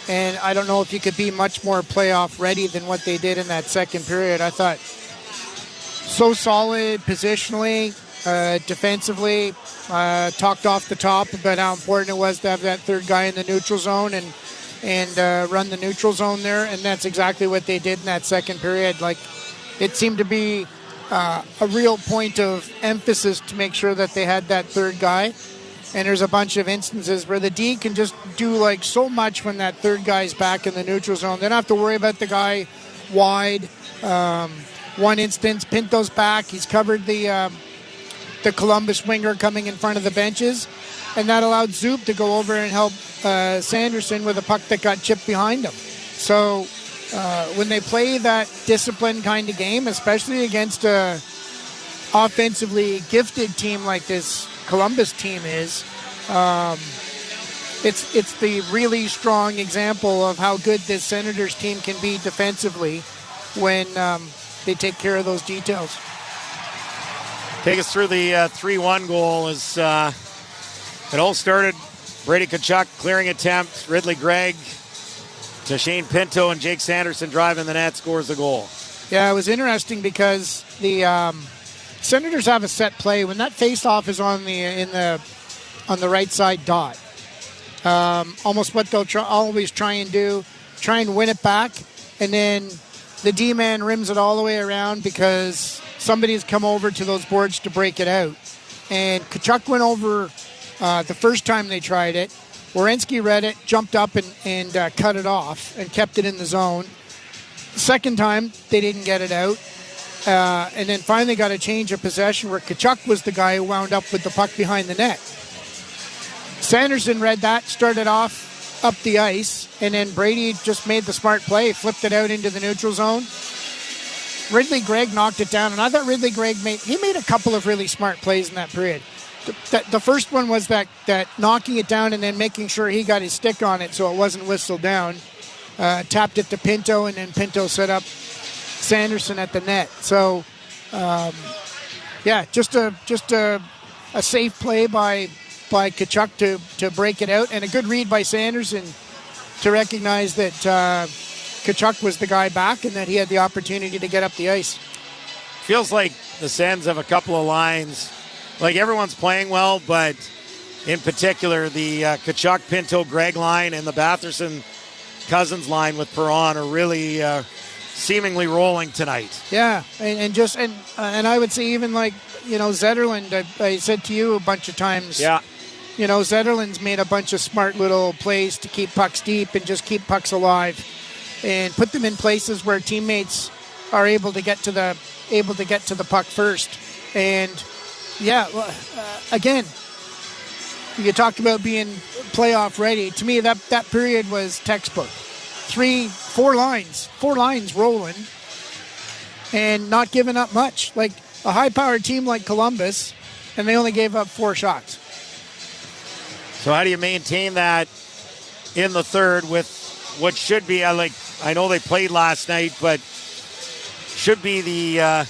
And I don't know if you could be much more playoff ready than what they did in that second period. I thought so solid positionally, defensively. Talked off the top about how important it was to have that third guy in the neutral zone and run the neutral zone there. And that's exactly what they did in that second period. Like, it seemed to be a real point of emphasis to make sure that they had that third guy. And there's a bunch of instances where the D can just do like so much when that third guy's back in the neutral zone. They don't have to worry about the guy wide. One instance, Pinto's back. He's covered the Columbus winger coming in front of the benches. And that allowed Zoop to go over and help Sanderson with a puck that got chipped behind him. So when they play that disciplined kind of game, especially against a offensively gifted team like this Columbus team is, it's the really strong example of how good this Senators team can be defensively when they take care of those details. Take us through the 3-1 goal as it all started. Brady Tkachuk clearing attempt. Ridley Gregg to Shane Pinto, and Jake Sanderson driving the net, scores the goal. Yeah, it was interesting because the Senators have a set play. When that face-off is on the right side dot, almost what they'll always try and do, try and win it back, and then the D-man rims it all the way around because somebody's come over to those boards to break it out. And Tkachuk went over the first time they tried it. Werenski read it, jumped up and cut it off and kept it in the zone. The second time, they didn't get it out. And then finally got a change of possession where Tkachuk was the guy who wound up with the puck behind the net. Sanderson read that, started off up the ice, and then Brady just made the smart play, flipped it out into the neutral zone. Ridley Gregg knocked it down, and I thought Ridley Gregg made a couple of really smart plays in that period. The first one was that knocking it down and then making sure he got his stick on it so it wasn't whistled down. Tapped it to Pinto, and then Pinto set up Sanderson at the net. So, just a safe play by Tkachuk to break it out, and a good read by Sanderson to recognize that Tkachuk was the guy back and that he had the opportunity to get up the ice. Feels like the Sens have a couple of lines. Like everyone's playing well, but in particular the Tkachuk, Pinto, Gregg line and the Batherson-Cousins line with Perron are really seemingly rolling tonight. Yeah, and I would say even like, Zetterlund, I said to you a bunch of times. Yeah. Zetterlund's made a bunch of smart little plays to keep pucks deep and just keep pucks alive and put them in places where teammates are able to get to the puck first. And again, you talked about being playoff ready. To me, that period was textbook. 4 lines rolling and not giving up much. Like a high-powered team like Columbus, and they only gave up 4 shots. So how do you maintain that in the third with what should be, I know they played last night, but should be the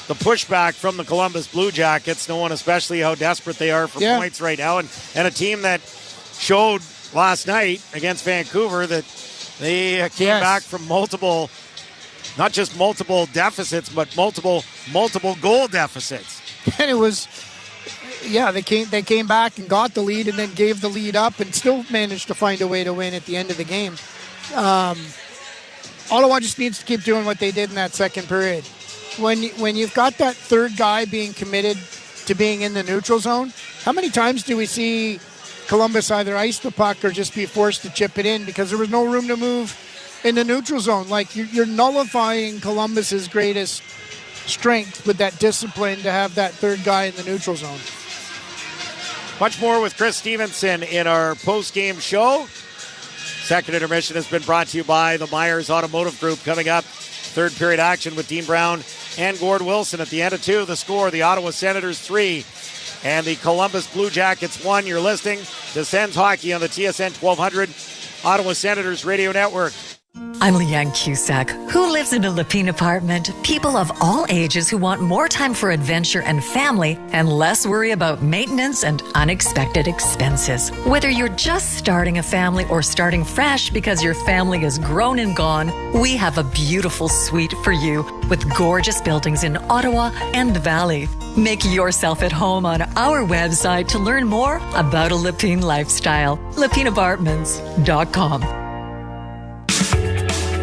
pushback from the Columbus Blue Jackets, knowing especially how desperate they are for points right now, and a team that showed last night against Vancouver that they came back from multiple, not just multiple deficits, but multiple goal deficits. And it was, they came back and got the lead and then gave the lead up and still managed to find a way to win at the end of the game. Ottawa just needs to keep doing what they did in that second period. When you've got that third guy being committed to being in the neutral zone, how many times do we see Columbus either ice the puck or just be forced to chip it in because there was no room to move in the neutral zone? Like you're nullifying Columbus's greatest strength with that discipline to have that third guy in the neutral zone. Much more with Chris Stevenson in our post-game show. Second intermission has been brought to you by the Myers Automotive Group. Coming up, third period action with Dean Brown and Gord Wilson. At the end of 2, the score, the Ottawa Senators 3 and the Columbus Blue Jackets 1. You're listening to Sens Hockey on the TSN 1200 Ottawa Senators Radio Network. I'm Leanne Cusack. Who lives in a Lepine apartment? People of all ages who want more time for adventure and family and less worry about maintenance and unexpected expenses. Whether you're just starting a family or starting fresh because your family is grown and gone, we have a beautiful suite for you with gorgeous buildings in Ottawa and the Valley. Make yourself at home on our website to learn more about a Lepine lifestyle. LepineApartments.com.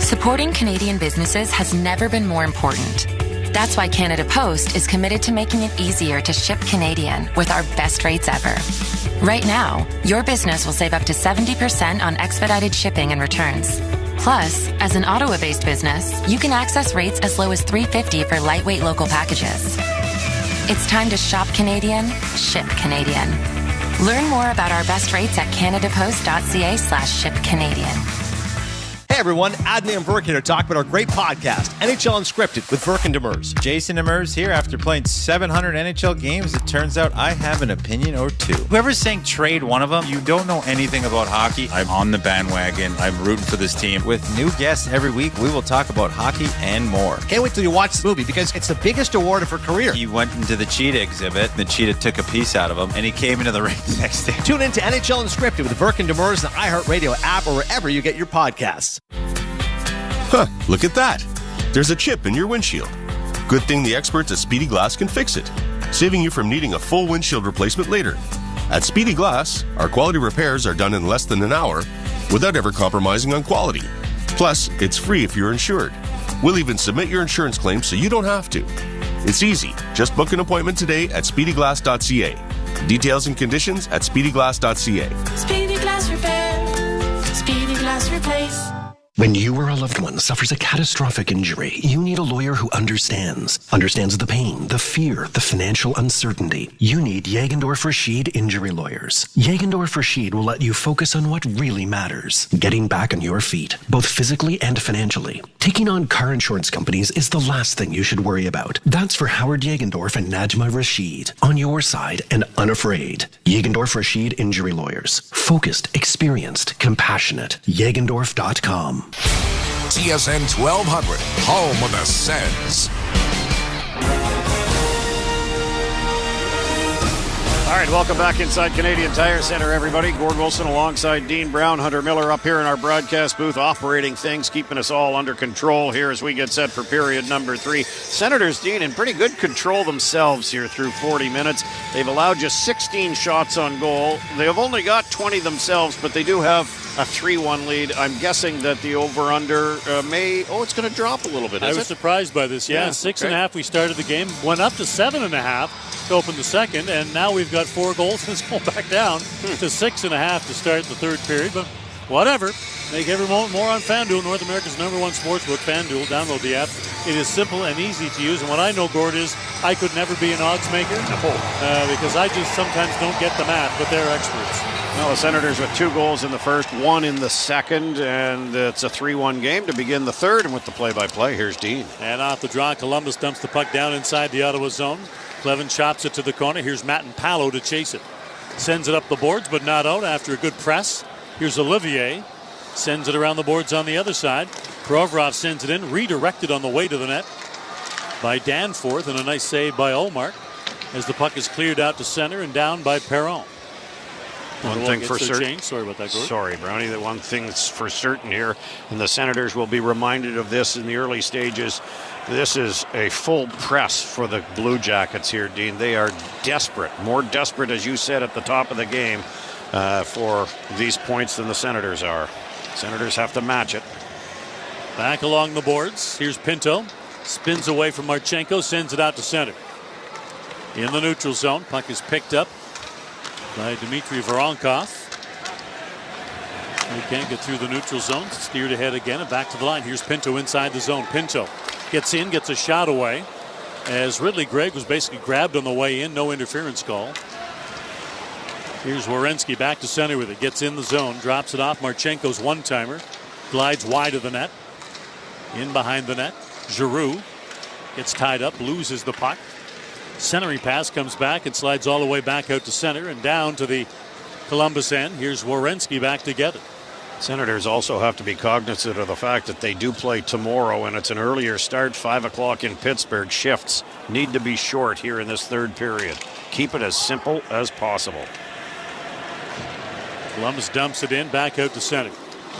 Supporting Canadian businesses has never been more important. That's why Canada Post is committed to making it easier to ship Canadian with our best rates ever. Right now, your business will save up to 70% on expedited shipping and returns. Plus, as an Ottawa-based business, you can access rates as low as $3.50 for lightweight local packages. It's time to shop Canadian, ship Canadian. Learn more about our best rates at canadapost.ca/shipcanadian. Hey everyone, Adney and Verk here to talk about our great podcast, NHL Unscripted with Verk and Demers. Jason Demers here. After playing 700 NHL games, it turns out I have an opinion or two. Whoever's saying trade one of them, you don't know anything about hockey. I'm on the bandwagon. I'm rooting for this team. With new guests every week, we will talk about hockey and more. Can't wait till you watch this movie because it's the biggest award of her career. He went into the cheetah exhibit. The cheetah took a piece out of him, and he came into the ring the next day. Tune in to NHL Unscripted with Verk and Demers, the iHeartRadio app, or wherever you get your podcasts. Huh, look at that. There's a chip in your windshield. Good thing the experts at Speedy Glass can fix it, saving you from needing a full windshield replacement later. At Speedy Glass, our quality repairs are done in less than an hour without ever compromising on quality. Plus, it's free if you're insured. We'll even submit your insurance claim so you don't have to. It's easy. Just book an appointment today at speedyglass.ca. Details and conditions at speedyglass.ca. Speedy Glass Repair. Speedy Glass Replace. When you or a loved one suffers a catastrophic injury, you need a lawyer who understands the pain, the fear, the financial uncertainty. You need Jagendorf Rashid Injury Lawyers. Jagendorf Rashid will let you focus on what really matters, getting back on your feet, both physically and financially. Taking on car insurance companies is the last thing you should worry about. That's for Howard Jagendorf and Najma Rashid. On your side and unafraid. Jagendorf Rashid Injury Lawyers. Focused, experienced, compassionate. Jagendorf.com. TSN 1200, home of the Sens. All right, welcome back inside Canadian Tire Center, everybody. Gord Wilson alongside Dean Brown, Hunter Miller up here in our broadcast booth, operating things, keeping us all under control here as we get set for period number 3. Senators, Dean, in pretty good control themselves here through 40 minutes. They've allowed just 16 shots on goal. They have only got 20 themselves, but they do have a 3-1 lead. I'm guessing that the over-under it's going to drop a little bit, I was surprised by this, yeah. 6.5 we started the game, went up to 7.5 to open the second, and now we've got 4 goals and it's going back down to 6.5 to start the third period, but whatever. Make every moment more on FanDuel, North America's #1 sportsbook. FanDuel, download the app. It is simple and easy to use, and what I know, Gord, is I could never be an odds maker because I just sometimes don't get the math, but they're experts. Well, the Senators with 2 goals in the first, 1 in the second, and it's a 3-1 game to begin the third. And with the play-by-play, here's Dean. And off the draw, Columbus dumps the puck down inside the Ottawa zone. Clevin chops it to the corner. Here's Matt and Palo to chase it. Sends it up the boards, but not out after a good press. Here's Olivier. Sends it around the boards on the other side. Provorov sends it in, redirected on the way to the net by Danforth, and a nice save by Ullmark as the puck is cleared out to center and down by Perron. One thing for certain. Sorry about that, Gord. Sorry, Brownie. The one thing that's for certain here, and the Senators will be reminded of this in the early stages, this is a full press for the Blue Jackets here, Dean. They are desperate, more desperate, as you said at the top of the game, for these points than the Senators are. Senators have to match it. Back along the boards. Here's Pinto. Spins away from Marchenko, sends it out to center. In the neutral zone, puck is picked up by Dmitry Voronkov. He can't get through the neutral zone. Steered ahead again and back to the line. Here's Pinto inside the zone. Pinto gets in, gets a shot away as Ridley Gregg was basically grabbed on the way in. No interference call. Here's Werenski back to center with it. Gets in the zone, drops it off Marchenko's one-timer. Glides wide of the net. In behind the net. Giroux gets tied up, loses the puck. Centering pass comes back and slides all the way back out to center and down to the Columbus end. Here's Werenski back to get it. Senators also have to be cognizant of the fact that they do play tomorrow, and it's an earlier start, 5 o'clock in Pittsburgh. Shifts need to be short here in this third period. Keep it as simple as possible. Columbus dumps it in, back out to center.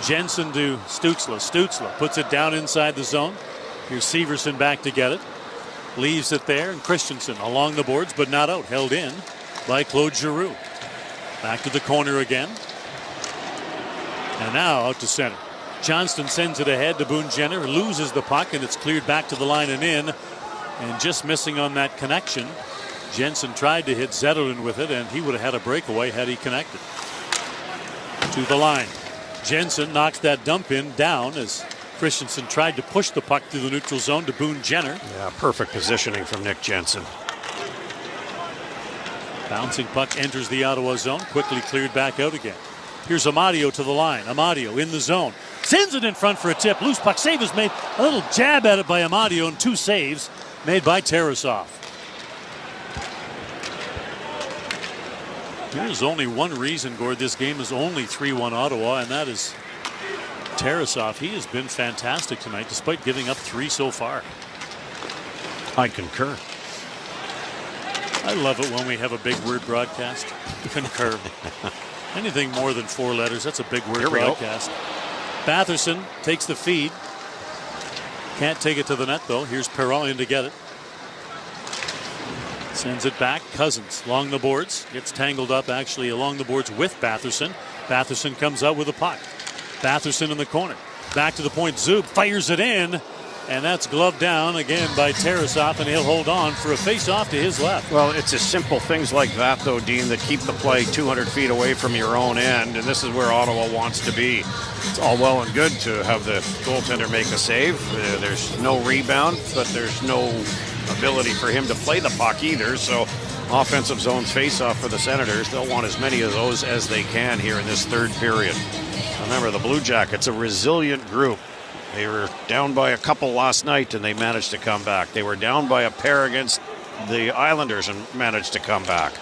Jensen to Stützle. Stützle puts it down inside the zone. Here's Severson back to get it. Leaves it there, and Christensen along the boards, but not out. Held in by Claude Giroux. Back to the corner again. And now out to center. Johnston sends it ahead to Boone Jenner. Loses the puck, and it's cleared back to the line and in. And just missing on that connection. Jensen tried to hit Zetterlund with it, and he would have had a breakaway had he connected. To the line. Jensen knocks that dump in down as Christensen tried to push the puck through the neutral zone to Boone Jenner. Yeah, perfect positioning from Nick Jensen. Bouncing puck enters the Ottawa zone, quickly cleared back out again. Here's Amadio to the line. Amadio in the zone. Sends it in front for a tip. Loose puck save is made. A little jab at it by Amadio, and 2 saves made by Tarasov. There's only one reason, Gord, this game is only 3-1 Ottawa, and that is Tarasov. He has been fantastic tonight, despite giving up 3 so far. I concur. I love it when we have a big word broadcast. Concur. Anything more than 4 letters, that's a big word broadcast. Batherson takes the feed. Can't take it to the net, though. Here's Perron in to get it. Sends it back. Cousins along the boards. Gets tangled up, actually, along the boards with Batherson. Batherson comes out with a puck. Batherson in the corner. Back to the point. Zub fires it in. And that's gloved down again by Tarasov, and he'll hold on for a face-off to his left. Well, it's just simple things like that, though, Dean, that keep the play 200 feet away from your own end, and this is where Ottawa wants to be. It's all well and good to have the goaltender make a save. There's no rebound, but there's no ability for him to play the puck either, so offensive zones face-off for the Senators. They'll want as many of those as they can here in this third period. Remember, the Blue Jackets, a resilient group. They were down by a couple last night, and they managed to come back. They were down by a pair against the Islanders and managed to come back.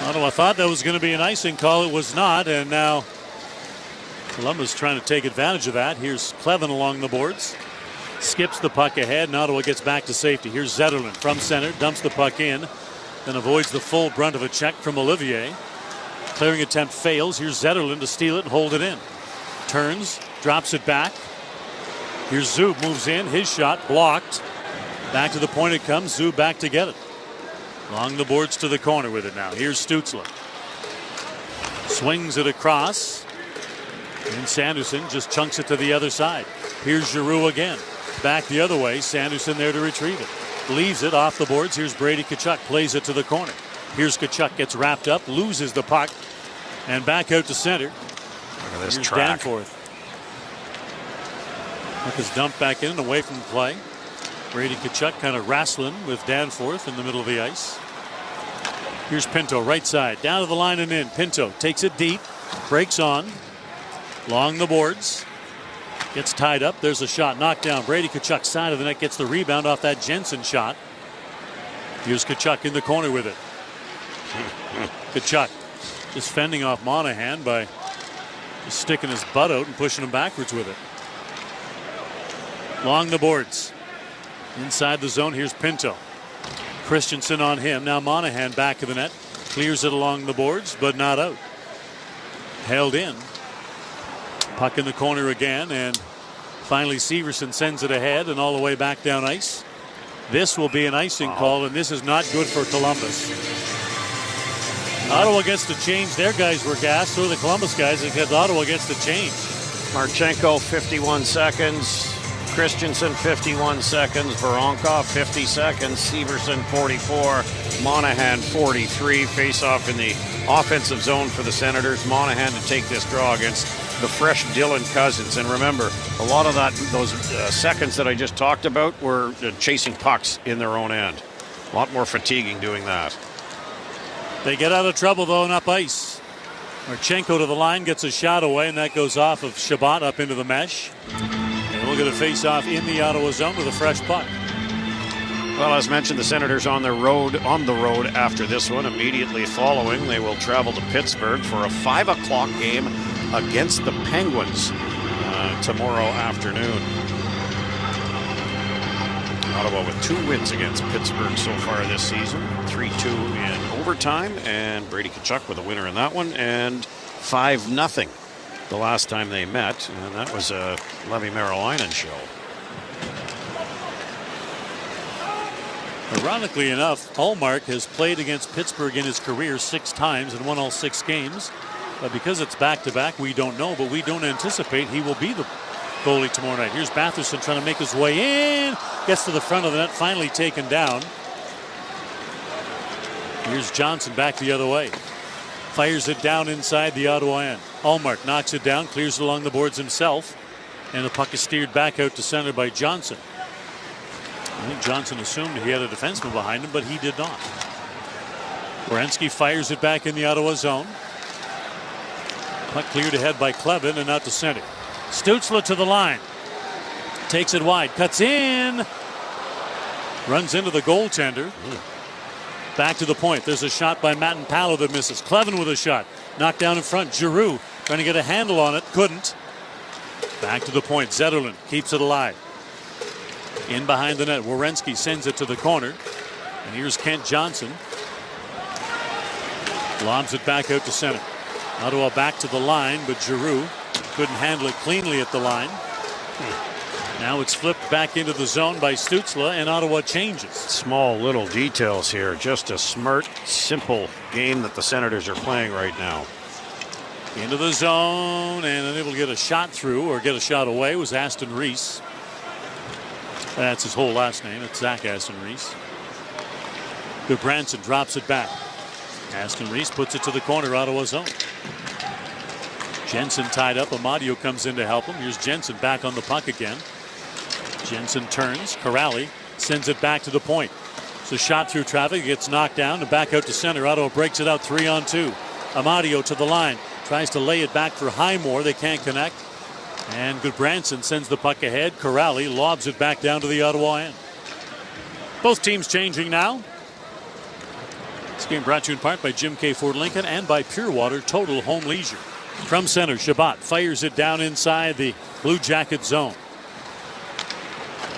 Ottawa thought that was going to be an icing call. It was not, and now Columbus trying to take advantage of that. Here's Clevin along the boards. Skips the puck ahead, and Ottawa gets back to safety. Here's Zetterlund from center, dumps the puck in, then avoids the full brunt of a check from Olivier. Clearing attempt fails. Here's Zetterlund to steal it and hold it in. Turns, drops it back. Here's Zub, moves in, his shot blocked. Back to the point it comes, Zub back to get it. Along the boards to the corner with it now. Here's Stützle. Swings it across. And Sanderson just chunks it to the other side. Here's Giroux again. Back the other way, Sanderson there to retrieve it. Leaves it off the boards. Here's Brady Tkachuk, plays it to the corner. Here's Tkachuk, gets wrapped up, loses the puck, and back out to center. Look at this Here's track. Danforth. Puck is dumped back in and away from the play. Brady Tkachuk kind of wrestling with Danforth in the middle of the ice. Here's Pinto, right side, down to the line and in. Pinto takes it deep, breaks on, along the boards, gets tied up. There's a shot, knocked down. Brady Tkachuk, side of the net, gets the rebound off that Jensen shot. Here's Tkachuk in the corner with it. Tkachuk just fending off Monahan by just sticking his butt out and pushing him backwards with it. Along the boards. Inside the zone, here's Pinto. Christensen on him. Now Monahan back of the net. Clears it along the boards, but not out. Held in. Puck in the corner again, and finally Severson sends it ahead and all the way back down ice. This will be an icing call, and this is not good for Columbus. Ottawa gets to change. Their guys were gassed, so the Columbus guys, because Ottawa gets to change. Marchenko, 51 seconds. Christensen, 51 seconds. Voronkov, 50 seconds. Severson, 44. Monahan, 43. Face-off in the offensive zone for the Senators. Monahan to take this draw against the fresh Dylan Cousins. And remember, a lot of those seconds that I just talked about were chasing pucks in their own end. A lot more fatiguing doing that. They get out of trouble, though, and up ice. Marchenko to the line, gets a shot away, and that goes off of Shabbat up into the mesh. And we'll get a face-off in the Ottawa zone with a fresh puck. Well, as mentioned, the Senators on the road after this one. Immediately following, they will travel to Pittsburgh for a 5 o'clock game against the Penguins tomorrow afternoon. Ottawa with 2 wins against Pittsburgh so far this season. 3-2 in overtime, and Brady Tkachuk with a winner in that one, and 5-0 the last time they met, and that was a Levi Marilainen show. Ironically enough, Hallmark has played against Pittsburgh in his career 6 times and won all 6 games. But because it's back-to-back, we don't know, but we don't anticipate he will be the goalie tomorrow night. Here's Batherson trying to make his way in. Gets to the front of the net, finally taken down. Here's Johnson back the other way. Fires it down inside the Ottawa end. Hallmark knocks it down, clears it along the boards himself. And the puck is steered back out to center by Johnson. I think Johnson assumed he had a defenseman behind him, but he did not. Werenski fires it back in the Ottawa zone. Puck cleared ahead by Clevin and out to center. Stützle to the line. Takes it wide. Cuts in. Runs into the goaltender. Back to the point. There's a shot by Matten Palo that misses. Clevin with a shot. Knocked down in front. Giroux trying to get a handle on it. Couldn't. Back to the point. Zetterlund keeps it alive. In behind the net. Werenski sends it to the corner. And here's Kent Johnson. Lobs it back out to center. Ottawa back to the line, but Giroux couldn't handle it cleanly at the line. Now it's flipped back into the zone by Stützle, and Ottawa changes. Small little details here. Just a smart, simple game that the Senators are playing right now. Into the zone, and unable to get a shot through or get a shot away was Aston Reese. That's his whole last name. It's Zach Aston Reese. Goodbranson drops it back. Aston Reese puts it to the corner, Ottawa zone. Jensen tied up. Amadio comes in to help him. Here's Jensen back on the puck again. Jensen turns. Corrali sends it back to the point. So shot through traffic, gets knocked down and back out to center. Ottawa breaks it out 3-on-2. Amadio to the line. Tries to lay it back for Highmore. They can't connect. And Goodbranson sends the puck ahead. Corrali lobs it back down to the Ottawa end. Both teams changing now. This game brought to you in part by Jim K. Ford Lincoln and by Pure Water Total Home Leisure. From center, Shabbat fires it down inside the Blue Jacket zone.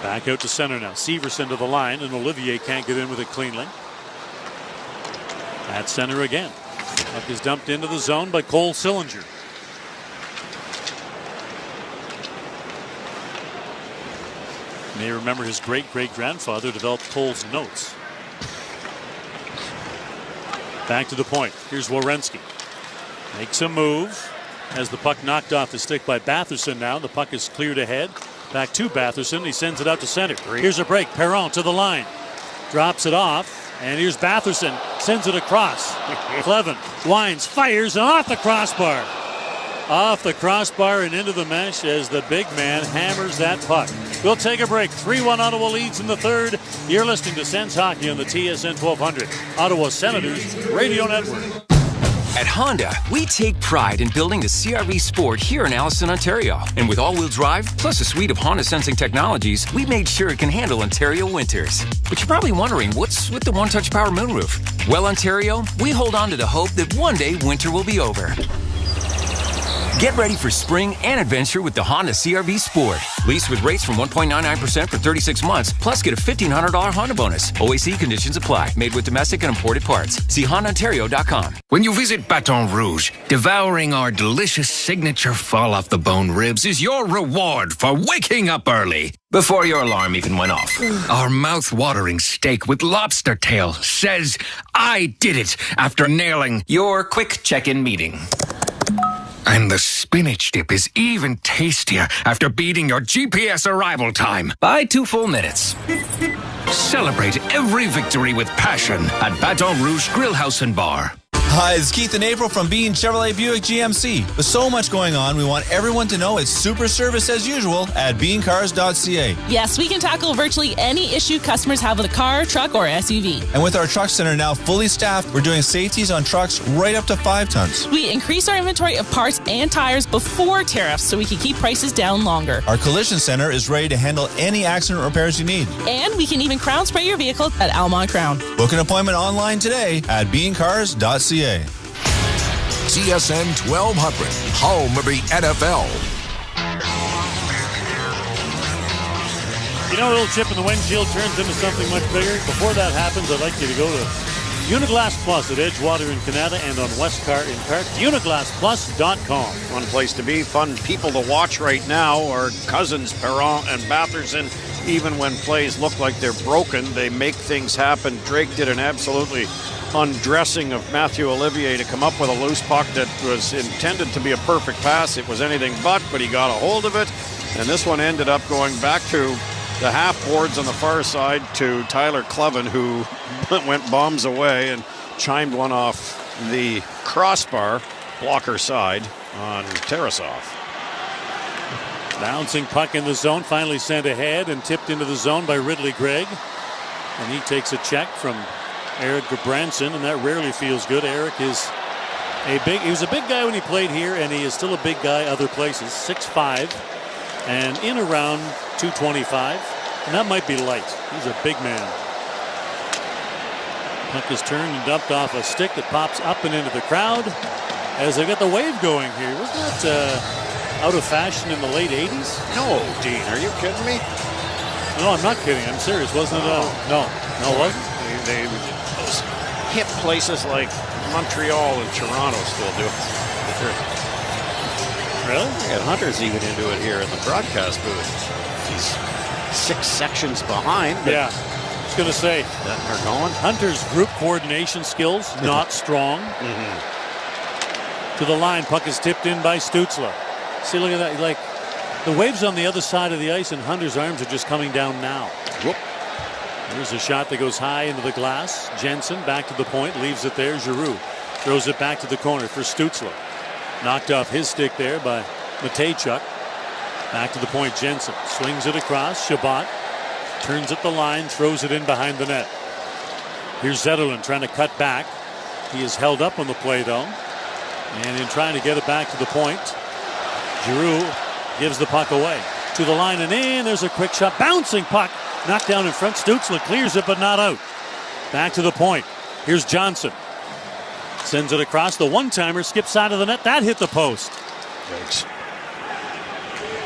Back out to center now. Severson to the line, and Olivier can't get in with it cleanly. At center again. Puck is dumped into the zone by Cole Sillinger. You may remember his great-great-grandfather developed Cole's notes. Back to the point. Here's Werenski. Makes a move. Has the puck knocked off the stick by Batherson now. The puck is cleared ahead. Back to Batherson. He sends it out to center. Here's a break. Perron to the line. Drops it off. And here's Batherson. Sends it across. Clevin winds, fires, and off the crossbar. Off the crossbar and into the mesh as the big man hammers that puck. We'll take a break. 3-1 Ottawa leads in the third. You're listening to Sens Hockey on the TSN 1200. Ottawa Senators Radio Network. At Honda, we take pride in building the CR-V Sport here in Alliston, Ontario. And with all-wheel drive, plus a suite of Honda sensing technologies, we made sure it can handle Ontario winters. But you're probably wondering, what's with the one-touch power moonroof? Well, Ontario, we hold on to the hope that one day winter will be over. Get ready for spring and adventure with the Honda CR-V Sport. Lease with rates from 1.99% for 36 months, plus get a $1,500 Honda bonus. OAC conditions apply. Made with domestic and imported parts. See HondaOntario.com. When you visit Baton Rouge, devouring our delicious signature fall-off-the-bone ribs is your reward for waking up early. Before your alarm even went off. Our mouth-watering steak with lobster tail says, I did it after nailing your quick check-in meeting. And the spinach dip is even tastier after beating your GPS arrival time by 2 full minutes. Celebrate every victory with passion at Baton Rouge Grill House and Bar. Hi, it's Keith and April from Bean Chevrolet Buick GMC. With so much going on, we want everyone to know it's super service as usual at beancars.ca. Yes, we can tackle virtually any issue customers have with a car, truck, or SUV. And with our truck center now fully staffed, we're doing safeties on trucks right up to 5 tons. We increased our inventory of parts and tires before tariffs so we can keep prices down longer. Our collision center is ready to handle any accident repairs you need. And we can even crown spray your vehicle at Almont Crown. Book an appointment online today at beancars.ca. TSN 1200, home of the NFL. You know, a little chip in the windshield turns into something much bigger. Before that happens, I'd like you to go to Uniglass Plus at Edgewater in Canada and on Westcar in Cart. UniglassPlus.com. Fun place to be, fun people to watch right now are Cousins, Perron, and Batherson. Even when plays look like they're broken, they make things happen. Drake did an absolutely undressing of Matthew Olivier to come up with a loose puck that was intended to be a perfect pass. It was anything but he got a hold of it. And this one ended up going back to the half boards on the far side to Tyler Clevin, who went bombs away and chimed one off the crossbar, blocker side, on Tarasov. Bouncing puck in the zone, finally sent ahead and tipped into the zone by Ridley Gregg. And he takes a check from Eric Goodbranson, and that rarely feels good. Eric is he was a big guy when he played here, and he is still a big guy other places. 6'5", and in around 225, and that might be light. He's a big man. Puck is turned and dumped off a stick that pops up and into the crowd as they got the wave going here. Wasn't that out of fashion in the late 80s? No, Dean, are you kidding me? No, I'm not kidding. I'm serious. Wasn't it? No, it wasn't. They those hip places like Montreal and Toronto still do it. Really? And Hunter's even into it here in the broadcast booth. He's 6 sections behind. Yeah, I was going to say. They're going. Hunter's group coordination skills, not strong. To the line, puck is tipped in by Stützle. See, look at that. Like, the waves on the other side of the ice, and Hunter's arms are just coming down now. Whoop. There's a shot that goes high into the glass. Jensen back to the point, leaves it there. Giroux throws it back to the corner for Stützle. Knocked off his stick there by Matejchuk. Back to the point, Jensen swings it across. Shabbat turns at the line, throws it in behind the net. Here's Zetterlund trying to cut back. He is held up on the play though. And in trying to get it back to the point, Giroux gives the puck away. To the line and in, there's a quick shot. Bouncing puck, knocked down in front. Stützle clears it but not out. Back to the point. Here's Johnson. Sends it across. The one-timer skips side of the net. That hit the post. Thanks.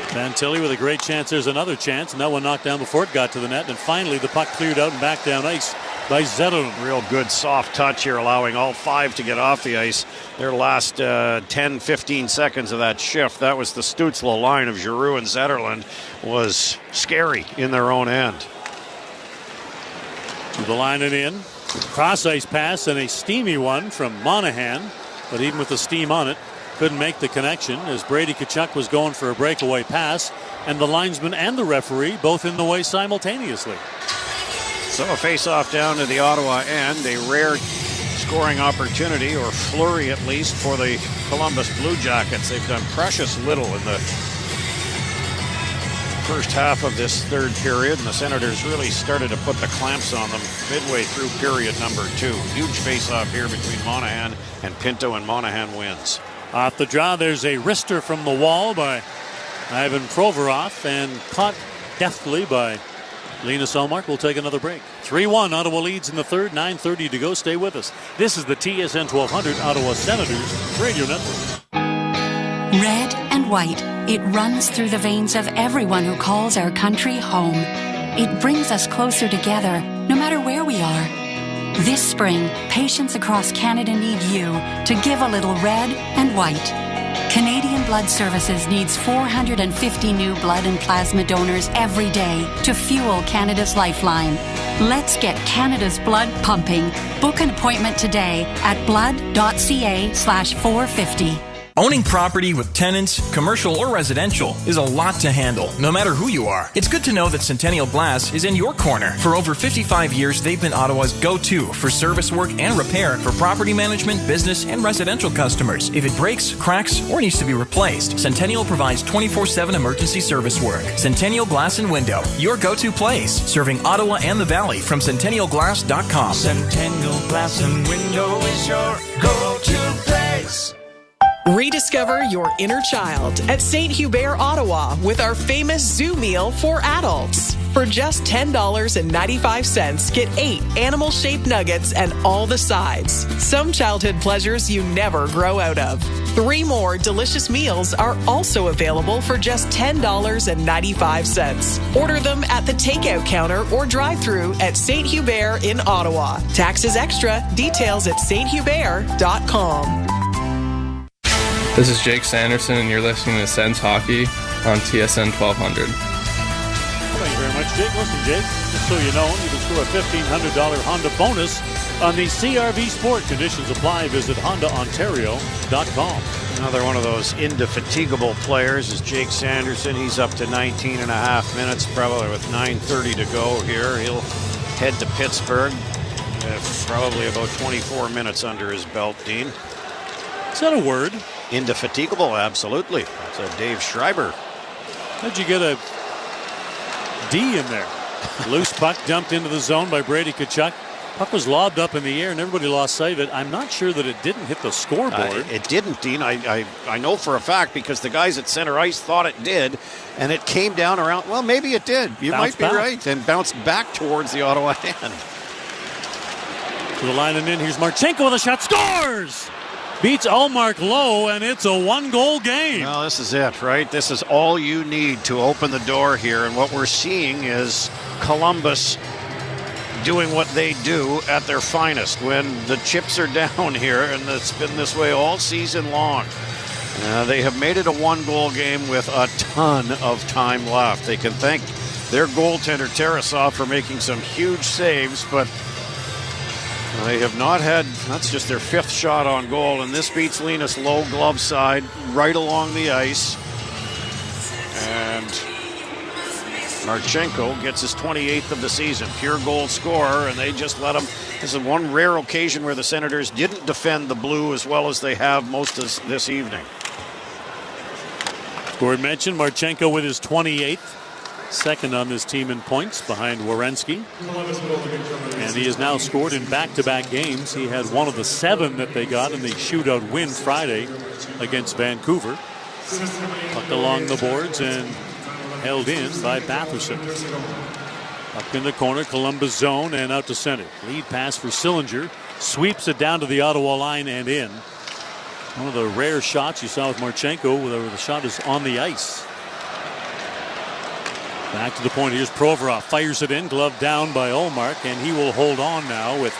Fantilli with a great chance. There's another chance. And that one knocked down before it got to the net. And finally the puck cleared out and back down ice by Zetterlund. Real good soft touch here, allowing all 5 to get off the ice. Their last 10-15 seconds of that shift, that was the Stützle line of Giroux and Zetterlund, was scary in their own end. To the line and in. Cross ice pass and a steamy one from Monahan. But even with the steam on it, couldn't make the connection as Brady Tkachuk was going for a breakaway pass. And the linesman and the referee both in the way simultaneously. So a face-off down to the Ottawa end. A rare scoring opportunity, or flurry at least, for the Columbus Blue Jackets. They've done precious little in the first half of this third period, and the Senators really started to put the clamps on them midway through period number 2. Huge face-off here between Monahan and Pinto, and Monahan wins. Off the draw, there's a wrister from the wall by Ivan Provorov and caught deftly by Linus Ullmark. We'll take another break. 3-1, Ottawa leads in the third, 9:30 to go. Stay with us. This is the TSN 1200 Ottawa Senators Radio Network. Red and white, it runs through the veins of everyone who calls our country home. It brings us closer together, no matter where we are. This spring, patients across Canada need you to give a little red and white. Canadian Blood Services needs 450 new blood and plasma donors every day to fuel Canada's lifeline. Let's get Canada's blood pumping. Book an appointment today at blood.ca/450. Owning property with tenants, commercial or residential, is a lot to handle, no matter who you are. It's good to know that Centennial Glass is in your corner. For over 55 years, they've been Ottawa's go-to for service work and repair for property management, business, and residential customers. If it breaks, cracks, or needs to be replaced, Centennial provides 24/7 emergency service work. Centennial Glass and Window, your go-to place, serving Ottawa and the Valley from centennialglass.com. Centennial Glass and Window is your go-to place. Rediscover your inner child at St. Hubert, Ottawa, with our famous zoo meal for adults. For just $10.95, get 8 animal-shaped nuggets and all the sides. Some childhood pleasures you never grow out of. 3 more delicious meals are also available for just $10.95. Order them at the takeout counter or drive-thru at St. Hubert in Ottawa. Taxes extra. Details at sthubert.com. This is Jake Sanderson, and you're listening to Sens Hockey on TSN 1200. Thank you very much, Jake. Listen, Jake, just so you know, you can score a $1,500 Honda bonus on the CRV Sport. Conditions apply. Visit HondaOntario.com. Another one of those indefatigable players is Jake Sanderson. He's up to 19 and a half minutes, probably with 9:30 to go here. He'll head to Pittsburgh. Probably about 24 minutes under his belt, Dean. Is that a word? Indefatigable, absolutely. That's a Dave Schreiber. How'd you get a D in there? Loose puck dumped into the zone by Brady Tkachuk. Puck was lobbed up in the air and everybody lost sight of it. I'm not sure that it didn't hit the scoreboard. It didn't, Dean. I know for a fact because the guys at center ice thought it did, and it came down around. Well, maybe it did. You might be right. And bounced back towards the Ottawa end. To the line and in. Here's Marchenko with a shot. Scores! Beats Ullmark low, and it's a 1-goal game. Well, this is it, right? This is all you need to open the door here. And what we're seeing is Columbus doing what they do at their finest when the chips are down here, and it's been this way all season long. They have made it a one-goal game with a ton of time left. They can thank their goaltender, Tarasov, for making some huge saves, but they have not had, that's just their 5th shot on goal, and this beats Linus low glove side right along the ice. And Marchenko gets his 28th of the season, pure goal scorer, and they just let him. This is one rare occasion where the Senators didn't defend the blue as well as they have most of this evening. Gord mentioned Marchenko with his 28th. Second on this team in points behind Werenski. And he has now scored in back-to-back games. He had one of the 7 that they got in the shootout win Friday against Vancouver. Puck along the boards and held in by Batherson. Up in the corner, Columbus zone and out to center. Lead pass for Sillinger. Sweeps it down to the Ottawa line and in. One of the rare shots you saw with Marchenko where the shot is on the ice. Back to the point. Here's Provorov. Fires it in. Glove down by Ullmark. And he will hold on now with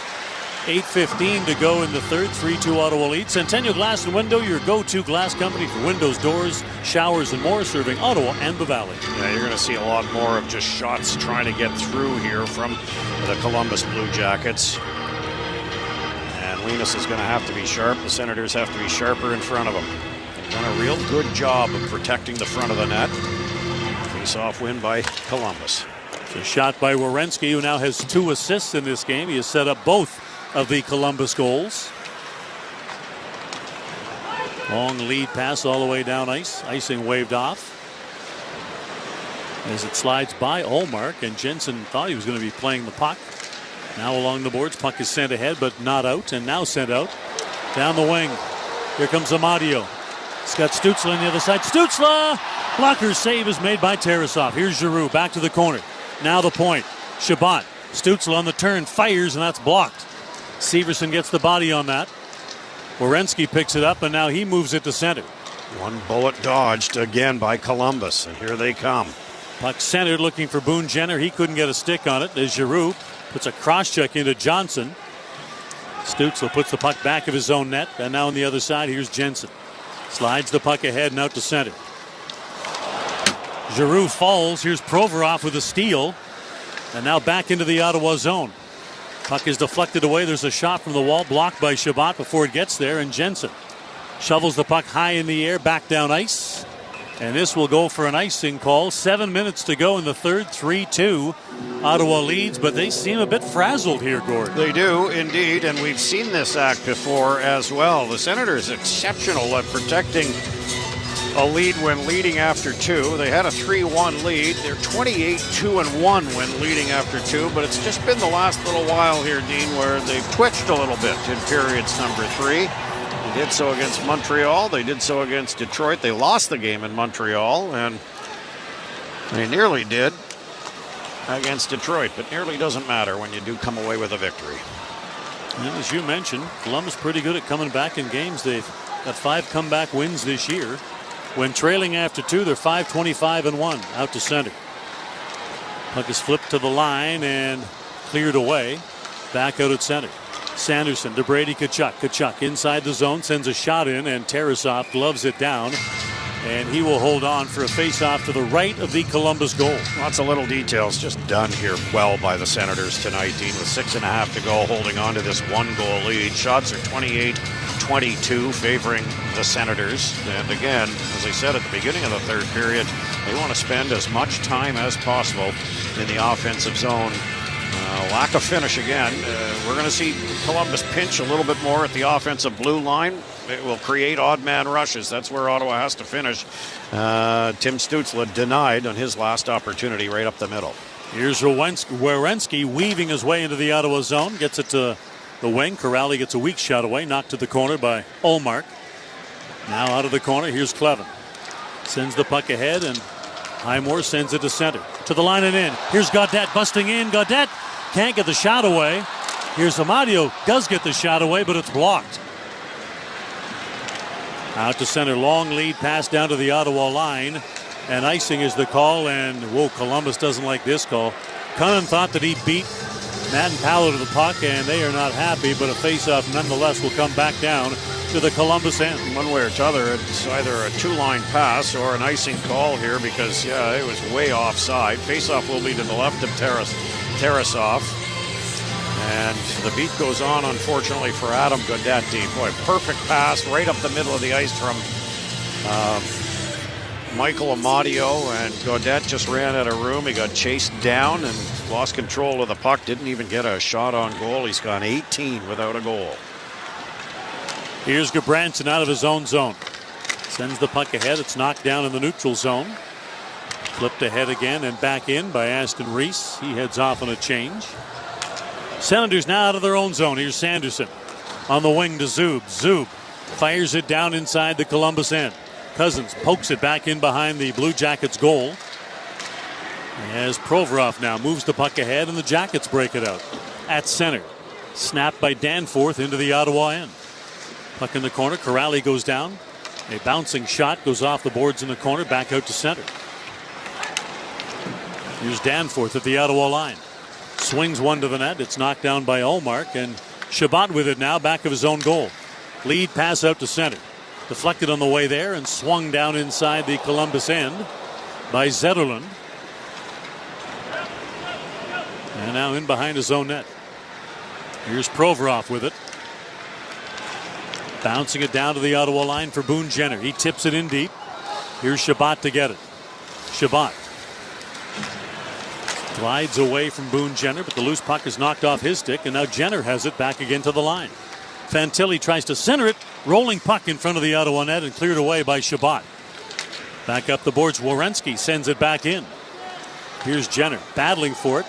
8:15 to go in the third. 3-2 Ottawa lead. Centennial Glass and Window, your go-to glass company for windows, doors, showers, and more, serving Ottawa and the Valley. Yeah, you're going to see a lot more of just shots trying to get through here from the Columbus Blue Jackets. And Linus is going to have to be sharp. The Senators have to be sharper in front of him. They've done a real good job of protecting the front of the net. Face-off win by Columbus. It's a shot by Werenski, who now has 2 assists in this game. He has set up both of the Columbus goals. Long lead pass all the way down ice. Icing waved off. As it slides by Ullmark, and Jensen thought he was going to be playing the puck. Now along the boards, puck is sent ahead, but not out, and now sent out. Down the wing. Here comes Amadio. It's got Stützle on the other side. Stützle! Blocker save is made by Tarasov. Here's Giroux back to the corner. Now the point. Chabot. Stützle on the turn. Fires, and that's blocked. Severson gets the body on that. Werenski picks it up, and now he moves it to center. One bullet dodged again by Columbus, and here they come. Puck centered, looking for Boone Jenner. He couldn't get a stick on it as Giroux puts a cross-check into Johnson. Stützle puts the puck back of his own net, and now on the other side, here's Jensen. Slides the puck ahead and out to center. Giroux falls. Here's Provorov with a steal. And now back into the Ottawa zone. Puck is deflected away. There's a shot from the wall blocked by Chabot before it gets there. And Jensen shovels the puck high in the air back down ice. And this will go for an icing call. 7 minutes to go in the third. 3-2. Ottawa leads, but they seem a bit frazzled here, Gord. They do, indeed, and we've seen this act before as well. The Senators exceptional at protecting a lead when leading after 2. They had a 3-1 lead. They're 28-2-1 when leading after 2, but it's just been the last little while here, Dean, where they've twitched a little bit in periods number 3. They did so against Montreal. They did so against Detroit. They lost the game in Montreal, and they nearly did against Detroit, but nearly doesn't matter when you do come away with a victory. And as you mentioned, Columbus pretty good at coming back in games. They've got 5 comeback wins this year. When trailing after 2, they're 5-25-1 out to center. Puck is flipped to the line and cleared away. Back out at center. Sanderson to Brady Tkachuk. Tkachuk inside the zone, sends a shot in, and Tarasov gloves it down. And he will hold on for a face-off to the right of the Columbus goal. Lots of little details just done here well by the Senators tonight, Dean, with 6.5 to go, holding on to this 1-goal lead. Shots are 28-22, favoring the Senators. And again, as I said at the beginning of the third period, they want to spend as much time as possible in the offensive zone. Lack of finish again. We're going to see Columbus pinch a little bit more at the offensive blue line. It will create odd man rushes. That's where Ottawa has to finish. Tim Stützle denied on his last opportunity right up the middle. Here's Werenski weaving his way into the Ottawa zone. Gets it to the wing. Corrali gets a weak shot away. Knocked to the corner by Ullmark. Now out of the corner. Here's Clevin. Sends the puck ahead, and Highmore sends it to center. To the line and in. Here's Gaudette busting in. Gaudette can't get the shot away. Here's Amadio. Does get the shot away, but it's blocked. Out to center. Long lead pass down to the Ottawa line. And icing is the call. And, whoa, Columbus doesn't like this call. Cunnin thought that he beat Madden Powell to the puck, and they are not happy. But a faceoff nonetheless will come back down to the Columbus end. One way or t'other, it's either a two-line pass or an icing call here because, it was way offside. Faceoff will be to the left of Tarasov. And the beat goes on, unfortunately, for Adam Gaudette. Boy, perfect pass right up the middle of the ice from Michael Amadio, and Gaudette just ran out of room. He got chased down and lost control of the puck. Didn't even get a shot on goal. He's gone 18 without a goal. Here's Gabranson out of his own zone. Sends the puck ahead. It's knocked down in the neutral zone. Flipped ahead again and back in by Aston Reese. He heads off on a change. Senators now out of their own zone. Here's Sanderson on the wing to Zub. Zub fires it down inside the Columbus end. Cousins pokes it back in behind the Blue Jackets goal. As Provorov now moves the puck ahead and the Jackets break it out. At center. Snapped by Danforth into the Ottawa end. Puck in the corner. Corrali goes down. A bouncing shot goes off the boards in the corner. Back out to center. Here's Danforth at the Ottawa line. Swings one to the net. It's knocked down by Ullmark. And Shabbat with it now. Back of his own goal. Lead pass out to center. Deflected on the way there and swung down inside the Columbus end by Zetterlund. And now in behind his own net. Here's Provorov with it. Bouncing it down to the Ottawa line for Boone Jenner. He tips it in deep. Here's Shabbat to get it. Shabbat glides away from Boone Jenner, but the loose puck is knocked off his stick, and now Jenner has it back again to the line. Fantilli tries to center it. Rolling puck in front of the Ottawa net and cleared away by Shabbat. Back up the boards. Werenski sends it back in. Here's Jenner battling for it.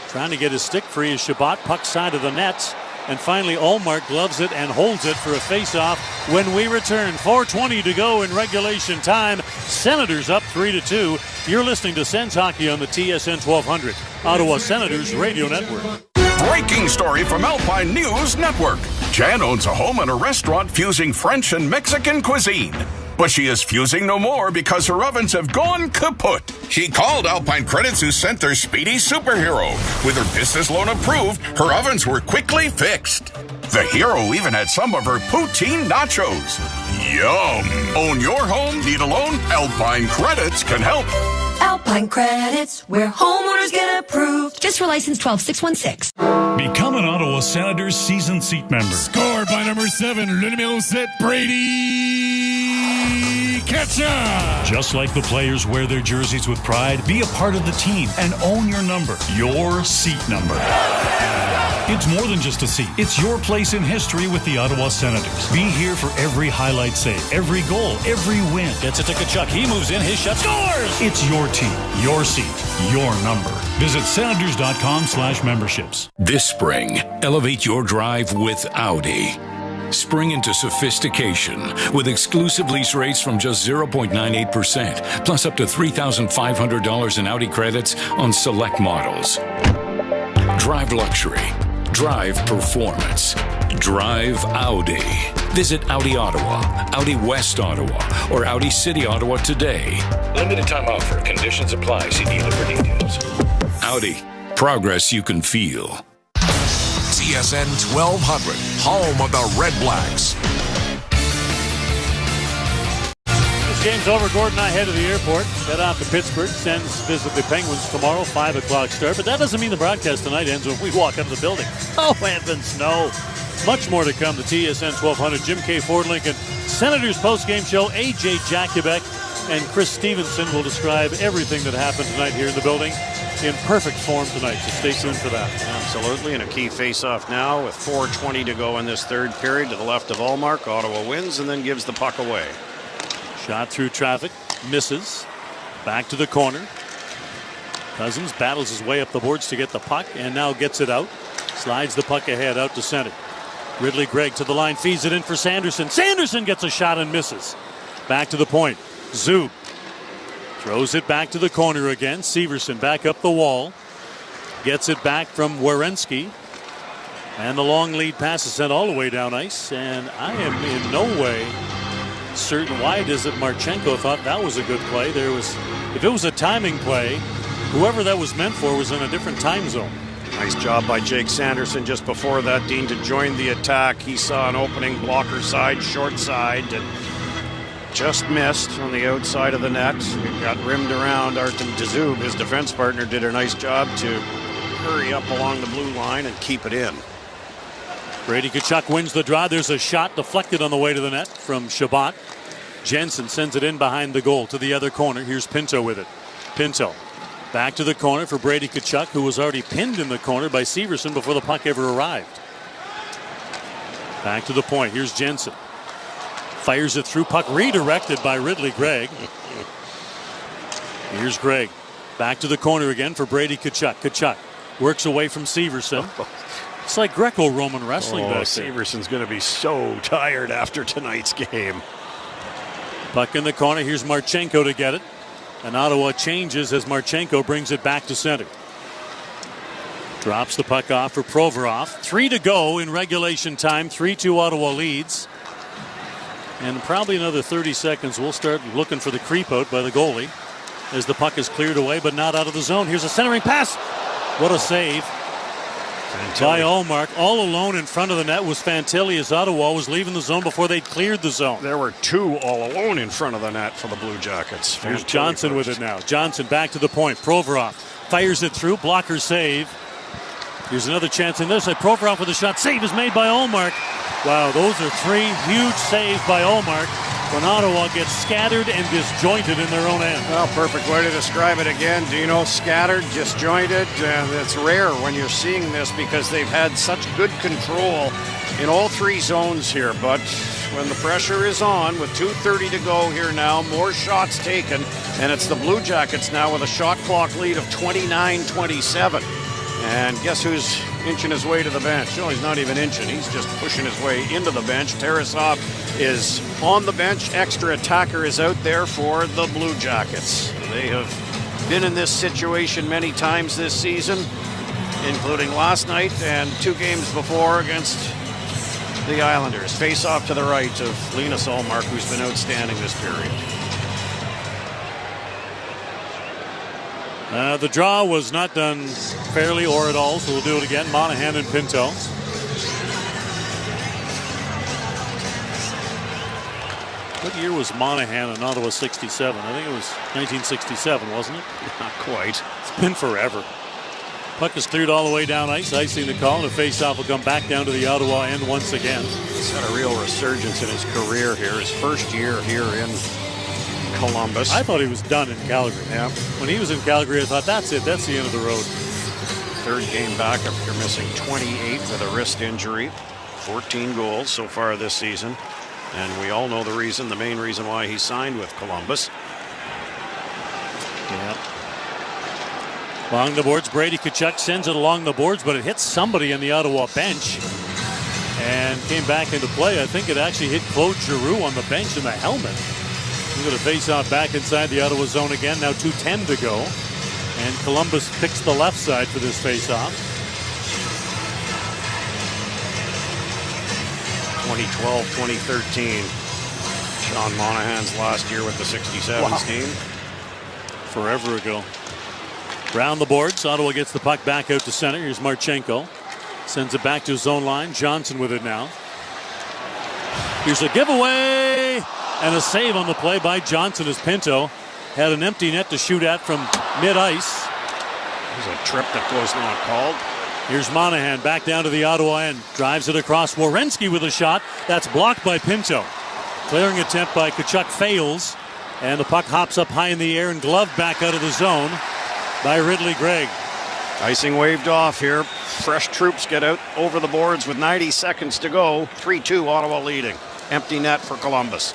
Trying to get his stick free is Shabbat. Puck side of the nets. And finally Ullmark gloves it and holds it for a face-off when we return. 4:20 to go in regulation time. Senators up 3-2. You're listening to Sens Hockey on the TSN 1200. Ottawa Senators Radio Network. Breaking story from Alpine News Network. Jan owns a home and a restaurant fusing French and Mexican cuisine. But she is fusing no more because her ovens have gone kaput. She called Alpine Credits, who sent their speedy superhero. With her business loan approved, her ovens were quickly fixed. The hero even had some of her poutine nachos. Yum! Own your home? Need a loan? Alpine Credits can help. Alpine Credits, where homeowners get approved. Just for license 12616. Become an Ottawa Senators season seat member. Scored by number 7, le numéro 7, Brady Ketchum. Just like the players wear their jerseys with pride, be a part of the team and own your number, your seat number. It's more than just a seat. It's your place in history with the Ottawa Senators. Be here for every highlight save, every goal, every win. Gets it to Tkachuk. He moves in. His shot scores. It's your team, your seat, your number. Visit senators.com/memberships. This spring, elevate your drive with Audi. Spring into sophistication with exclusive lease rates from just 0.98%, plus up to $3,500 in Audi credits on select models. Drive luxury. Drive performance. Drive Audi. Visit Audi Ottawa, Audi West Ottawa, or Audi City Ottawa today. Limited time offer. Conditions apply. See dealer for details. Audi. Progress you can feel. TSN 1200, home of the Red Blacks. This game's over. Gordon and I head to the airport. Head off to Pittsburgh. Sens visit the Penguins tomorrow, 5 o'clock start. But that doesn't mean the broadcast tonight ends when we walk out of the building. Oh, heavens, no. Much more to come. The TSN 1200. Jim K. Ford Lincoln Senators postgame show. AJ Jakubek and Chris Stevenson will describe everything that happened tonight here in the building in perfect form tonight. So stay tuned for that. Absolutely. And a key face-off now with 4:20 to go in this third period to the left of Ullmark. Ottawa wins and then gives the puck away. Shot through traffic. Misses. Back to the corner. Cousins battles his way up the boards to get the puck and now gets it out. Slides the puck ahead out to center. Ridley Gregg to the line. Feeds it in for Sanderson. Sanderson gets a shot and misses. Back to the point. Zub throws it back to the corner again. Severson back up the wall. Gets it back from Werenski. And the long lead pass is sent all the way down ice. And I am in no way certain why is it Marchenko thought that was a good play. If it was a timing play, whoever that was meant for was in a different time zone. Nice job by Jake Sanderson just before that, Dean, to join the attack. He saw an opening blocker side, short side, and just missed on the outside of the net. It got rimmed around. Artem Dzub, his defense partner, did a nice job to hurry up along the blue line and keep it in. Brady Tkachuk wins the draw. There's a shot deflected on the way to the net from Shabbat. Jensen sends it in behind the goal to the other corner. Here's Pinto with it. Pinto back to the corner for Brady Tkachuk, who was already pinned in the corner by Severson before the puck ever arrived. Back to the point. Here's Jensen. Fires it through, puck redirected by Ridley Gregg. Here's Gregg. Back to the corner again for Brady Tkachuk. Tkachuk works away from Severson. It's like Greco-Roman wrestling back there. Severson's going to be so tired after tonight's game. Puck in the corner. Here's Marchenko to get it. And Ottawa changes as Marchenko brings it back to center. Drops the puck off for Provorov. 3 to go in regulation time. 3-2 Ottawa leads. And probably another 30 seconds, we'll start looking for the creep out by the goalie as the puck is cleared away, but not out of the zone. Here's a centering pass. What a save by Ullmark. All alone in front of the net was Fantilli as Ottawa was leaving the zone before they'd cleared the zone. There were two all alone in front of the net for the Blue Jackets. Here's Johnson with it now. Johnson back to the point. Provorov fires it through. Blocker save. Here's another chance in this. Provorov with a shot. Save is made by Ullmark. Wow, those are 3 huge saves by Ullmark when Ottawa gets scattered and disjointed in their own end. Well, perfect way to describe it again. Dino, scattered, disjointed. It's rare when you're seeing this because they've had such good control in all 3 zones here. But when the pressure is on with 2:30 to go here now, more shots taken. And it's the Blue Jackets now with a shot clock lead of 29-27. And guess who's inching his way to the bench? No, he's not even inching. He's just pushing his way into the bench. Tarasov is on the bench. Extra attacker is out there for the Blue Jackets. They have been in this situation many times this season, including last night and 2 games before against the Islanders. Face off to the right of Linus Ullmark, who's been outstanding this period. The draw was not done fairly or at all, so we'll do it again. Monahan and Pinto. What year was Monahan in Ottawa 67? I think it was 1967, wasn't it? Not quite. It's been forever. Puck is cleared all the way down ice. Icing the call, and a face-off will come back down to the Ottawa end once again. He's had a real resurgence in his career here. His first year here in Columbus. I thought he was done in Calgary. Yeah. When he was in Calgary, I thought, that's it. That's the end of the road. 3rd game back after missing 28 with a wrist injury. 14 goals so far this season. And we all know the reason, the main reason why he signed with Columbus. Yeah. Along the boards, Brady Tkachuk sends it along the boards, but it hits somebody on the Ottawa bench and came back into play. I think it actually hit Claude Giroux on the bench in the helmet. We're going to face off back inside the Ottawa zone again. Now 2:10 to go. And Columbus picks the left side for this face-off. 2012-2013. Sean Monahan's last year with the 67s team. Forever ago. Round the boards. Ottawa gets the puck back out to center. Here's Marchenko. Sends it back to his own line. Johnson with it now. Here's a giveaway. And a save on the play by Johnson as Pinto had an empty net to shoot at from mid-ice. There's a trip that was not called. Here's Monahan back down to the Ottawa end. Drives it across. Werenski with a shot. That's blocked by Pinto. Clearing attempt by Tkachuk fails. And the puck hops up high in the air and gloved back out of the zone by Ridley Gregg. Icing waved off here. Fresh troops get out over the boards with 90 seconds to go. 3-2 Ottawa leading. Empty net for Columbus.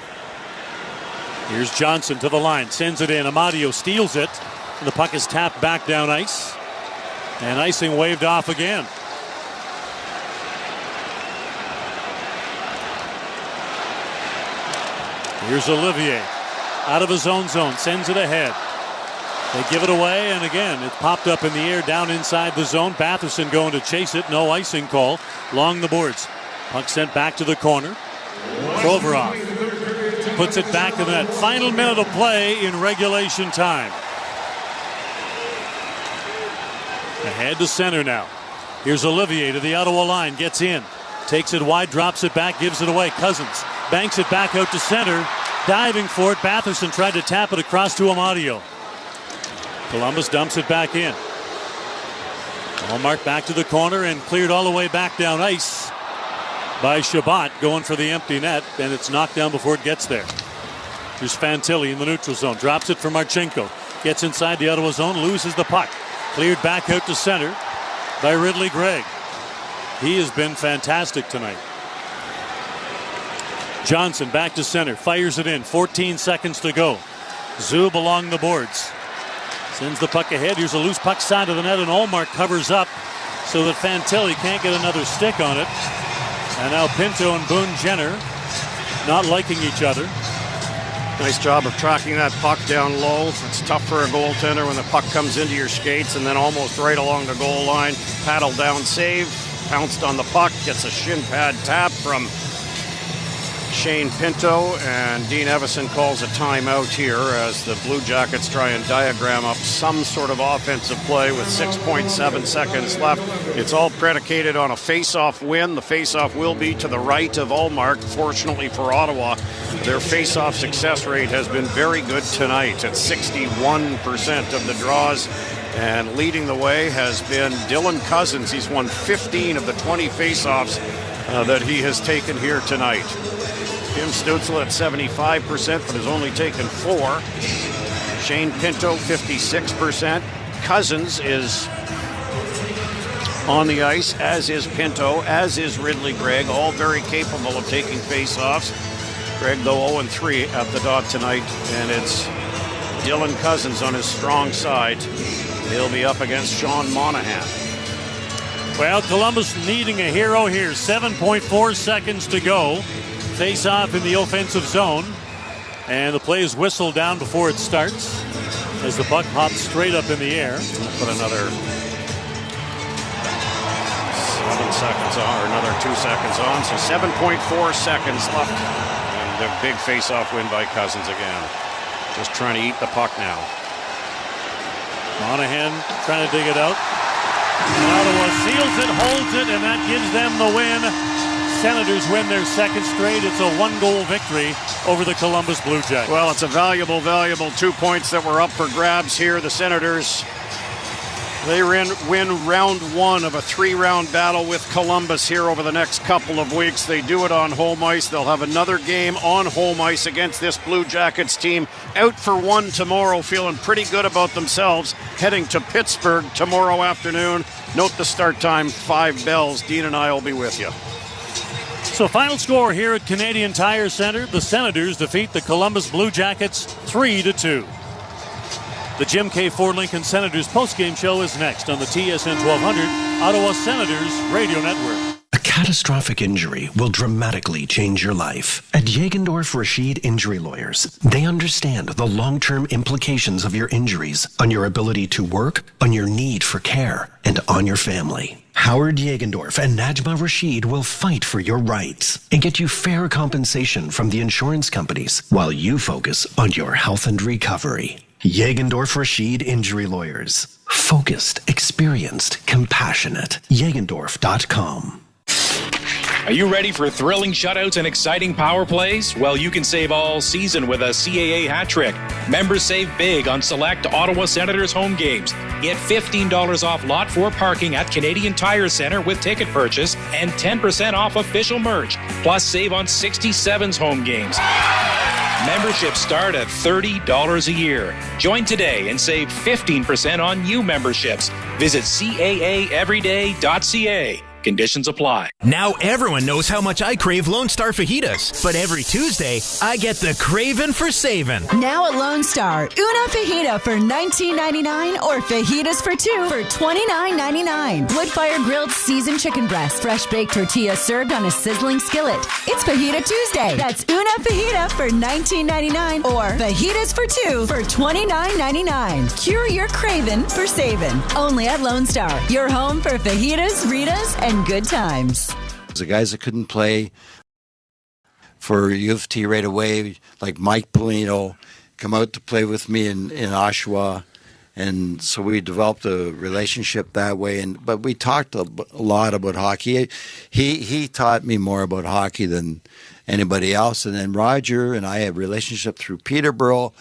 Here's Johnson to the line. Sends it in. Amadio steals it. And the puck is tapped back down ice. And icing waved off again. Here's Olivier. Out of his own zone. Sends it ahead. They give it away, and again, it popped up in the air down inside the zone. Batherson going to chase it. No icing call. Along the boards. Puck sent back to the corner. Provorov puts it back to the net. Final minute of play in regulation time. Ahead to center now. Here's Olivier to the Ottawa line, gets in, takes it wide, drops it back, gives it away. Cousins banks it back out to center, diving for it. Batherson tried to tap it across to Amadio. Columbus dumps it back in. Allmark back to the corner and cleared all the way back down ice by Shabbat, going for the empty net, and it's knocked down before it gets there. Here's Fantilli in the neutral zone, drops it for Marchenko, gets inside the Ottawa zone, loses the puck, cleared back out to center by Ridley Gregg. He has been fantastic tonight. Johnson back to center, fires it in, 14 seconds to go. Zub along the boards, sends the puck ahead. Here's a loose puck side of the net, and Allmark covers up so that Fantilli can't get another stick on it. And now Pinto and Boone Jenner not liking each other. Nice job of tracking that puck down low. It's tough for a goaltender when the puck comes into your skates and then almost right along the goal line. Paddle down save, pounced on the puck, gets a shin pad tap from Shane Pinto, and Dean Evison calls a timeout here as the Blue Jackets try and diagram up some sort of offensive play with 6.7 seconds left. It's all predicated on a face-off win. The face-off will be to the right of Allmark. Fortunately for Ottawa, their face-off success rate has been very good tonight at 61% of the draws. And leading the way has been Dylan Cousins. He's won 15 of the 20 face-offs that he has taken here tonight. Tim Stützle at 75%, but has only taken 4. Shane Pinto, 56%. Cousins is on the ice, as is Pinto, as is Ridley Gregg, all very capable of taking face-offs. Gregg, though, 0-3 at the dot tonight, and it's Dylan Cousins on his strong side. He'll be up against Sean Monahan. Well, Columbus needing a hero here. 7.4 seconds to go. Face off in the offensive zone, and the play is whistled down before it starts as the puck pops straight up in the air. We'll put another 7 seconds on, or another 2 seconds on, so 7.4 seconds left, and a big face-off win by Cousins again. Just trying to eat the puck now. Monahan trying to dig it out. Ottawa seals it, holds it, and that gives them the win. Senators win their second straight. It's a 1-goal victory over the Columbus Blue Jackets. Well, it's a valuable 2 points that were up for grabs here. The Senators, they win round 1 of a 3-round battle with Columbus here over the next couple of weeks. They do it on home ice. They'll have another game on home ice against this Blue Jackets team. Out for 1 tomorrow, feeling pretty good about themselves. Heading to Pittsburgh tomorrow afternoon. Note the start time, 5 bells. Dean and I will be with you. So final score here at Canadian Tire Center. The Senators defeat the Columbus Blue Jackets 3-2. The Jim K. Ford Lincoln Senators postgame show is next on the TSN 1200 Ottawa Senators Radio Network. A catastrophic injury will dramatically change your life. At Jagendorf Rashid Injury Lawyers, they understand the long-term implications of your injuries on your ability to work, on your need for care, and on your family. Howard Jagendorf and Najma Rashid will fight for your rights and get you fair compensation from the insurance companies while you focus on your health and recovery. Jagendorf Rashid Injury Lawyers. Focused, experienced, compassionate. Jagendorf.com. Are you ready for thrilling shutouts and exciting power plays? Well, you can save all season with a CAA hat trick. Members save big on select Ottawa Senators home games. Get $15 off Lot 4 parking at Canadian Tire Center with ticket purchase and 10% off official merch. Plus, save on 67's home games. Memberships start at $30 a year. Join today and save 15% on new memberships. Visit CAAEveryday.ca. Conditions apply. Now everyone knows how much I crave Lone Star fajitas. But every Tuesday, I get the craving for saving. Now at Lone Star, una fajita for $19.99 or fajitas for 2 for $29.99. Wood-fire grilled seasoned chicken breast, fresh baked tortillas served on a sizzling skillet. It's Fajita Tuesday. That's una fajita for $19.99 or fajitas for 2 for $29.99. Cure your craving for saving. Only at Lone Star, your home for fajitas, Ritas, and good times. The guys that couldn't play for U of T right away, like Mike Polino, come out to play with me in Oshawa, And so we developed a relationship that way. But we talked a lot about hockey. He taught me more about hockey than anybody else. And then Roger and I have a relationship through Peterborough.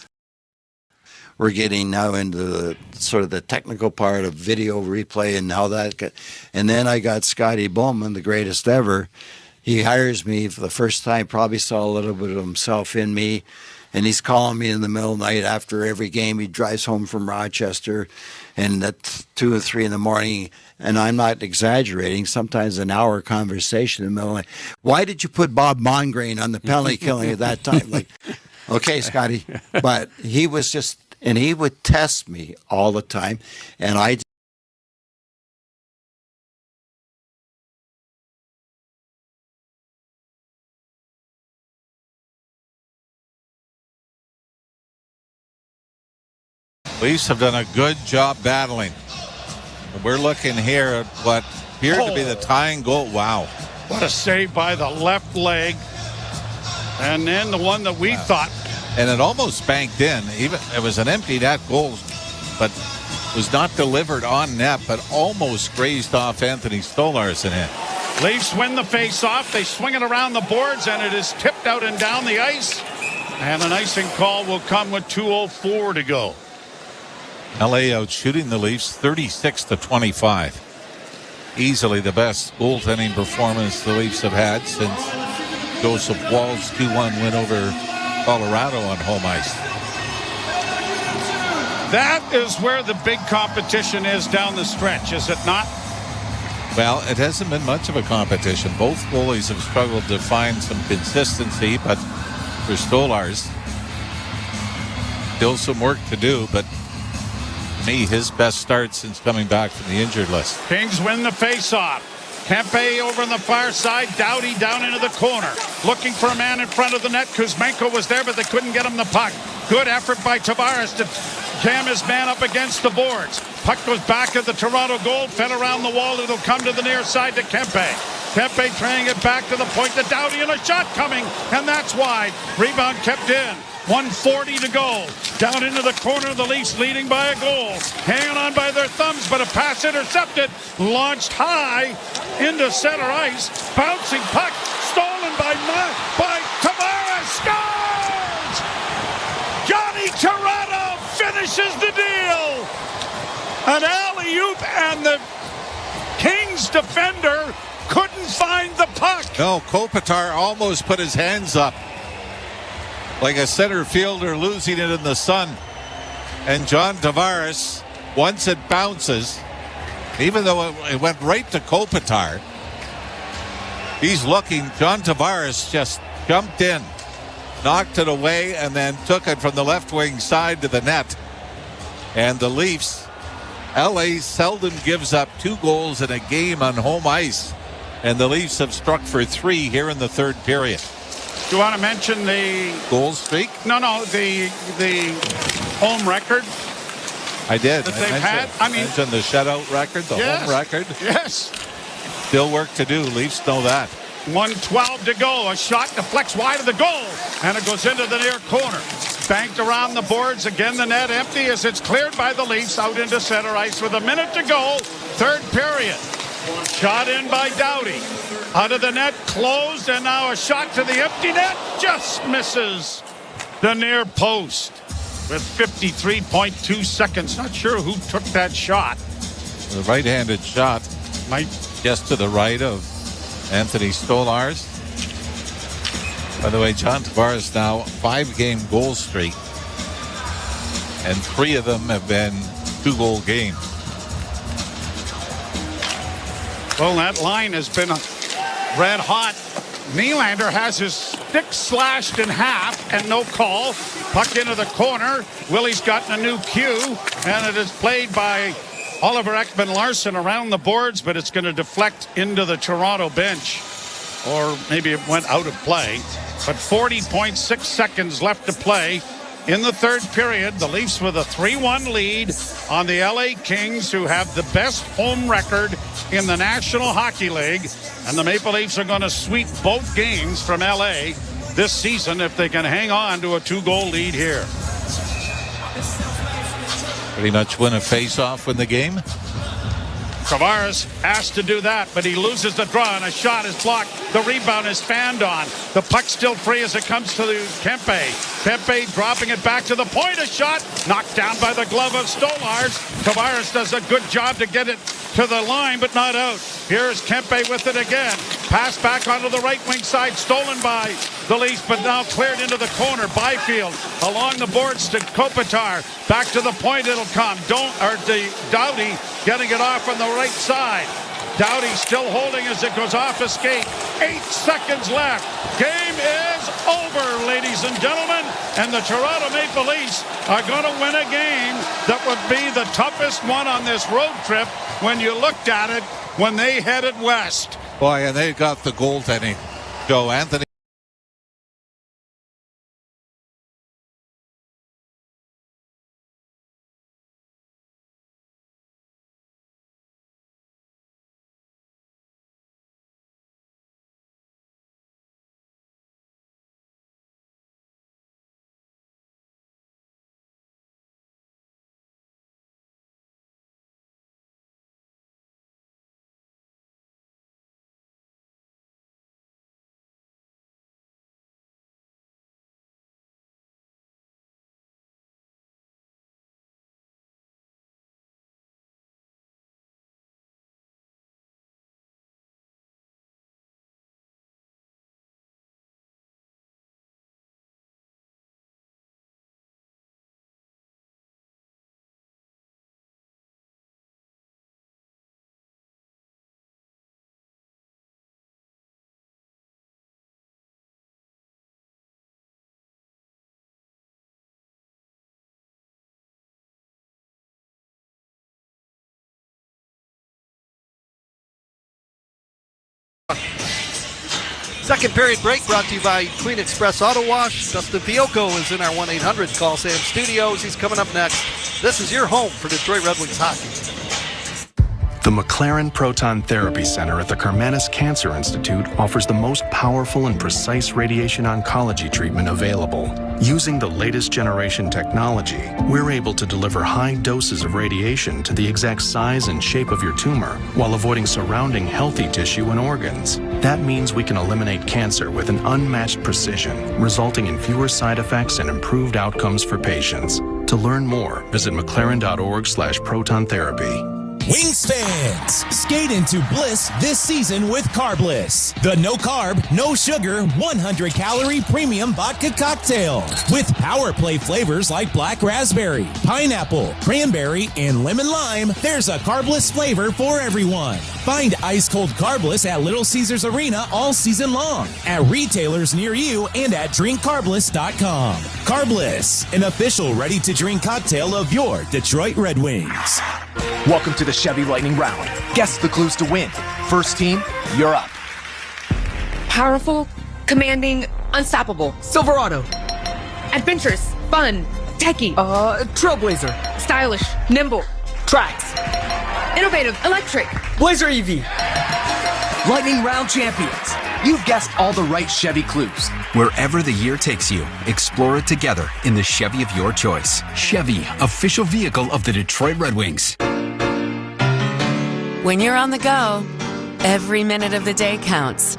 We're getting now into the sort of the technical part of video replay and how that. And then I got Scotty Bowman, the greatest ever. He hires me for the first time. Probably saw a little bit of himself in me. And he's calling me in the middle of the night after every game. He drives home from Rochester, and at 2 or 3 in the morning, and I'm not exaggerating, sometimes an hour conversation in the middle of the night. Why did you put Bob Mongrain on the penalty killing at that time? Like, okay, Scotty. But he was just, and he would test me all the time, and I Leafs have done a good job battling. We're looking here at what appeared to be the tying goal. Wow. What a save by the left leg. And then the one that we thought. And it almost banked in. Even it was an empty net goal, but was not delivered on net, but almost grazed off Anthony Stolar's in it. Leafs win the face-off. They swing it around the boards, and it is tipped out and down the ice. And an icing call will come with 2:04 to go. LA out shooting the Leafs 36-25. Easily the best goaltending performance the Leafs have had since Joseph Woll's 2-1 win over Colorado on home ice. That is where the big competition is down the stretch, is it not? Well, it hasn't been much of a competition. Both goalies have struggled to find some consistency, but for Stolarz, still some work to do, but his best start since coming back from the injured list. Kings win the face-off. Kempe over on the far side. Doughty down into the corner. Looking for a man in front of the net. Kuzmenko was there, but they couldn't get him the puck. Good effort by Tavares to jam his man up against the boards. Puck goes back at the Toronto goal. Fed around the wall. It'll come to the near side to Kempe. Kempe trying it back to the point to Doughty, and a shot coming. And that's wide. Rebound kept in. 1:40 to go. Down into the corner, the Leafs leading by a goal. Hanging on by their thumbs, but a pass intercepted. Launched high into center ice. Bouncing puck. Stolen by Tavares. Scores! Johnny Toronto finishes the deal. An alley-oop, and the Kings defender couldn't find the puck. No, Kopitar almost put his hands up like a center fielder losing it in the sun. And John Tavares, once it bounces, even though it went right to Kopitar, he's looking. John Tavares just jumped in, knocked it away, and then took it from the left wing side to the net. And the Leafs, LA seldom gives up 2 goals in a game on home ice. And the Leafs have struck for 3 here in the third period. Do you want to mention the goal streak? No, the home record. I did. That they've had. I mean, mentioned the shutout record, the home record. Yes. Still work to do. Leafs know that. 1:12 to go. A shot deflects wide of the goal, and it goes into the near corner. Banked around the boards. Again, the net empty as it's cleared by the Leafs out into center ice with a minute to go. Third period. Shot in by Doughty. Out of the net, closed, and now a shot to the empty net. Just misses the near post with 53.2 seconds. Not sure who took that shot. The right-handed shot. Might just to the right of Anthony Stolarz. By the way, John Tavares now 5-game goal streak, and 3 of them have been 2-goal games. Well, that line has been red hot. Nylander has his stick slashed in half and no call. Puck into the corner. Willie's gotten a new cue, and it is played by Oliver Ekman-Larsson around the boards, but it's going to deflect into the Toronto bench. Or maybe it went out of play. But 40.6 seconds left to play in the third period. The Leafs with a 3-1 lead on the LA Kings, who have the best home record in the National Hockey League. And the Maple Leafs are going to sweep both games from LA this season if they can hang on to a 2-goal lead here. Pretty much win a face-off in the game. Tavares asked to do that, but he loses the draw, and a shot is blocked. The rebound is fanned on. The puck's still free as it comes to Kempe. Kempe dropping it back to the point. A shot knocked down by the glove of Stolarz. Tavares does a good job to get it to the line, but not out. Here's Kempe with it again. Pass back onto the right wing side, stolen by the Leafs, but now cleared into the corner. Byfield along the boards to Kopitar. Back to the point it'll come. Doughty getting it off on the right side. Doughty still holding as it goes off a skate. 8 seconds left. Game is over, ladies and gentlemen. And the Toronto Maple Leafs are going to win a game that would be the toughest one on this road trip when you looked at it when they headed west. Boy, and they got the goaltending. Joe Anthony. Second period break brought to you by Queen Express Auto Wash. Dustin Fiocco is in our 1-800-CALL-SAM studios. He's coming up next. This is your home for Detroit Red Wings hockey. The McLaren Proton Therapy Center at the Karmanos Cancer Institute offers the most powerful and precise radiation oncology treatment available. Using the latest generation technology, we're able to deliver high doses of radiation to the exact size and shape of your tumor while avoiding surrounding healthy tissue and organs. That means we can eliminate cancer with an unmatched precision, resulting in fewer side effects and improved outcomes for patients. To learn more, visit mclaren.org/protontherapy. Wings fans, skate into bliss this season with Carbliss, the no-carb, no-sugar, 100-calorie premium vodka cocktail. With power play flavors like black raspberry, pineapple, cranberry, and lemon lime, there's a Carbliss flavor for everyone. Find ice-cold Carbliss at Little Caesars Arena all season long, at retailers near you, and at drinkcarbliss.com. Carbliss, an official ready-to-drink cocktail of your Detroit Red Wings. Welcome to the Chevy Lightning Round. Guess the clues to win. First team, you're up. Powerful, commanding, unstoppable. Silverado. Adventurous, fun, techie. Trailblazer. Stylish, nimble. Tracks. Innovative, electric. Blazer EV. Lightning Round champions. You've guessed all the right Chevy clues. Wherever the year takes you, explore it together in the Chevy of your choice. Chevy, official vehicle of the Detroit Red Wings. When you're on the go, every minute of the day counts.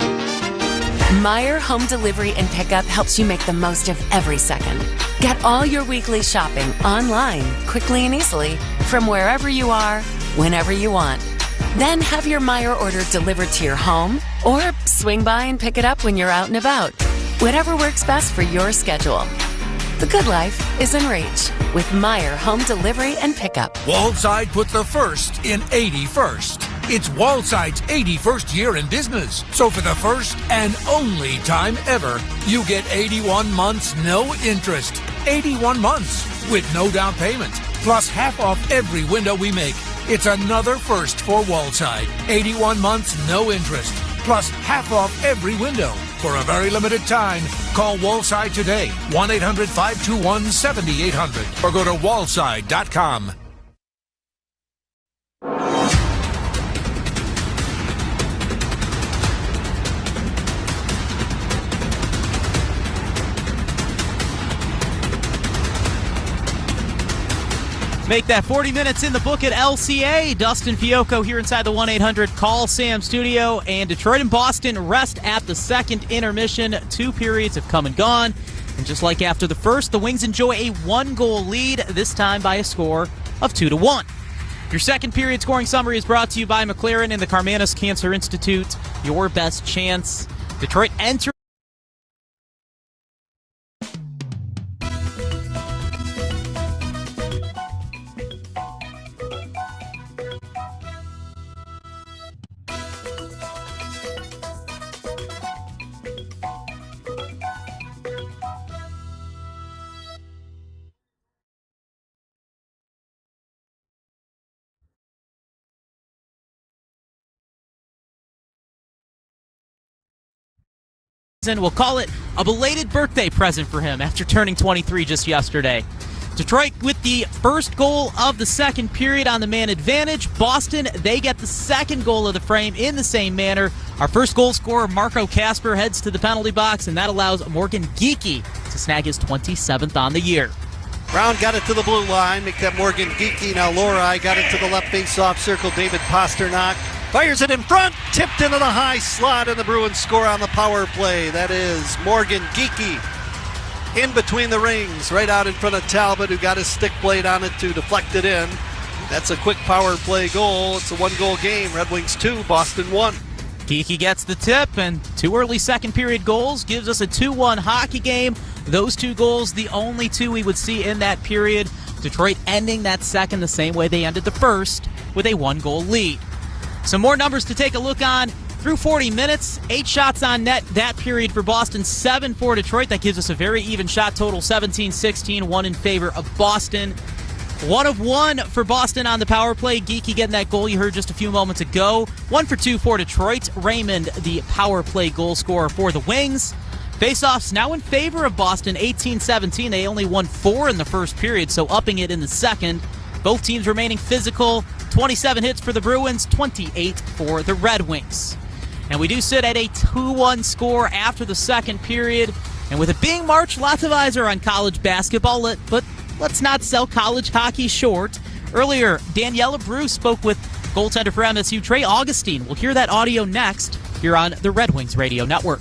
Meijer Home Delivery and Pickup helps you make the most of every second. Get all your weekly shopping online, quickly and easily, from wherever you are, whenever you want. Then have your Meijer order delivered to your home, or swing by and pick it up when you're out and about. Whatever works best for your schedule. The good life is in reach with Meijer Home Delivery and Pickup. Waldside put the first in 81st. It's Waldside's 81st year in business. So for the first and only time ever, you get 81 months no interest. 81 months with no down payment. Plus half off every window we make. It's another first for Waldside. 81 months no interest. Plus half off every window. For a very limited time, call Waldside today, 1-800-521-7800, or go to waldside.com. Make that 40 minutes in the book at LCA. Dustin Fiocco here inside the 1-800-CALL-SAM studio. And Detroit and Boston rest at the second intermission. 2 periods have come and gone. And just like after the first, the Wings enjoy a 1-goal lead, this time by a score of 2-1. Your second period scoring summary is brought to you by McLaren and the Karmanos Cancer Institute. Your best chance. Detroit enters. We'll call it a belated birthday present for him after turning 23 just yesterday. Detroit with the first goal of the second period on the man advantage. Boston, they get the second goal of the frame in the same manner. Our first goal scorer, Marco Kasper, heads to the penalty box, and that allows Morgan Geekie to snag his 27th on the year. Brown got it to the blue line, make that Morgan Geekie. Now Lorai got it to the left face-off circle. David Pasternak fires it in front, tipped into the high slot, and the Bruins score on the power play. That is Morgan Geekie in between the rings, right out in front of Talbot, who got his stick blade on it to deflect it in. That's a quick power play goal. It's a 1-goal game. Red Wings 2, Boston 1. Geekie gets the tip, and 2 early second period goals gives us a 2-1 hockey game. Those 2 goals, the only 2 we would see in that period. Detroit ending that second the same way they ended the first, with a 1-goal lead. Some more numbers to take a look on. Through 40 minutes, 8 shots on net that period for Boston, 7 for Detroit. That gives us a very even shot total, 17-16, 1 in favor of Boston. 1 of 1 for Boston on the power play. Geekie getting that goal you heard just a few moments ago. 1 for 2 for Detroit. Raymond, the power play goal scorer for the Wings. Faceoffs now in favor of Boston, 18-17. They only won 4 in the first period, so upping it in the second. Both teams remaining physical. 27 hits for the Bruins, 28 for the Red Wings. And we do sit at a 2-1 score after the second period. And with it being March, lots of eyes are on college basketball, but let's not sell college hockey short. Earlier, Daniela Bruce spoke with goaltender for MSU, Trey Augustine. We'll hear that audio next here on the Red Wings Radio Network.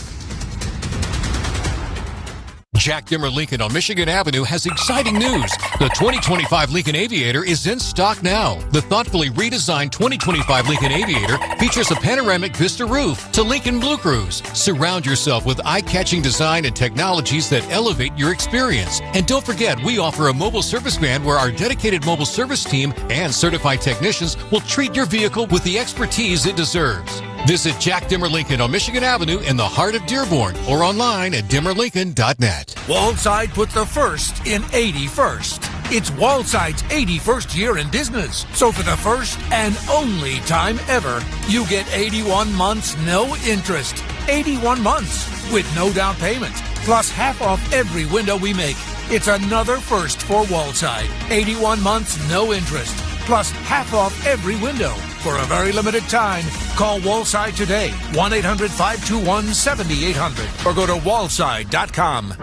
Jack Dimmer Lincoln on Michigan Avenue has exciting news. The 2025 Lincoln Aviator is in stock now. The thoughtfully redesigned 2025 Lincoln Aviator features a panoramic vista roof to Lincoln Blue Cruise. Surround yourself with eye-catching design and technologies that elevate your experience. And don't forget, we offer a mobile service van where our dedicated mobile service team and certified technicians will treat your vehicle with the expertise it deserves. Visit Jack Dimmer Lincoln on Michigan Avenue in the heart of Dearborn or online at dimmerlincoln.net. Waldside put the first in 81st. It's Waldside's 81st year in business. So for the first and only time ever, you get 81 months no interest. 81 months with no down payment. Plus half off every window we make. It's another first for Waldside. 81 months no interest. Plus half off every window. For a very limited time, call Wallside today, 1-800-521-7800, or go to wallside.com.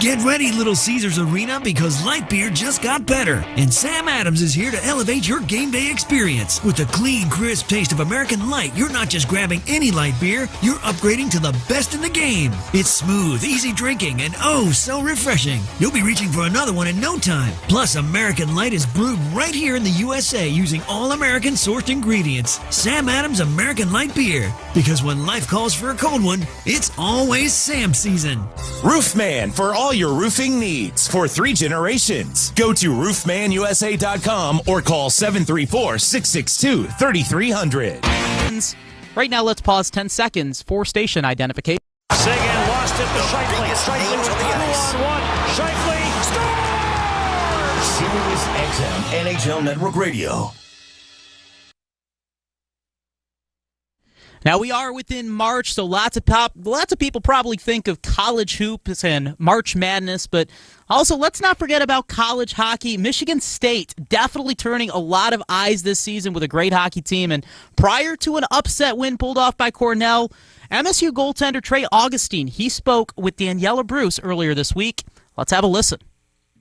Get ready, Little Caesars Arena, because light beer just got better. And Sam Adams is here to elevate your game day experience. With the clean, crisp taste of American Light, you're not just grabbing any light beer, you're upgrading to the best in the game. It's smooth, easy drinking, and oh, so refreshing. You'll be reaching for another one in no time. Plus, American Light is brewed right here in the USA using all American sourced ingredients. Sam Adams American Light Beer. Because when life calls for a cold one, it's always Sam season. Roofman for all your roofing needs for 3 generations. Go to roofmanusa.com or call 734-662-3300. Right now, let's pause 10 seconds for station identification. Seguin lost it to Scheifele. Scheifele with 2-on-1. Scheifele scores! Sirius XM NHL Network Radio. Now, we are within March, so lots of people probably think of college hoops and March Madness, but also let's not forget about college hockey. Michigan State definitely turning a lot of eyes this season with a great hockey team, and prior to an upset win pulled off by Cornell, MSU goaltender Trey Augustine, he spoke with Daniela Bruce earlier this week. Let's have a listen.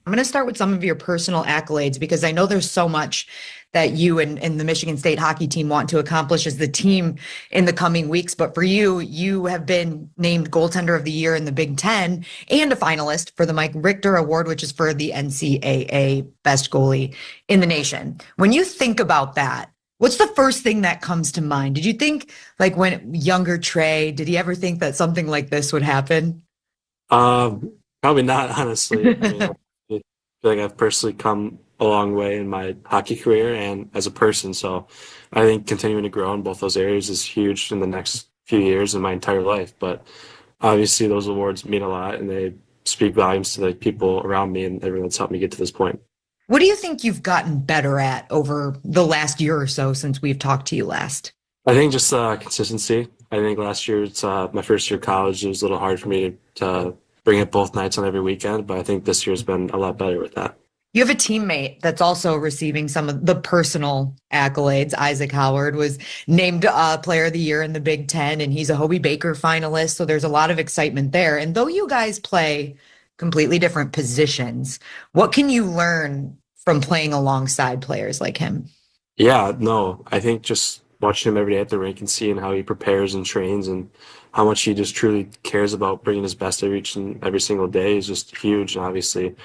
I'm going to start with some of your personal accolades because I know there's so much that you and the Michigan State hockey team want to accomplish as the team in the coming weeks. But for you, you have been named goaltender of the year in the Big Ten and a finalist for the Mike Richter Award, which is for the NCAA best goalie in the nation. When you think about that, what's the first thing that comes to mind? Did you think, like when younger Trey, did he ever think that something like this would happen? Probably not, honestly. I feel like I've personally come a long way in my hockey career and as a person. So I think continuing to grow in both those areas is huge in the next few years in my entire life. But obviously those awards mean a lot and they speak volumes to the people around me and everyone that's helped me get to this point. What do you think you've gotten better at over the last year or so since we've talked to you last? I think just consistency. I think last year, it's my first year of college. It was a little hard for me to bring it both nights on every weekend, but I think this year's been a lot better with that. You have a teammate that's also receiving some of the personal accolades. Isaac Howard was named Player of the Year in the Big Ten, and he's a Hobie Baker finalist, so there's a lot of excitement there. And though you guys play completely different positions, what can you learn from playing alongside players like him? Yeah, no, I think just watching him every day at the rink and seeing how he prepares and trains and how much he just truly cares about bringing his best every single day is just huge. And obviously,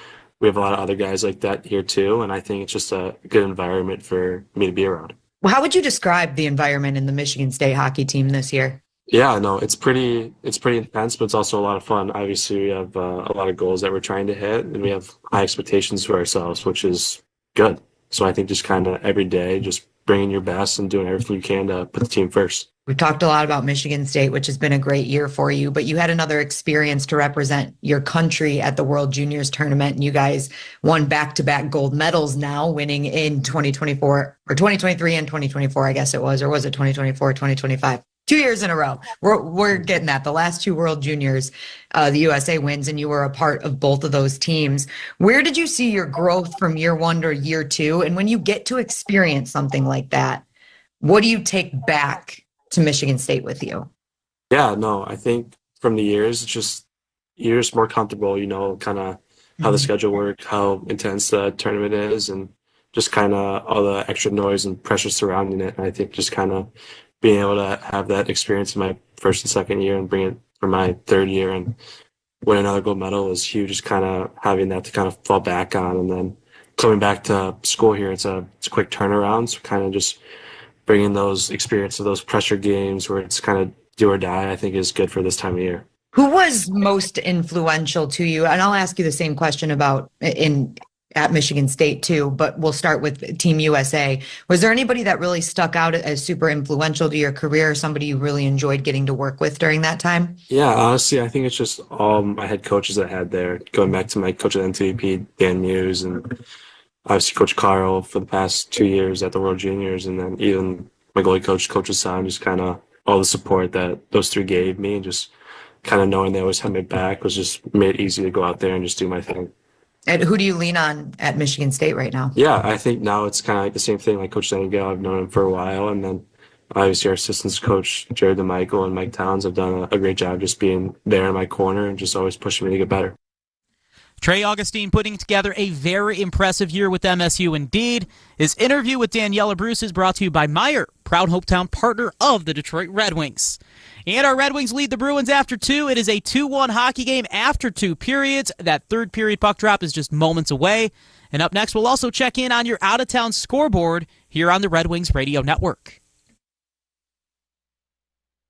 we have a lot of other guys like that here too, and I think it's just a good environment for me to be around. Well, how would you describe the environment in the Michigan State hockey team this year? Yeah, no, it's pretty intense, but it's also a lot of fun. Obviously, we have a lot of goals that we're trying to hit, and we have high expectations for ourselves, which is good. So I think just kind of every day, just bringing your best and doing everything you can to put the team first. We've talked a lot about Michigan State, which has been a great year for you, but you had another experience to represent your country at the World Juniors tournament, and you guys won back-to-back gold medals now, winning in 2024, or 2023 and 2024, I guess it was, or was it 2024, 2025? 2 years in a row. We're getting that. The last two World Juniors, the USA wins, and you were a part of both of those teams. Where did you see your growth from year one to year two? And when you get to experience something like that, what do you take back to Michigan State with you? Yeah, no, I think from the years, you're just more comfortable, kind of how the schedule works, how intense the tournament is, and just kind of all the extra noise and pressure surrounding it. And I think just kind of being able to have that experience in my first and second year and bring it for my third year and win another gold medal is huge. Just kind of having that to kind of fall back on, and then coming back to school here, it's a quick turnaround. So kind of just bringing those experience of those pressure games where it's kind of do or die, I think is good for this time of year. Who was most influential to you? And I'll ask you the same question about at Michigan State too, but we'll start with Team USA. Was there anybody that really stuck out as super influential to your career, or somebody you really enjoyed getting to work with during that time? Yeah, honestly, I think it's just all my head coaches I had there. Going back to my coach at NTDP, Dan Muse, and obviously Coach Carl for the past 2 years at the World Juniors, and then even my goalie coach, Coach Hassan, just kind of all the support that those three gave me, and just kind of knowing they always had my back was just made it easy to go out there and just do my thing. And who do you lean on at Michigan State right now? Yeah, I think now it's kind of like the same thing. Like Coach Nightingale, I've known him for a while, and then obviously our assistants coach, Jared DeMichael and Mike Towns, have done a great job just being there in my corner and just always pushing me to get better. Trey Augustine putting together a very impressive year with MSU indeed. His interview with Daniela Bruce is brought to you by Meijer, proud hometown partner of the Detroit Red Wings. And our Red Wings lead the Bruins after two. It is a 2-1 hockey game after 2 periods. That third period puck drop is just moments away. And up next, we'll also check in on your out-of-town scoreboard here on the Red Wings Radio Network.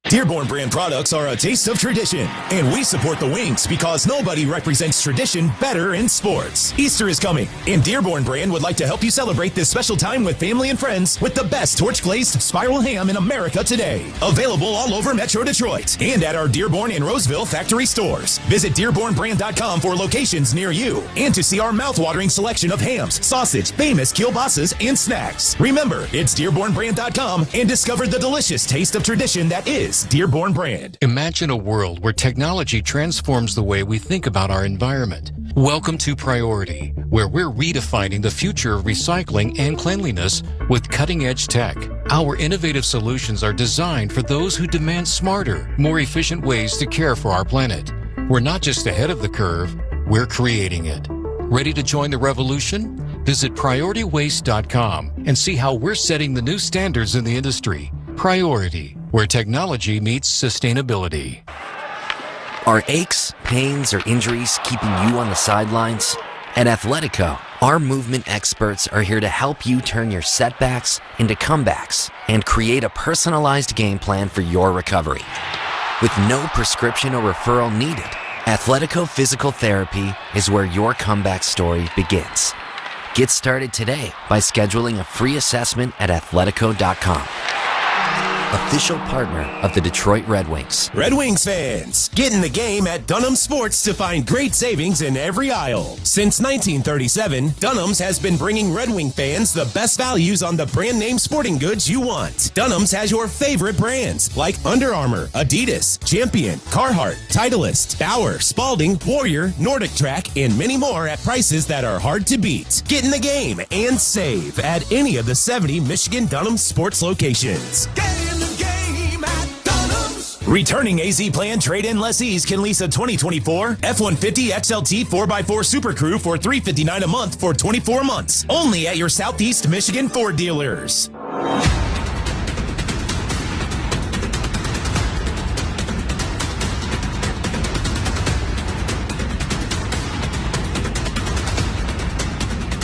Dearborn brand products are a taste of tradition, and we support the Wings because nobody represents tradition better in sports. Easter is coming, and Dearborn brand would like to help you celebrate this special time with family and friends with the best torch-glazed spiral ham in America today. Available all over Metro Detroit and at our Dearborn and Roseville factory stores. Visit DearbornBrand.com for locations near you and to see our mouth-watering selection of hams, sausage, famous kielbasa's, and snacks. Remember, it's DearbornBrand.com and discover the delicious taste of tradition that is Dearborn brand. Imagine a world where technology transforms the way we think about our environment. Welcome to Priority, where we're redefining the future of recycling and cleanliness with cutting-edge tech. Our innovative solutions are designed for those who demand smarter, more efficient ways to care for our planet. We're not just ahead of the curve, we're creating it. Ready to join the revolution? Visit PriorityWaste.com and see how we're setting the new standards in the industry. Priority, where technology meets sustainability. Are aches, pains, or injuries keeping you on the sidelines? At Athletico, our movement experts are here to help you turn your setbacks into comebacks and create a personalized game plan for your recovery. With no prescription or referral needed, Athletico Physical Therapy is where your comeback story begins. Get started today by scheduling a free assessment at athletico.com. Official partner of the Detroit Red Wings. Red Wings fans, get in the game at Dunham Sports to find great savings in every aisle. Since 1937, Dunham's has been bringing Red Wing fans the best values on the brand name sporting goods you want. Dunham's has your favorite brands like Under Armour, Adidas, Champion, Carhartt, Titleist, Bauer, Spalding, Warrior, Nordic Track, and many more at prices that are hard to beat. Get in the game and save at any of the 70 Michigan Dunham Sports locations. Returning AZ Plan trade-in lessees can lease a 2024 F-150 XLT 4x4 Super Crew for $359 a month for 24 months. Only at your Southeast Michigan Ford dealers.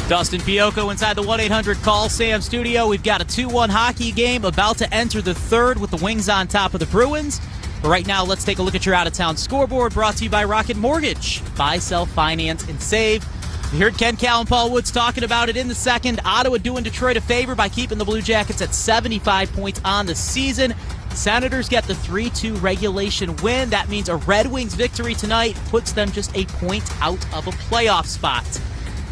Dustin Fiocco inside the 1-800-CALL-SAM studio. We've got a 2-1 hockey game about to enter the third with the Wings on top of the Bruins. But right now, let's take a look at your out-of-town scoreboard, brought to you by Rocket Mortgage. Buy, sell, finance, and save. We heard Ken Cal and Paul Woods talking about it in the second. Ottawa doing Detroit a favor by keeping the Blue Jackets at 75 points on the season. Senators get the 3-2 regulation win. That means a Red Wings victory tonight puts them just a point out of a playoff spot.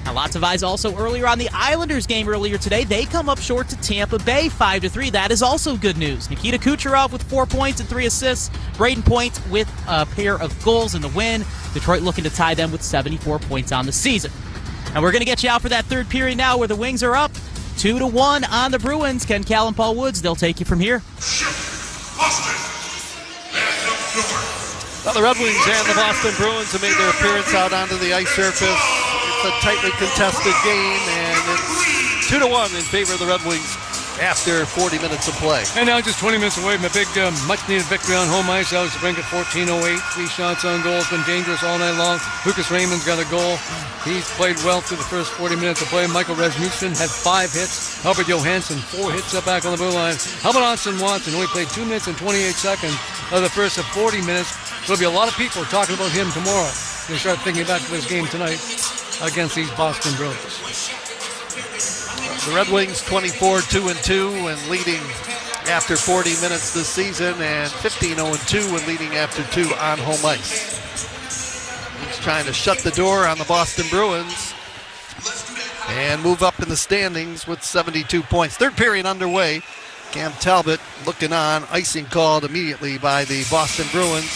Now, lots of eyes also earlier on the Islanders game earlier today. They come up short to Tampa Bay 5-3. That is also good news. Nikita Kucherov with 4 points and 3 assists. Braden Point with a pair of goals in the win. Detroit looking to tie them with 74 points on the season. And we're going to get you out for that third period now where the Wings are up 2-1 on the Bruins. Ken Cal and Paul Woods, they'll take you from here. Well, the Red Wings and the Boston Bruins have made their appearance out onto the ice surface. It's a tightly contested game, and it's 2-1 in favor of the Red Wings after 40 minutes of play. And now just 20 minutes away from a big, much-needed victory on home ice. Alex Brink at 14:08. 3 shots on goal. It's been dangerous all night long. Lucas Raymond's got a goal. He's played well through the first 40 minutes of play. Michael Rasmussen had 5 hits. Albert Johansson, 4 hits up back on the blue line. Albert Watson only played 2 minutes and 28 seconds of the first of 40 minutes. There'll be a lot of people talking about him tomorrow. They start thinking back to this game tonight against these Boston Bruins. The Red Wings 24-2-2 and leading after 40 minutes this season, and 15-0-2 and leading after 2 on home ice. He's trying to shut the door on the Boston Bruins and move up in the standings with 72 points. Third period underway. Cam Talbot looking on. Icing called immediately by the Boston Bruins.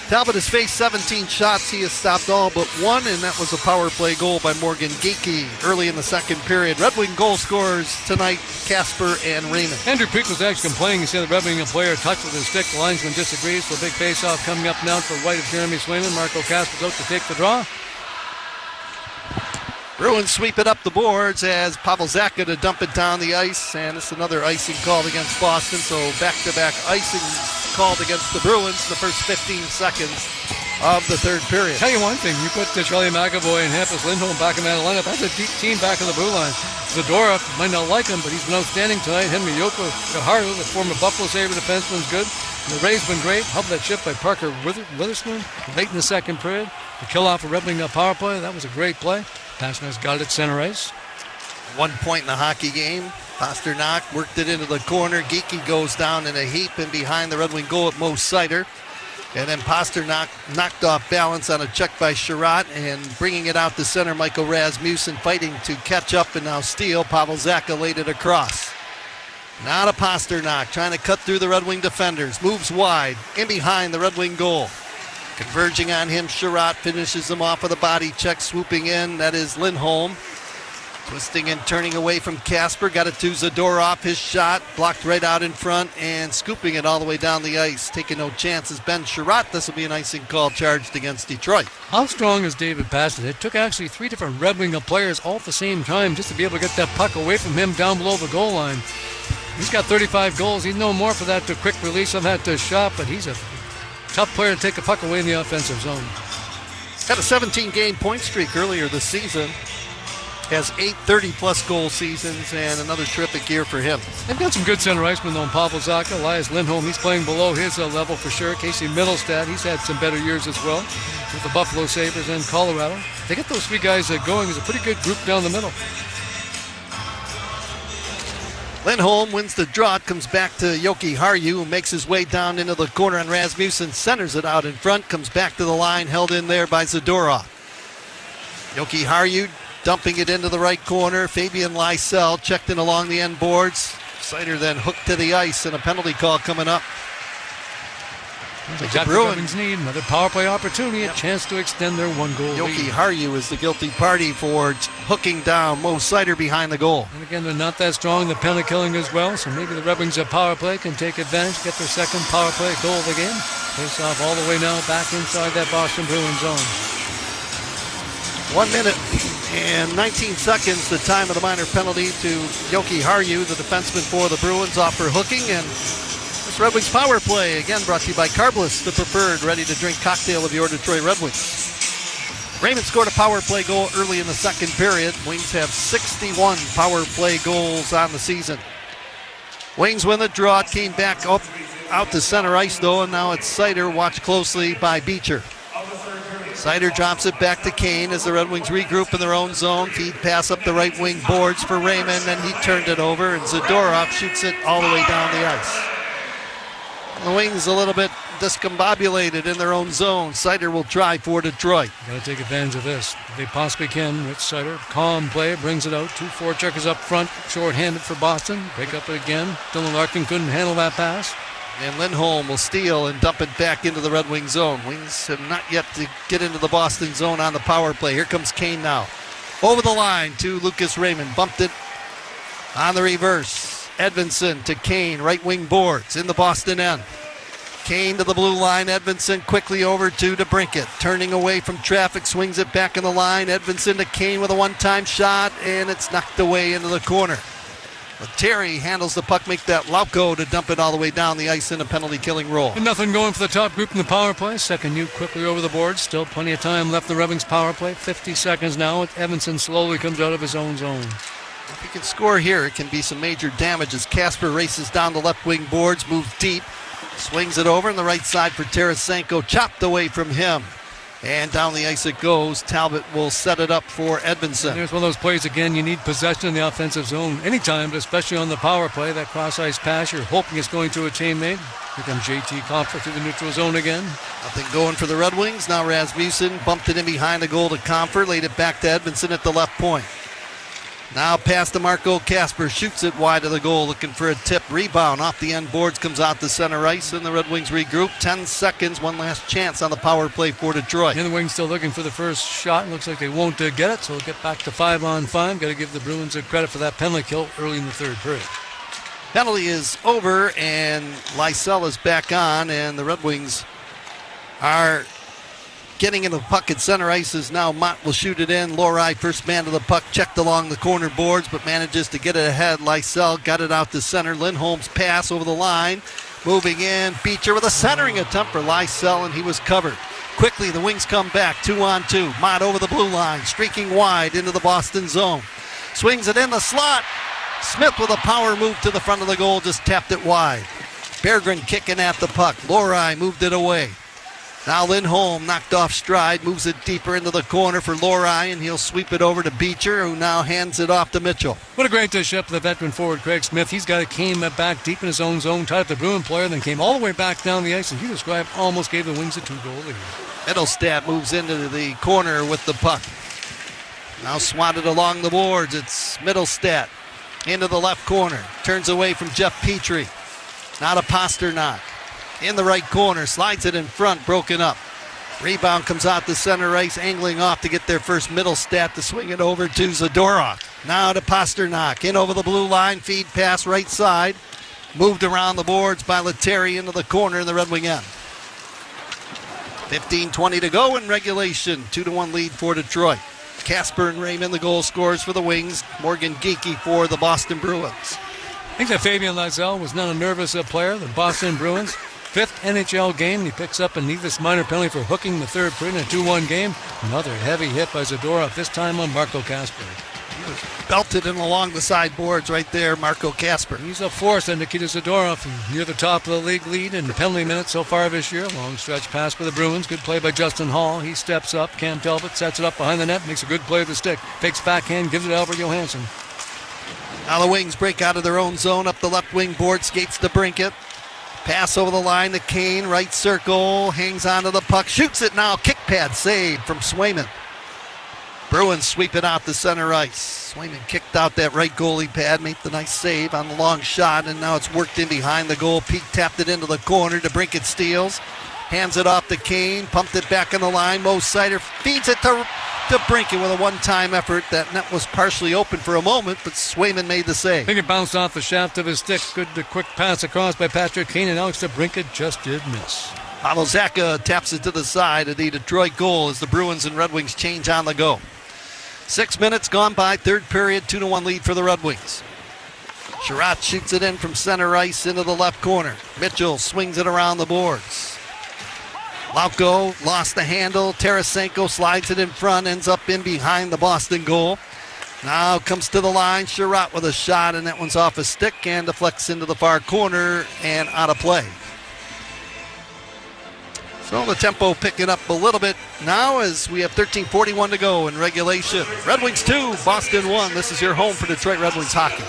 Talbot has faced 17 shots. He has stopped all but 1, and that was a power play goal by Morgan Geekie early in the second period. Red Wing goal scorers tonight, Casper and Raymond. Andrew Peak was actually complaining. He said the Red Wing player touched with his stick. The linesman disagrees. So a big face-off coming up now to the right of Jeremy Swayman. Marco Casper's out to take the draw. Bruins sweep it up the boards as Pavel Zacha to dump it down the ice, and it's another icing called against Boston, so back-to-back icing called against the Bruins in the first 15 seconds of the third period. Tell you one thing, you put Charlie McAvoy and Hampus Lindholm back in that lineup, that's a deep team back in the blue line. Zadorov might not like him, but he's been outstanding tonight. Henry Yoko Kaharu, the former Buffalo Sabre defenseman, is good. The Rays been great. Helped that ship by Parker Witherspoon late in the second period. The kill off a Red Wing power play, that was a great play. Pasternak got it at center ice. 1 point in the hockey game. Pasternak worked it into the corner. Geekie goes down in a heap and behind the Red Wing goal at Mo Sider. And then Pasternak knocked off balance on a check by Sherratt and bringing it out to center. Michael Rasmussen fighting to catch up and now steal. Pavel Zacha laid it across. Now to Pasternak trying to cut through the Red Wing defenders. Moves wide in behind the Red Wing goal. Converging on him, Sherratt finishes him off with a body check, swooping in. That is Lindholm. Twisting and turning away from Casper. Got it to Zadorov. His shot blocked right out in front and scooping it all the way down the ice. Taking no chances. Ben Sherratt. This will be an icing call charged against Detroit. How strong is David Pasternak? It took actually 3 different Red Wing players all at the same time just to be able to get that puck away from him down below the goal line. He's got 35 goals. He's no more for that quick release on that shot, but he's a tough player to take a puck away in the offensive zone. Had a 17-game point streak earlier this season. Has 8 30-plus goal seasons and another terrific year for him. They've got some good center icemen though. Pavel Zacha, Elias Lindholm, he's playing below his level for sure. Casey Middlestad, he's had some better years as well with the Buffalo Sabres and Colorado. They get those 3 guys going as a pretty good group down the middle. Lindholm wins the draw. It comes back to Yoki Harju, who makes his way down into the corner on Rasmussen. Centers it out in front. Comes back to the line, held in there by Zadorov. Yoki Harju dumping it into the right corner. Fabian Lysell checked in along the end boards. Sider then hooked to the ice, and a penalty call coming up. Exactly what the Bruins need. Another power play opportunity, a chance to extend their 1-goal lead. Yoki Harju is the guilty party for hooking down Mo Sider behind the goal. And again, they're not that strong in the penalty killing as well, so maybe the Red Wings at power play can take advantage, get their second power play goal of the game. Face off all the way now back inside that Boston Bruins zone. 1 minute and 19 seconds, the time of the minor penalty to Yoki Harju, the defenseman for the Bruins, off for hooking. And this Red Wings power play, again brought to you by Carbliss, the preferred ready-to-drink cocktail of your Detroit Red Wings. Raymond scored a power play goal early in the second period. Wings have 61 power play goals on the season. Wings win the draw. It came back up out to center ice, though, and now it's Sider, watched closely by Beecher. Sider drops it back to Kane as the Red Wings regroup in their own zone. Feed pass up the right wing boards for Raymond, and he turned it over, and Zadorov shoots it all the way down the ice. The Wings a little bit discombobulated in their own zone. Sider will try for Detroit. Got to take advantage of this. They possibly can with Sider. Calm play, brings it out. 2 forecheckers up front, short-handed for Boston. Break up it again. Dylan Larkin couldn't handle that pass. And Lindholm will steal and dump it back into the Red Wing zone. Wings have not yet to get into the Boston zone on the power play. Here comes Kane now. Over the line to Lucas Raymond. Bumped it on the reverse. Edvinsson to Kane. Right wing boards in the Boston end. Kane to the blue line. Edvinsson quickly over to DeBrincat. Turning away from traffic. Swings it back in the line. Edvinsson to Kane with a one-time shot. And it's knocked away into the corner. But Terry handles the puck, make that Lauko to dump it all the way down the ice in a penalty-killing roll. And nothing going for the top group in the power play. Second unit quickly over the board. Still plenty of time left the Red Wings power play. 50 seconds now. Edvinsson slowly comes out of his own zone. If he can score here, it can be some major damage as Casper races down the left wing boards, moves deep, swings it over on the right side for Tarasenko, chopped away from him. And down the ice it goes. Talbot will set it up for Edvinsson. And there's one of those plays, again, you need possession in the offensive zone anytime, but especially on the power play. That cross-ice pass, you're hoping it's going to a teammate. Here comes JT Compher through the neutral zone again. Nothing going for the Red Wings. Now Rasmussen bumped it in behind the goal to Compher, laid it back to Edvinsson at the left point. Now pass to Marco Casper, shoots it wide of the goal, looking for a tip. Rebound off the end boards, comes out to center ice, and the Red Wings regroup. 10 seconds, one last chance on the power play for Detroit. And the Wings still looking for the first shot. Looks like they won't get it, so we'll get back to 5-on-5. Got to give the Bruins a credit for that penalty kill early in the third period. Penalty is over, and Lysell is back on, and the Red Wings are getting into the puck at center ice as now Mott will shoot it in. Lohrei, first man to the puck, checked along the corner boards, but manages to get it ahead. Lysell got it out to center. Lindholm's pass over the line. Moving in, Beecher with a centering attempt for Lysell, and he was covered. Quickly, the Wings come back, 2-on-2. Mott over the blue line, streaking wide into the Boston zone. Swings it in the slot. Smith with a power move to the front of the goal, just tapped it wide. Berggren kicking at the puck. Lohrei moved it away. Now Lindholm knocked off stride, moves it deeper into the corner for Lohrei, and he'll sweep it over to Beecher, who now hands it off to Mitchell. What a great dish up to the veteran forward, Craig Smith. He's got it, came back deep in his own zone, tied up the Bruin player, then came all the way back down the ice, and you described almost gave the Wings a 2-goal lead. Mittelstadt moves into the corner with the puck. Now swatted along the boards. It's Mittelstadt into the left corner. Turns away from Jeff Petrie. Now to Pasternak. In the right corner, slides it in front, broken up. Rebound comes out to center ice, angling off to get their first Mittelstadt to swing it over to Zadorov. Now to Pasternak. In over the blue line. Feed pass right side. Moved around the boards by Lettieri into the corner in the Red Wing end. 15:20 to go in regulation. 2-1 lead for Detroit. Casper and Raymond, the goal scorers for the Wings. Morgan Geekie for the Boston Bruins. I think that Fabian Lysell was not a nervous player. The Boston Bruins, 5th NHL game. He picks up a needless minor penalty for hooking the third period in a 2-1 game. Another heavy hit by Zadorov, this time on Marco Casper. He was belted in along the side boards right there, Marco Casper. He's a force, and Nikita Zadorov near the top of the league lead in penalty minutes so far this year. Long stretch pass for the Bruins. Good play by Justin Hall. He steps up. Cam Talbot sets it up behind the net. Makes a good play with the stick. Fakes backhand. Gives it to Albert Johansson. Now the Wings break out of their own zone. Up the left wing board. Skates to Brinkett. Pass over the line to Kane. Right circle. Hangs onto the puck. Shoots it now. Kick pad save from Swayman. Bruins sweep it out to center ice. Swayman kicked out that right goalie pad, made the nice save on the long shot, and now it's worked in behind the goal. Peake tapped it into the corner. DeBrincat steals, hands it off to Kane, pumped it back in the line. Mo Seider feeds it to Brinkett with a one-time effort. That net was partially open for a moment, but Swayman made the save. I think it bounced off the shaft of his stick. Good quick pass across by Patrick Kane, and Alex DeBrincat just did miss. Pavel Zacha taps it to the side of the Detroit goal as the Bruins and Red Wings change on the go. 6 minutes gone by, third period, 2-1 lead for the Red Wings. Sherratt shoots it in from center ice into the left corner. Mitchell swings it around the boards. Lauko lost the handle. Tarasenko slides it in front, ends up in behind the Boston goal. Now comes to the line, Sherratt with a shot, and that one's off a stick and deflects into the far corner and out of play. So the tempo picking up a little bit now as we have 13:41 to go in regulation. Red Wings 2, Boston 1. This is your home for Detroit Red Wings hockey.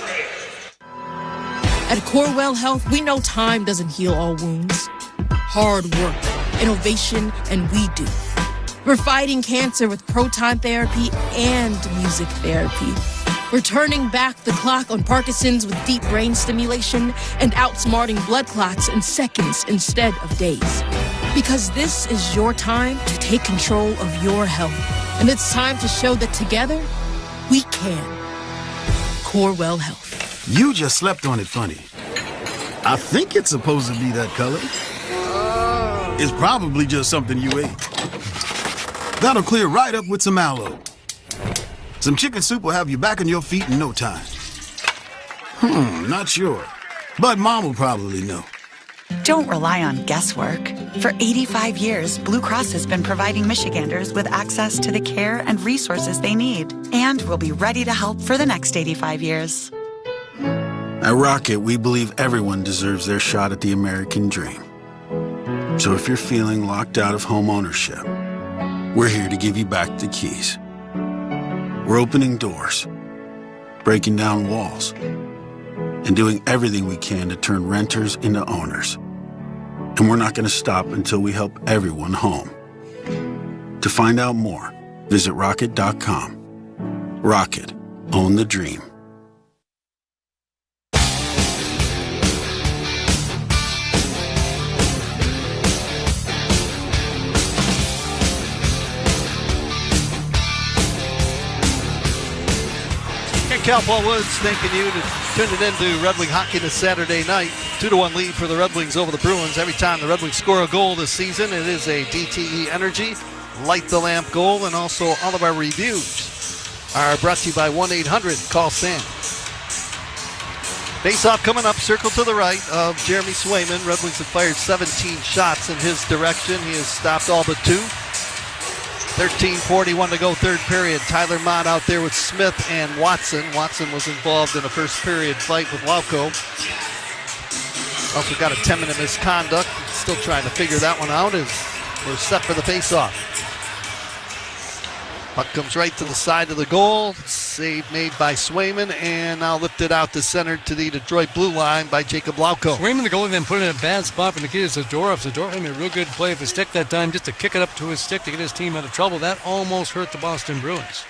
At Corewell Health, we know time doesn't heal all wounds. Hard work, innovation, and we do. We're fighting cancer with proton therapy and music therapy. We're turning back the clock on Parkinson's with deep brain stimulation and outsmarting blood clots in seconds instead of days. Because this is your time to take control of your health. And it's time to show that together, we can. Corewell Health. You just slept on it funny. I think it's supposed to be that color. It's probably just something you ate. That'll clear right up with some aloe. Some chicken soup will have you back on your feet in no time. Not sure. But Mom will probably know. Don't rely on guesswork. For 85 years, Blue Cross has been providing Michiganders with access to the care and resources they need, and will be ready to help for the next 85 years. At Rocket, we believe everyone deserves their shot at the American dream. So if you're feeling locked out of home ownership, we're here to give you back the keys. We're opening doors, breaking down walls, and doing everything we can to turn renters into owners. And we're not going to stop until we help everyone home. To find out more, visit rocket.com. Rocket, own the dream. Cal Paul Woods thanking you to turn it into Red Wing hockey this Saturday night. 2-1 lead for the Red Wings over the Bruins. Every time the Red Wings score a goal this season, it is a DTE Energy Light the Lamp goal, and also all of our reviews are brought to you by 1-800-CALL-SAM. Face-off coming up, circle to the right of Jeremy Swayman. Red Wings have fired 17 shots in his direction. He has stopped all but 2. 13:41 to go, third period. Tyler Mott out there with Smith and Watson. Watson was involved in a first period fight with Lauko. Also got a 10-minute misconduct. Still trying to figure that one out as we're set for the faceoff. Puck comes right to the side of the goal. Save made by Swayman, and now lifted out to center to the Detroit blue line by Jacob Lauko. Swayman, the goalie, then put in a bad spot for Nikita Zadorov. Zadorov made a real good play with his stick that time, just to kick it up to his stick to get his team out of trouble. That almost hurt the Boston Bruins.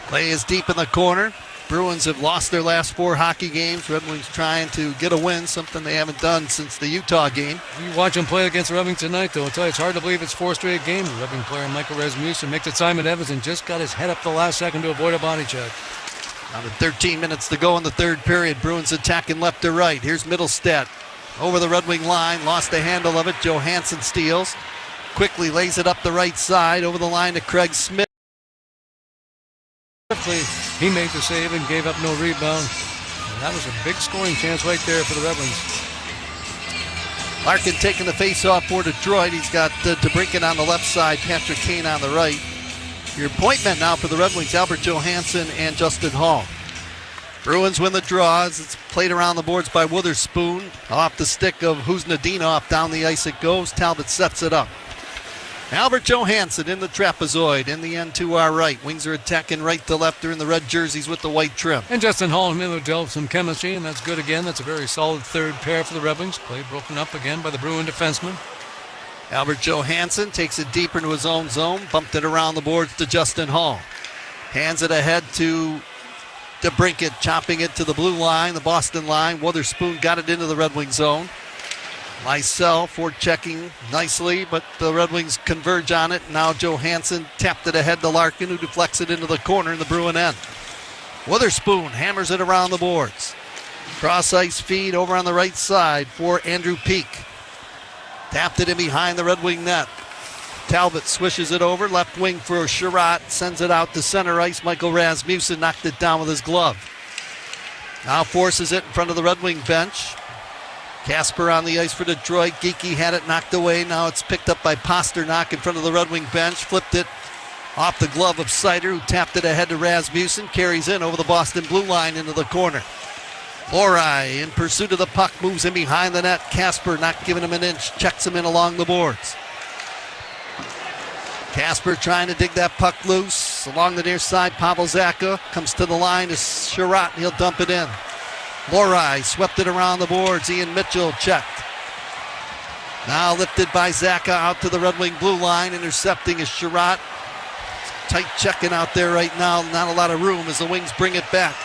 Play is deep in the corner. Bruins have lost their last 4 hockey games. Red Wings trying to get a win, something they haven't done since the Utah game. You watch them play against the Red Wings tonight, though. I'll tell you, it's hard to believe it's 4 straight games. The Red Wing player Michael Rasmussen makes it. Simon Evans and just got his head up the last second to avoid a body check. Down to 13 minutes to go in the third period. Bruins attacking left to right. Here's Middlestead over the Red Wing line. Lost the handle of it. Johansson steals. Quickly lays it up the right side over the line to Craig Smith. He made the save and gave up no rebound. And that was a big scoring chance right there for the Red Wings. Larkin taking the face-off for Detroit. He's got DeBrincat on the left side, Patrick Kane on the right. Your point men now for the Red Wings, Albert Johansson and Justin Hall. Bruins win the draws. It's played around the boards by Witherspoon. Off the stick of Huznadinov. Down the ice it goes. Talbot sets it up. Albert Johansson in the trapezoid. In the end to our right. Wings are attacking right to left. They're in the red jerseys with the white trim. And Justin Hall and Miller developed some chemistry, and that's good again. That's a very solid third pair for the Red Wings. Play broken up again by the Bruin defenseman. Albert Johansson takes it deeper into his own zone. Bumped it around the boards to Justin Hall. Hands it ahead to DeBrincat, chopping it to the blue line, the Boston line. Witherspoon got it into the Red Wing zone. Lysell forechecking nicely, but the Red Wings converge on it. Now Johansson tapped it ahead to Larkin, who deflects it into the corner in the Bruin end. Witherspoon hammers it around the boards. Cross ice feed over on the right side for Andrew Peak. Tapped it in behind the Red Wing net. Talbot swishes it over, left wing for Sherratt, sends it out to center ice. Michael Rasmussen knocked it down with his glove. Now forces it in front of the Red Wing bench. Casper on the ice for Detroit. Geekie had it knocked away. Now it's picked up by Pasternak in front of the Red Wing bench. Flipped it off the glove of Sider, who tapped it ahead to Rasmussen. Carries in over the Boston blue line into the corner. Lorai in pursuit of the puck, moves in behind the net. Casper not giving him an inch, checks him in along the boards. Casper trying to dig that puck loose. Along the near side, Pavel Zacha comes to the line to Sherratt, and he'll dump it in. Lorai swept it around the boards. Ian Mitchell checked. Now lifted by Zacha out to the Red Wing blue line. Intercepting is Sherratt. Tight checking out there right now. Not a lot of room as the Wings bring it back.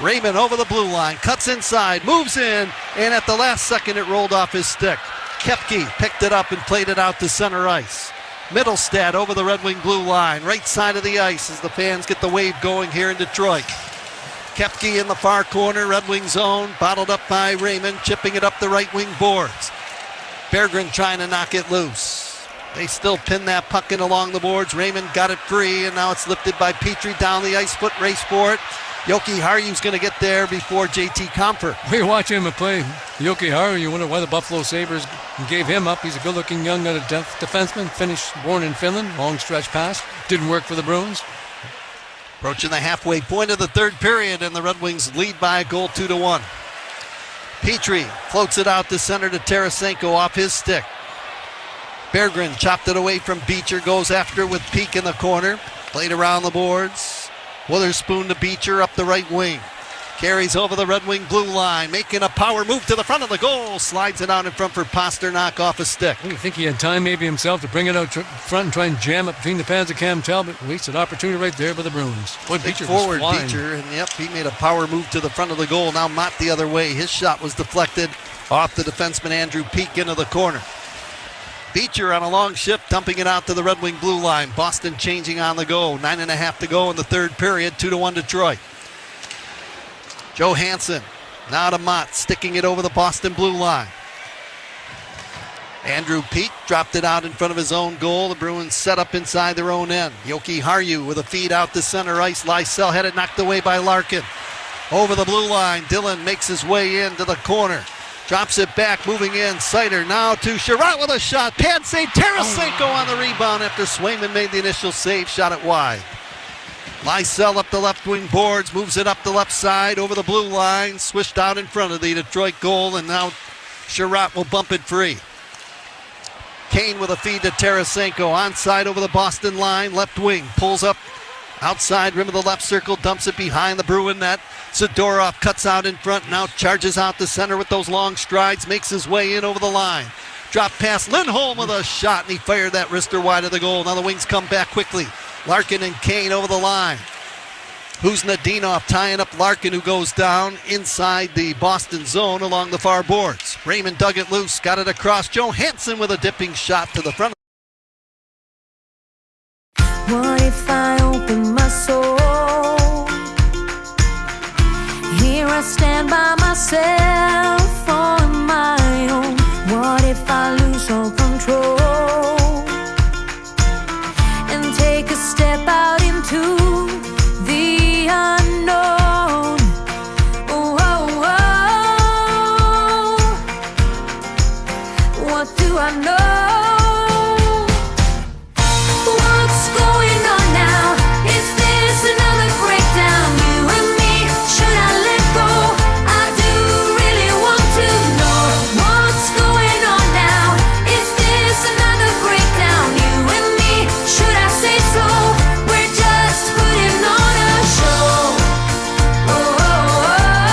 Raymond over the blue line. Cuts inside. Moves in. And at the last second it rolled off his stick. Koepke picked it up and played it out to center ice. Middlestead over the Red Wing blue line. Right side of the ice as the fans get the wave going here in Detroit. Koepke in the far corner, Red Wing zone, bottled up by Raymond, chipping it up the right wing boards. Berggren trying to knock it loose. They still pin that puck in along the boards. Raymond got it free, and now it's lifted by Petrie down the ice, foot race for it. Yoki Haryu's going to get there before JT Comfort. We watch him play Yoki Haryu. You wonder why the Buffalo Sabres gave him up. He's a good-looking young defenseman, born in Finland, long stretch pass. Didn't work for the Bruins. Approaching the halfway point of the third period, and the Red Wings lead by a goal 2-1. Petrie floats it out to center to Tarasenko off his stick. Berggren chopped it away from Beecher, goes after with Peak in the corner. Played around the boards. Witherspoon to Beecher up the right wing. Carries over the Red Wing blue line, making a power move to the front of the goal. Slides it out in front for Pasternak off a stick. I think he had time maybe himself to bring it out front and try and jam it between the pads of Cam Talbot. Wasted opportunity right there by the Bruins. Boy, Beecher forward Beecher, and yep, he made a power move to the front of the goal. Now Mott the other way. His shot was deflected off the defenseman Andrew Peak into the corner. Beecher on a long shift, dumping it out to the Red Wing blue line. Boston changing on the go. 9.5 to go in the third period. 2-1 Detroit. Johansson now to Mott, sticking it over the Boston blue line. Andrew Peak dropped it out in front of his own goal. The Bruins set up inside their own end. Yoki Harju with a feed out to center ice. Lysell had it knocked away by Larkin. Over the blue line, Dillon makes his way into the corner. Drops it back, moving in. Sider now to Sherratt with a shot. Pad save. Tarasenko on the rebound after Swayman made the initial save. Shot it wide. Lysell up the left wing boards, moves it up the left side over the blue line, swished out in front of the Detroit goal, and now Sherratt will bump it free. Kane with a feed to Tarasenko, onside over the Boston line, left wing, pulls up outside rim of the left circle, dumps it behind the Bruin net. Zadorov cuts out in front, now charges out the center with those long strides, makes his way in over the line. Drop pass, Lindholm with a shot, and he fired that wrister wide of the goal. Now the Wings come back quickly. Larkin and Kane over the line. Huznadinov tying up Larkin, who goes down inside the Boston zone along the far boards. Raymond dug it loose, got it across. Johansson with a dipping shot to the front. What if I open my soul I stand by myself on my own? What if I lose all control and take a step out into the unknown? Oh, oh, oh. What do I know? What's going on now? Is this another breakdown? You and me, should I let go? I do really want to know what's going on now. Is this another breakdown? You and me, should I say so? We're just putting on a show. Oh, oh, oh.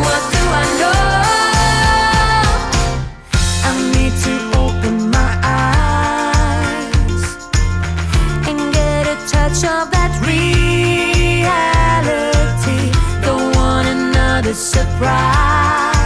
What do I know? I need to open my eyes and get a touch of that reality. Don't want another surprise.